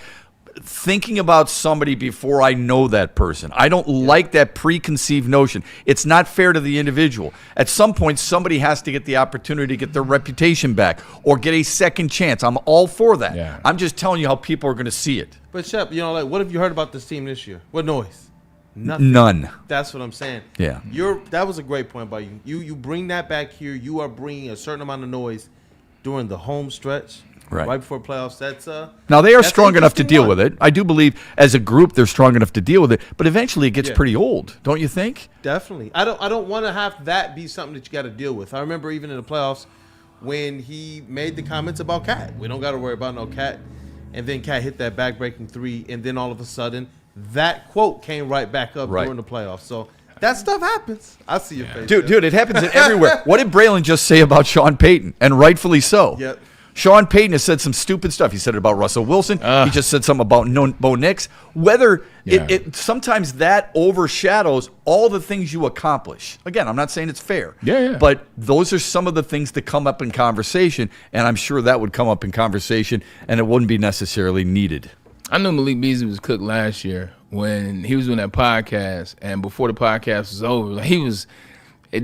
thinking about somebody before I know that person. I don't like that preconceived notion. It's not fair to the individual. At some point, somebody has to get the opportunity to get their reputation back or get a second chance. I'm all for that. Yeah. I'm just telling you how people are going to see it. But, Shep, what have you heard about this team this year? What noise? Nothing. None. That's what I'm saying. Yeah. That was a great point by you. You bring that back here. You are bringing a certain amount of noise during the home stretch. Right. before playoffs. That's now they are that's strong enough to interesting deal one. with it. I do believe as a group they're strong enough to deal with it, but eventually it gets pretty old, don't you think? Definitely. I don't want to have that be something that you got to deal with. I remember even in the playoffs when he made the comments about Cat. We don't got to worry about no Cat. And then Cat hit that back-breaking three, and then all of a sudden that quote came right back up during the playoffs. So that stuff happens. I see your face. Dude, it happens everywhere. What did Braylon just say about Sean Payton? And rightfully so. Yep. Sean Payton has said some stupid stuff. He said it about Russell Wilson. He just said something about Bo Nix. Whether it sometimes that overshadows all the things you accomplish. Again, I'm not saying it's fair. Yeah. But those are some of the things that come up in conversation, and I'm sure that would come up in conversation, and it wouldn't be necessarily needed. I knew Malik Beasley was cooked last year when he was doing that podcast, and before the podcast was over, like he was.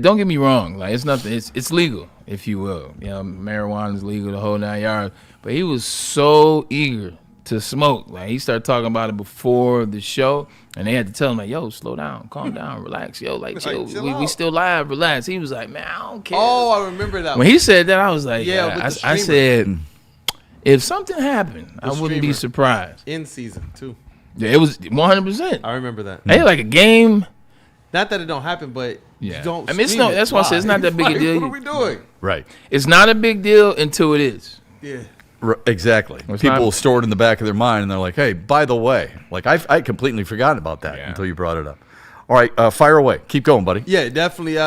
Don't get me wrong, like it's nothing. It's legal, if you will. You know, marijuana is legal, the whole 9 yards. But he was so eager to smoke. Like he started talking about it before the show, and they had to tell him like, "Yo, slow down, calm down, relax, yo, like chill. We still live, relax." He was like, "Man, I don't care." Oh, I remember that. When he said that, I was like, I streamer. said, if something happened, I wouldn't be surprised. In season too. Yeah, it was 100%. I remember that. Hey, like a game. Not that it don't happen, but you don't. I mean, it's no. That's why I said it's not that big a deal. What are we doing? Right. It's not a big deal until it is. Yeah. Exactly. People will store it in the back of their mind, and they're like, "Hey, by the way," like I completely forgot about that until you brought it up. All right, fire away. Keep going, buddy. Yeah, definitely.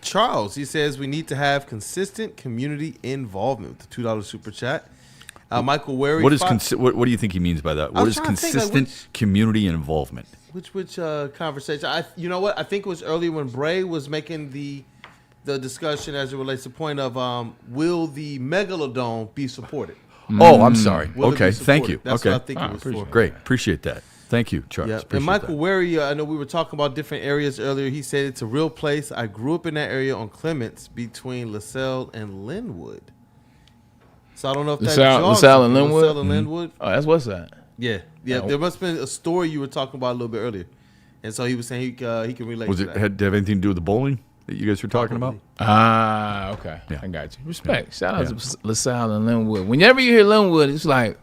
Charles, he says we need to have consistent community involvement with the $2 super chat. Michael Wary. What do you think he means by that? What is consistent community involvement? Which conversation? You know what? I think it was earlier when Bray was making the discussion as it relates to the point of will the Megalodome be supported? Oh, I'm sorry. Will Okay, thank you. That's what I think it was for. Great, appreciate that. Thank you, Charles. Yeah. And Michael Wary, I know we were talking about different areas earlier. He said it's a real place. I grew up in that area on Clements between LaSalle and Linwood. So I don't know if that's LaSalle and Linwood. LaSalle and Linwood. Oh, that's what's that? Yeah. There must have been a story you were talking about a little bit earlier, and so he was saying he can relate. Was to it that. had to have anything to do with the bowling that you guys were talking about? Okay. Yeah. I got you. Respect. Shout out to LaSalle and Linwood. Whenever you hear Linwood, it's like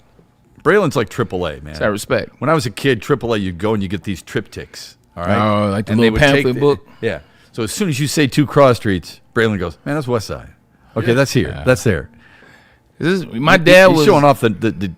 Braylon's like AAA, man. It's that respect. When I was a kid, AAA, you'd go and you get these triptychs. All right. Oh, like the little pamphlet book. Yeah. So as soon as you say 2 cross streets, Braylon goes, "Man, that's West Side." Okay, that's here. Yeah. That's there. My dad was showing off the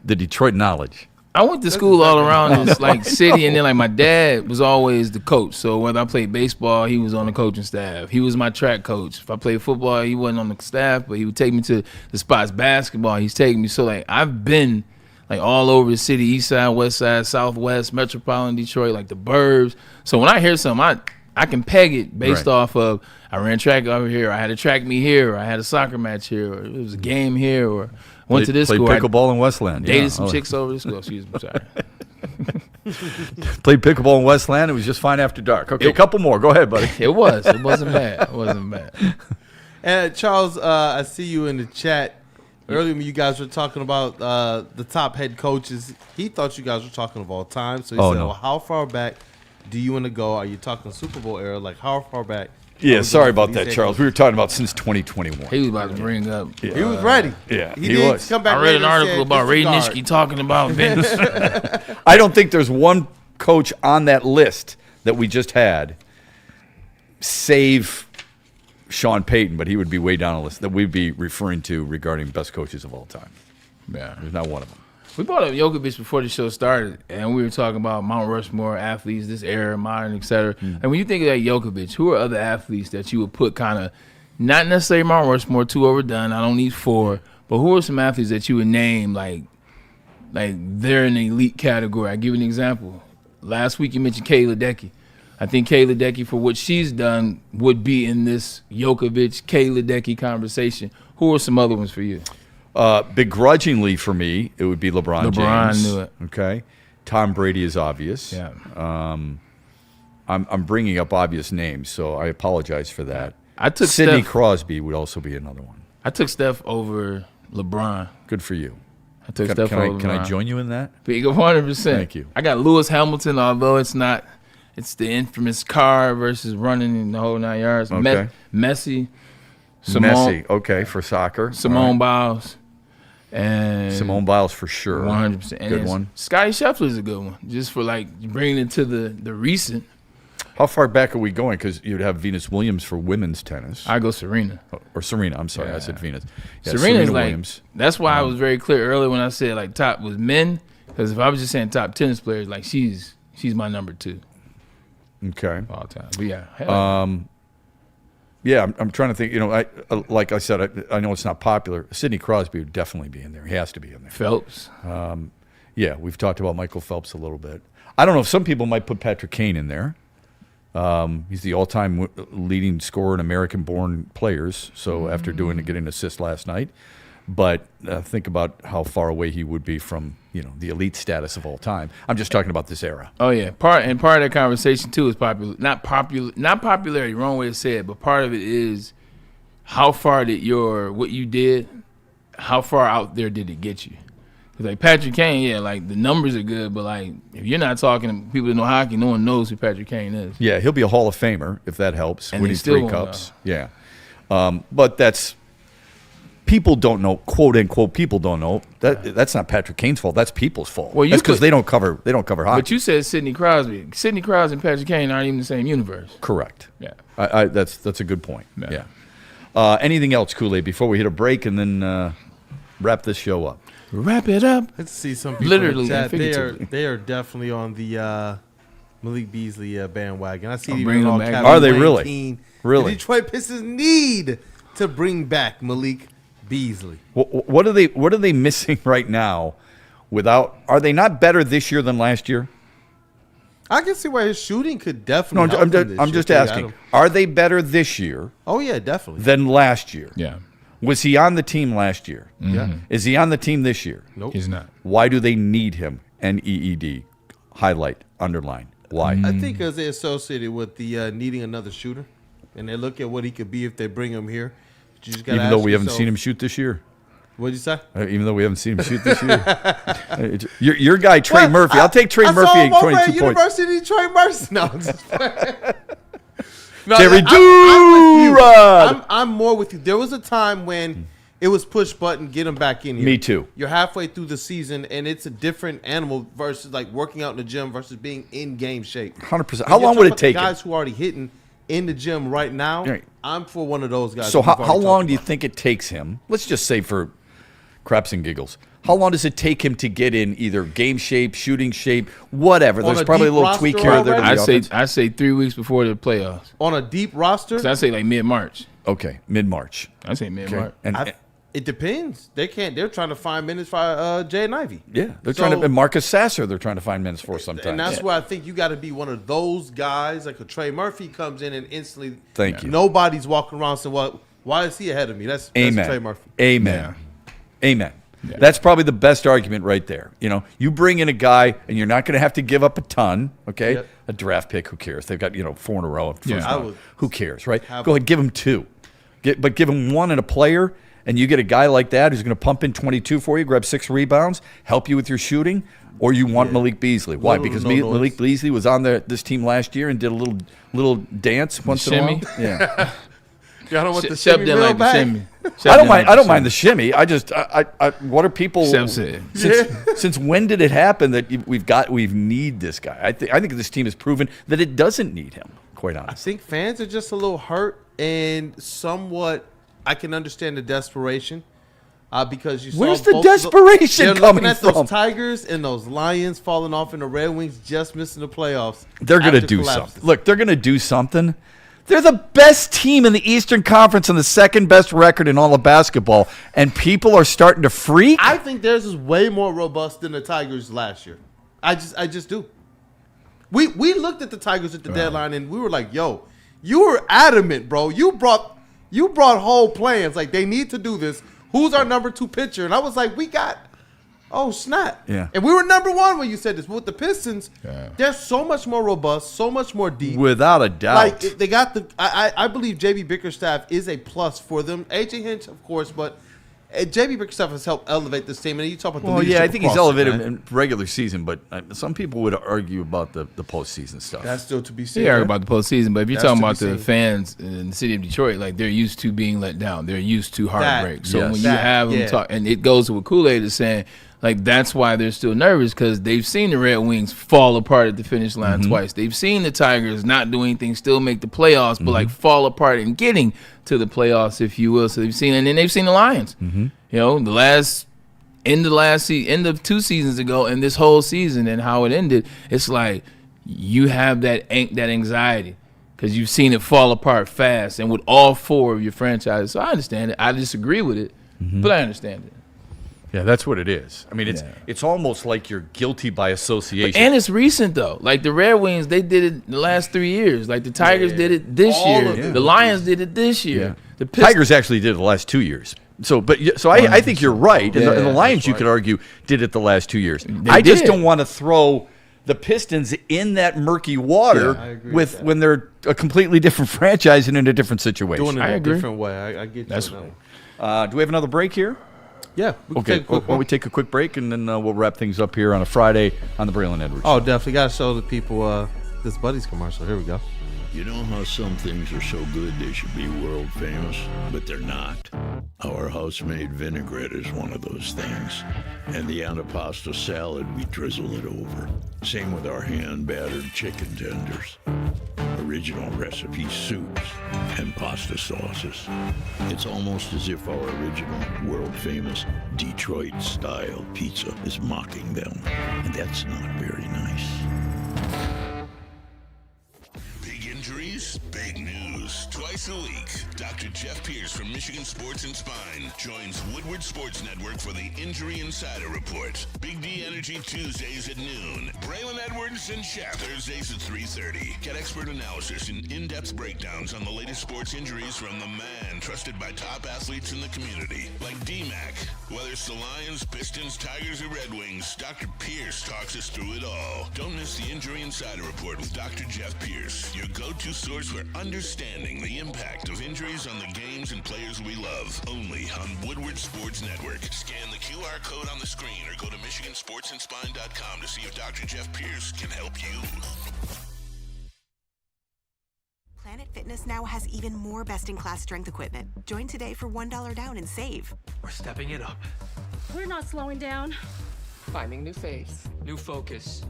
Detroit knowledge. I went to school all around this like city, and then like my dad was always the coach. So whether I played baseball, he was on the coaching staff. He was my track coach. If I played football, he wasn't on the staff, but he would take me to the spots. Basketball, he's taking me. So like I've been like all over the city, east side, west side, southwest, metropolitan Detroit, like the burbs. So when I hear something, I can peg it based off of I ran track over here, I had a track meet here, or I had a soccer match here, or it was a game here, or went to this school. Played pickleball in Westland. Dated some chicks over this school. Excuse me, sorry. Played pickleball in Westland. It was just fine after dark. Okay, a couple more. Go ahead, buddy. It was. It wasn't bad. It wasn't bad. And Charles, I see you in the chat. Earlier when you guys were talking about the top head coaches, he thought you guys were talking of all time. So he said, well, how far back do you want to go? Are you talking Super Bowl era? Like, how far back? Yeah, sorry about that, Charles. We were talking about since 2021. He was about to bring up. Yeah. He was ready. Yeah, he was. Come back I read an article about Ray Nitschke talking about Vince. I don't think there's one coach on that list that we just had, save Sean Payton, but he would be way down the list that we'd be referring to regarding best coaches of all time. Yeah. There's not one of them. We brought up Jokovic before the show started, and we were talking about Mount Rushmore athletes, this era, modern, et cetera. And when you think of that Jokovic, who are other athletes that you would put kind of, not necessarily Mount Rushmore, too overdone, I don't need 4, but who are some athletes that you would name like they're in the elite category? I'll give you an example. Last week you mentioned Kay Ledecky. I think Kay Ledecky, for what she's done, would be in this Jokovic, Kay Ledecky conversation. Who are some other ones for you? Begrudgingly for me, it would be LeBron James. LeBron knew it. Okay. Tom Brady is obvious. Yeah. I'm bringing up obvious names, so I apologize for that. I took Sidney Steph. Crosby would also be another one. I took Steph over LeBron. Good for you. I took Steph over LeBron. Can I join you in that? Big 100%. Thank you. I got Lewis Hamilton, although it's not. It's the infamous car versus running in the whole 9 yards. Okay. Messi. Simone, Messi, okay, for soccer. Simone Biles. And Simone Biles for sure. 100%. Good one. Scotty Scheffler is a good one, just for like bringing it to the recent. How far back are we going? Because you'd have Venus Williams for women's tennis. I go Serena. Or Serena. I'm sorry, I said Venus. Yeah, Serena's like Williams. That's why I was very clear earlier when I said like top was men. Because if I was just saying top tennis players, like she's my number 2. Okay. All time. But yeah. Yeah, I'm trying to think. You know, like I said, I know it's not popular. Sidney Crosby would definitely be in there. He has to be in there. Phelps. Yeah, we've talked about Michael Phelps a little bit. I don't know if some people might put Patrick Kane in there. He's the all-time leading scorer in American-born players. So after getting an assist last night, but think about how far away he would be from the elite status of all time. I'm just talking about this era. Oh yeah, part of that conversation too is not popularity. Wrong way to say it, but part of it is how far did what you did, how far out there did it get you? Because like Patrick Kane, yeah, like the numbers are good, but like if you're not talking to people that know hockey, no one knows who Patrick Kane is. Yeah, he'll be a Hall of Famer if that helps. And winning still 3 won't cups. Yeah, but that's. People don't know, quote unquote. People don't know that's not Patrick Kane's fault. That's people's fault. Well, that's because they don't cover hockey. But you said Sidney Crosby. Sidney Crosby and Patrick Kane aren't even in the same universe. Correct. Yeah. That's a good point. Yeah. Anything else, Kool-Aid, before we hit a break and then wrap this show up? Wrap it up. Let's see some people literally in the chat. They are definitely on the Malik Beasley bandwagon. I see bring them back. Are they really? Really? The Detroit Pistons need to bring back Malik Beasley. What are they missing right now? Are they not better this year than last year? I can see why his shooting could definitely. I'm just asking. Are they better this year? Oh yeah, definitely. Than last year? Yeah. Was he on the team last year? Mm-hmm. Yeah. Is he on the team this year? Nope. He's not. Why do they need him? NEED. Highlight. Underline. Why? I think because they associated with the needing another shooter, and they look at what he could be if they bring him here. Even though we haven't seen him shoot this year. What'd you say? Even though we haven't seen him shoot this year. your guy, Trey Murphy. I'll take Trey Murphy at 22 points. University of Trey Murphy. No, Jerry Durant. I'm more with you. There was a time when it was push button, get him back in here. Me too. You're halfway through the season, and it's a different animal versus like working out in the gym versus being in game shape. 100%. How long would it take? Guys who are already hitting in the gym right now. Right. I'm for one of those guys. So how long do you think it takes him? Let's just say for craps and giggles. How long does it take him to get in either game shape, shooting shape, whatever? There's probably a little tweak here or there. I say 3 weeks before the playoffs. On a deep roster? I say like mid-March. Okay, mid-March. I say mid-March. Okay. It depends. They're trying to find minutes for Jay and Ivy. Yeah, they're trying to. And Marcus Sasser, they're trying to find minutes for sometimes. And that's where I think you got to be one of those guys. Like a Trey Murphy comes in and instantly. Thank you. Nobody's walking around saying, "Well, why is he ahead of me?" That's Trey Murphy. Amen. Yeah. Amen. Yeah. That's probably the best argument right there. You bring in a guy, and you're not going to have to give up a ton. Okay, Yep. A draft pick. Who cares? They've got 4 in a row. Yeah. Who cares, right? Go ahead, give him 2. But give him 1 and a player. And you get a guy like that who's going to pump in 22 for you, grab 6 rebounds, help you with your shooting, or you want Malik Beasley. Why? Because Malik Beasley was on this team last year and did a little dance once in a while. Yeah. Y'all don't want the Shep shimmy didn't real like the bad? shimmy. I don't mind the shimmy. I just what are people? Shep said. Since when did it happen that we've need this guy? I think this team has proven that it doesn't need him. Quite honestly, I think fans are just a little hurt and somewhat. I can understand the desperation because you saw where's the desperation they're coming looking at from? those Tigers and those Lions falling off, and the Red Wings just missing the playoffs. They're going to do something. Look, they're going to do something. They're the best team in the Eastern Conference and the second best record in all of basketball, and people are starting to freak. I think theirs is way more robust than the Tigers last year. I just do. We looked at the Tigers at the deadline, and we were like, "Yo, you were adamant, bro. You brought whole plans. Like, they need to do this. Who's our number 2 pitcher?" And I was like, oh, snap. Yeah. And we were number 1 when you said this. But with the Pistons, they're so much more robust, so much more deep. Without a doubt. Like, they got I believe JB Bickerstaff is a plus for them. AJ Hinch, of course, but J.B. Bickerstaff has helped elevate this team, and you talk about the Well, leadership yeah, I think he's across it, elevated man. in regular season, but some people would argue about the postseason stuff. That's still to be seen. Yeah, man. about the postseason, but if you're That's talking to be about the seen. fans in the city of Detroit, like they're used to being let down, they're used to heartbreak. So yes. when you That, have them yeah. talk, and it goes to what Kool-Aid is saying, like that's why they're still nervous because they've seen the Red Wings fall apart at the finish line twice. They've seen the Tigers not do anything, still make the playoffs, but like fall apart in getting to the playoffs, if you will. So they've seen, and then they've seen the Lions. You know, end of 2 seasons ago, and this whole season, and how it ended. It's like you have that anxiety because you've seen it fall apart fast, and with all 4 of your franchises. So I understand it. I disagree with it, but I understand it. Yeah, that's what it is. I mean, it's almost like you're guilty by association. And it's recent though. Like the Red Wings, they did it the last 3 years. Like the Tigers did it this year. The Lions did it this year. The Tigers actually did it the last 2 years. So I think you're right. And the Lions, you could argue, did it the last 2 years. I just don't want to throw the Pistons in that murky water when they're a completely different franchise and in a different situation. Doing it in a different way. I get That's that. do we have another break here? Yeah. Okay. Why don't we take a quick break and then we'll wrap things up here on a Friday on the Braylon Edwards. Oh, definitely got to show the people this Buddy's commercial. Here we go. You know how some things are so good they should be world famous, but they're not? Our house-made vinaigrette is one of those things. And the antipasto salad, we drizzle it over. Same with our hand-battered chicken tenders. Original recipe soups and pasta sauces. It's almost as if our original, world-famous Detroit-style pizza is mocking them. And that's not very nice. Big injuries, big news. Twice a week, Dr. Jeff Pierce from Michigan Sports and Spine joins Woodward Sports Network for the Injury Insider Report. Big D Energy Tuesdays at noon. Braylon Edwards and Shep Thursdays at 3:30. Get expert analysis and in-depth breakdowns on the latest sports injuries from the man trusted by top athletes in the community, like D-Mac. Whether it's the Lions, Pistons, Tigers, or Red Wings, Dr. Pierce talks us through it all. Don't miss the Injury Insider Report with Dr. Jeff Pierce, your go-to source for understanding the impact of injuries on the games and players we love. Only on Woodward Sports Network. Scan the QR code on the screen or go to MichiganSportsandSpine.com to see if Dr. Jeff Pierce can help you. Planet Fitness now has even more best-in-class strength equipment. Join today for $1 down and save. We're stepping it up. We're not slowing down. Finding new faith, new focus.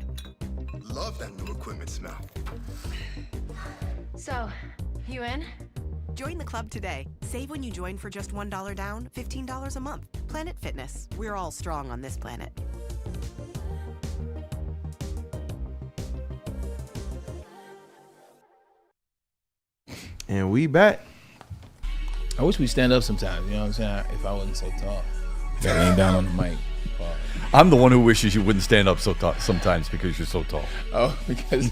Love that new equipment smell. So, you in? Join the club today. Save when you join for just $1 down, $15 a month. Planet Fitness. We're all strong on this planet. And we back. I wish we stand up sometimes. You know what I'm saying? If I wasn't so tall, got lean down on the mic. I'm the one who wishes you wouldn't stand up so sometimes because you're so tall. Oh, because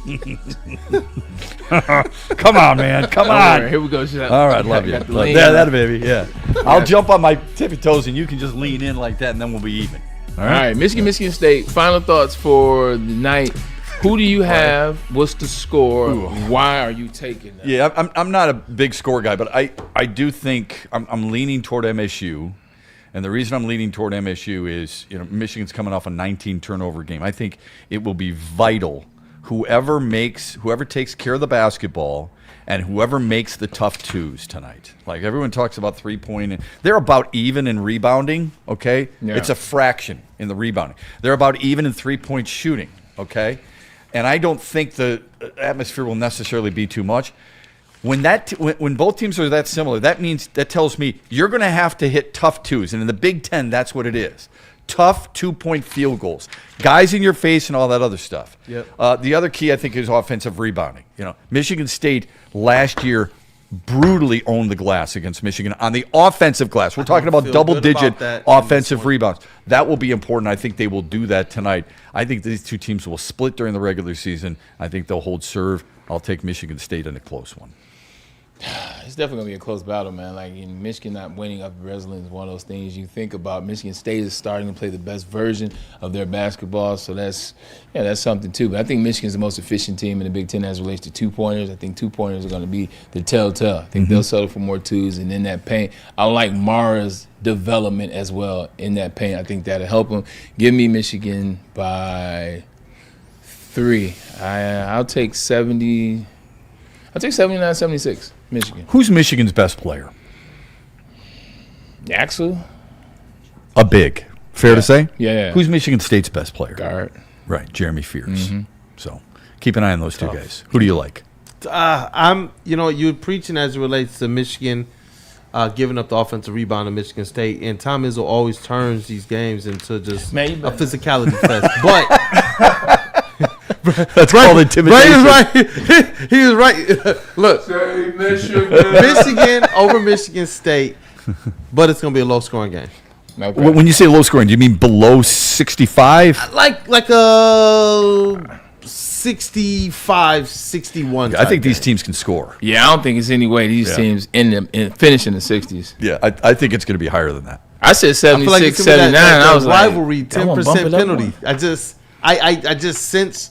come on, man, come on. Here we go. All right, love you. Yeah, that baby. Yeah, I'll jump on my tippy toes and you can just lean in like that, and then we'll be even. All right, Michigan State. Final thoughts for the night. Who do you have? What's the score? Ooh. Why are you taking that? Yeah, I'm not a big score guy, but I do think I'm leaning toward MSU. And the reason I'm leaning toward MSU is, Michigan's coming off a 19 turnover game. I think it will be vital. Whoever takes care of the basketball and whoever makes the tough twos tonight. Like everyone talks about 3-point. They're about even in rebounding, okay? Yeah. It's a fraction in the rebounding. They're about even in 3-point shooting, okay? And I don't think the atmosphere will necessarily be too much. When both teams are that similar, that tells me you're going to have to hit tough twos, and in the Big Ten, that's what it is: tough 2-point field goals, guys in your face, and all that other stuff. Yep. The other key, I think, is offensive rebounding. Michigan State last year brutally owned the glass against Michigan on the offensive glass. We're talking about double-digit offensive rebounds. That will be important. I think they will do that tonight. I think these two teams will split during the regular season. I think they'll hold serve. I'll take Michigan State in a close one. It's definitely going to be a close battle, man. Like, in Michigan not winning up Breslin is one of those things you think about. Michigan State is starting to play the best version of their basketball, so that's something too. But I think Michigan's the most efficient team in the Big Ten as it relates to two-pointers. I think two-pointers are going to be the telltale. I think they'll settle for more twos, and in that paint, I like Mara's development as well in that paint. I think that'll help him. Give me Michigan by 3. I'll take 70. I'll take 79-76. Michigan. Who's Michigan's best player? Axel. A big. Fair to say? Yeah. Who's Michigan State's best player? Guard. Right, Jeremy Fears. So keep an eye on those two guys. Who do you like? You're preaching as it relates to Michigan giving up the offensive rebound to Michigan State, and Tom Izzo always turns these games into just a physicality fest. But that's called intimidation. He was right. Look, Michigan over Michigan State, but it's going to be a low-scoring game. Okay. When you say low-scoring, do you mean below 65? Like a 65, 61. I think these teams can score. Yeah, I don't think it's any way these teams finish in the 60s. Yeah, I think it's going to be higher than that. I said 76, 79. I was rivalry, like, 10% penalty. I just sense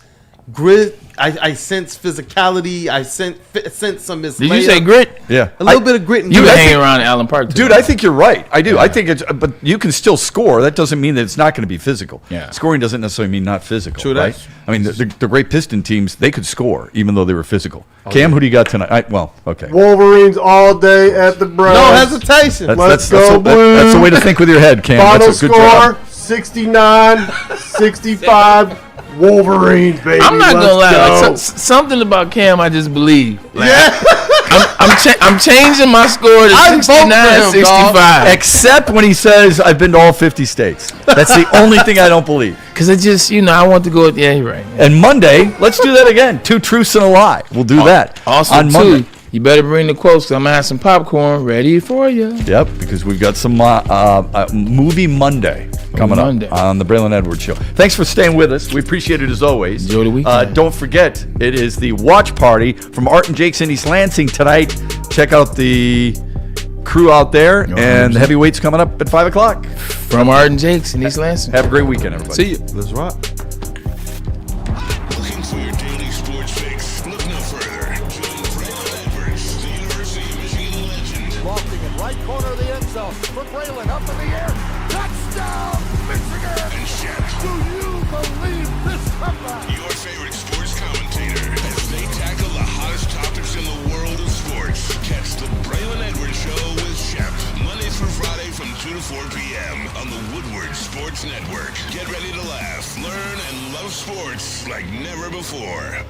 grit. I sense physicality. I sense some mislayup. Did you say grit? Yeah, a little bit of grit. And you hanging around Allen Park, too. Dude. I think you're right. I do. Yeah. I think but you can still score. That doesn't mean that it's not going to be physical. Yeah. Scoring doesn't necessarily mean not physical. True, right? I mean, the great Piston teams, they could score even though they were physical. Cam, who do you got tonight? Okay. Wolverines all day at the Browns. No hesitation. Let's go Blues. That's the way to think with your head, Cam. Final that's a good score, job. 69-65. Wolverines, baby. I'm not gonna lie. Like, something about Cam, I just believe. Like, I'm changing my score to 69-65. Except when he says, "I've been to all 50 states." That's the only thing I don't believe. Because it just, I want to go with you're right. And Monday, let's do that again. 2 truths and a lie. We'll do that. Also, on Monday. You better bring the quotes because I'm going to have some popcorn ready for you. Yep, because we've got some Movie Monday coming up on the Braylon Edwards Show. Thanks for staying with us. We appreciate it as always. Enjoy the weekend. Don't forget, it is the watch party from Art and Jake's in East Lansing tonight. Check out the crew out there, and the heavyweights coming up at 5 o'clock. From Art and Jake's in East Lansing. Have a great weekend, everybody. See you. Let's rock. Looking for your daily sports fix? Look no further. Join Braylon Edwards, the University of Michigan legend. Lofting in right corner of the end zone for Braylon, up in the air. Touchdown, Michigan! And Shepard. Do you believe this comeback? Your favorite sports commentator as they tackle the hottest topics in the world of sports. Catch the Braylon Edwards Show with Shepard. Monday through Friday from 2 to 4 p.m. on the Woodward Sports Network. Get ready to laugh, learn, and love sports like never before.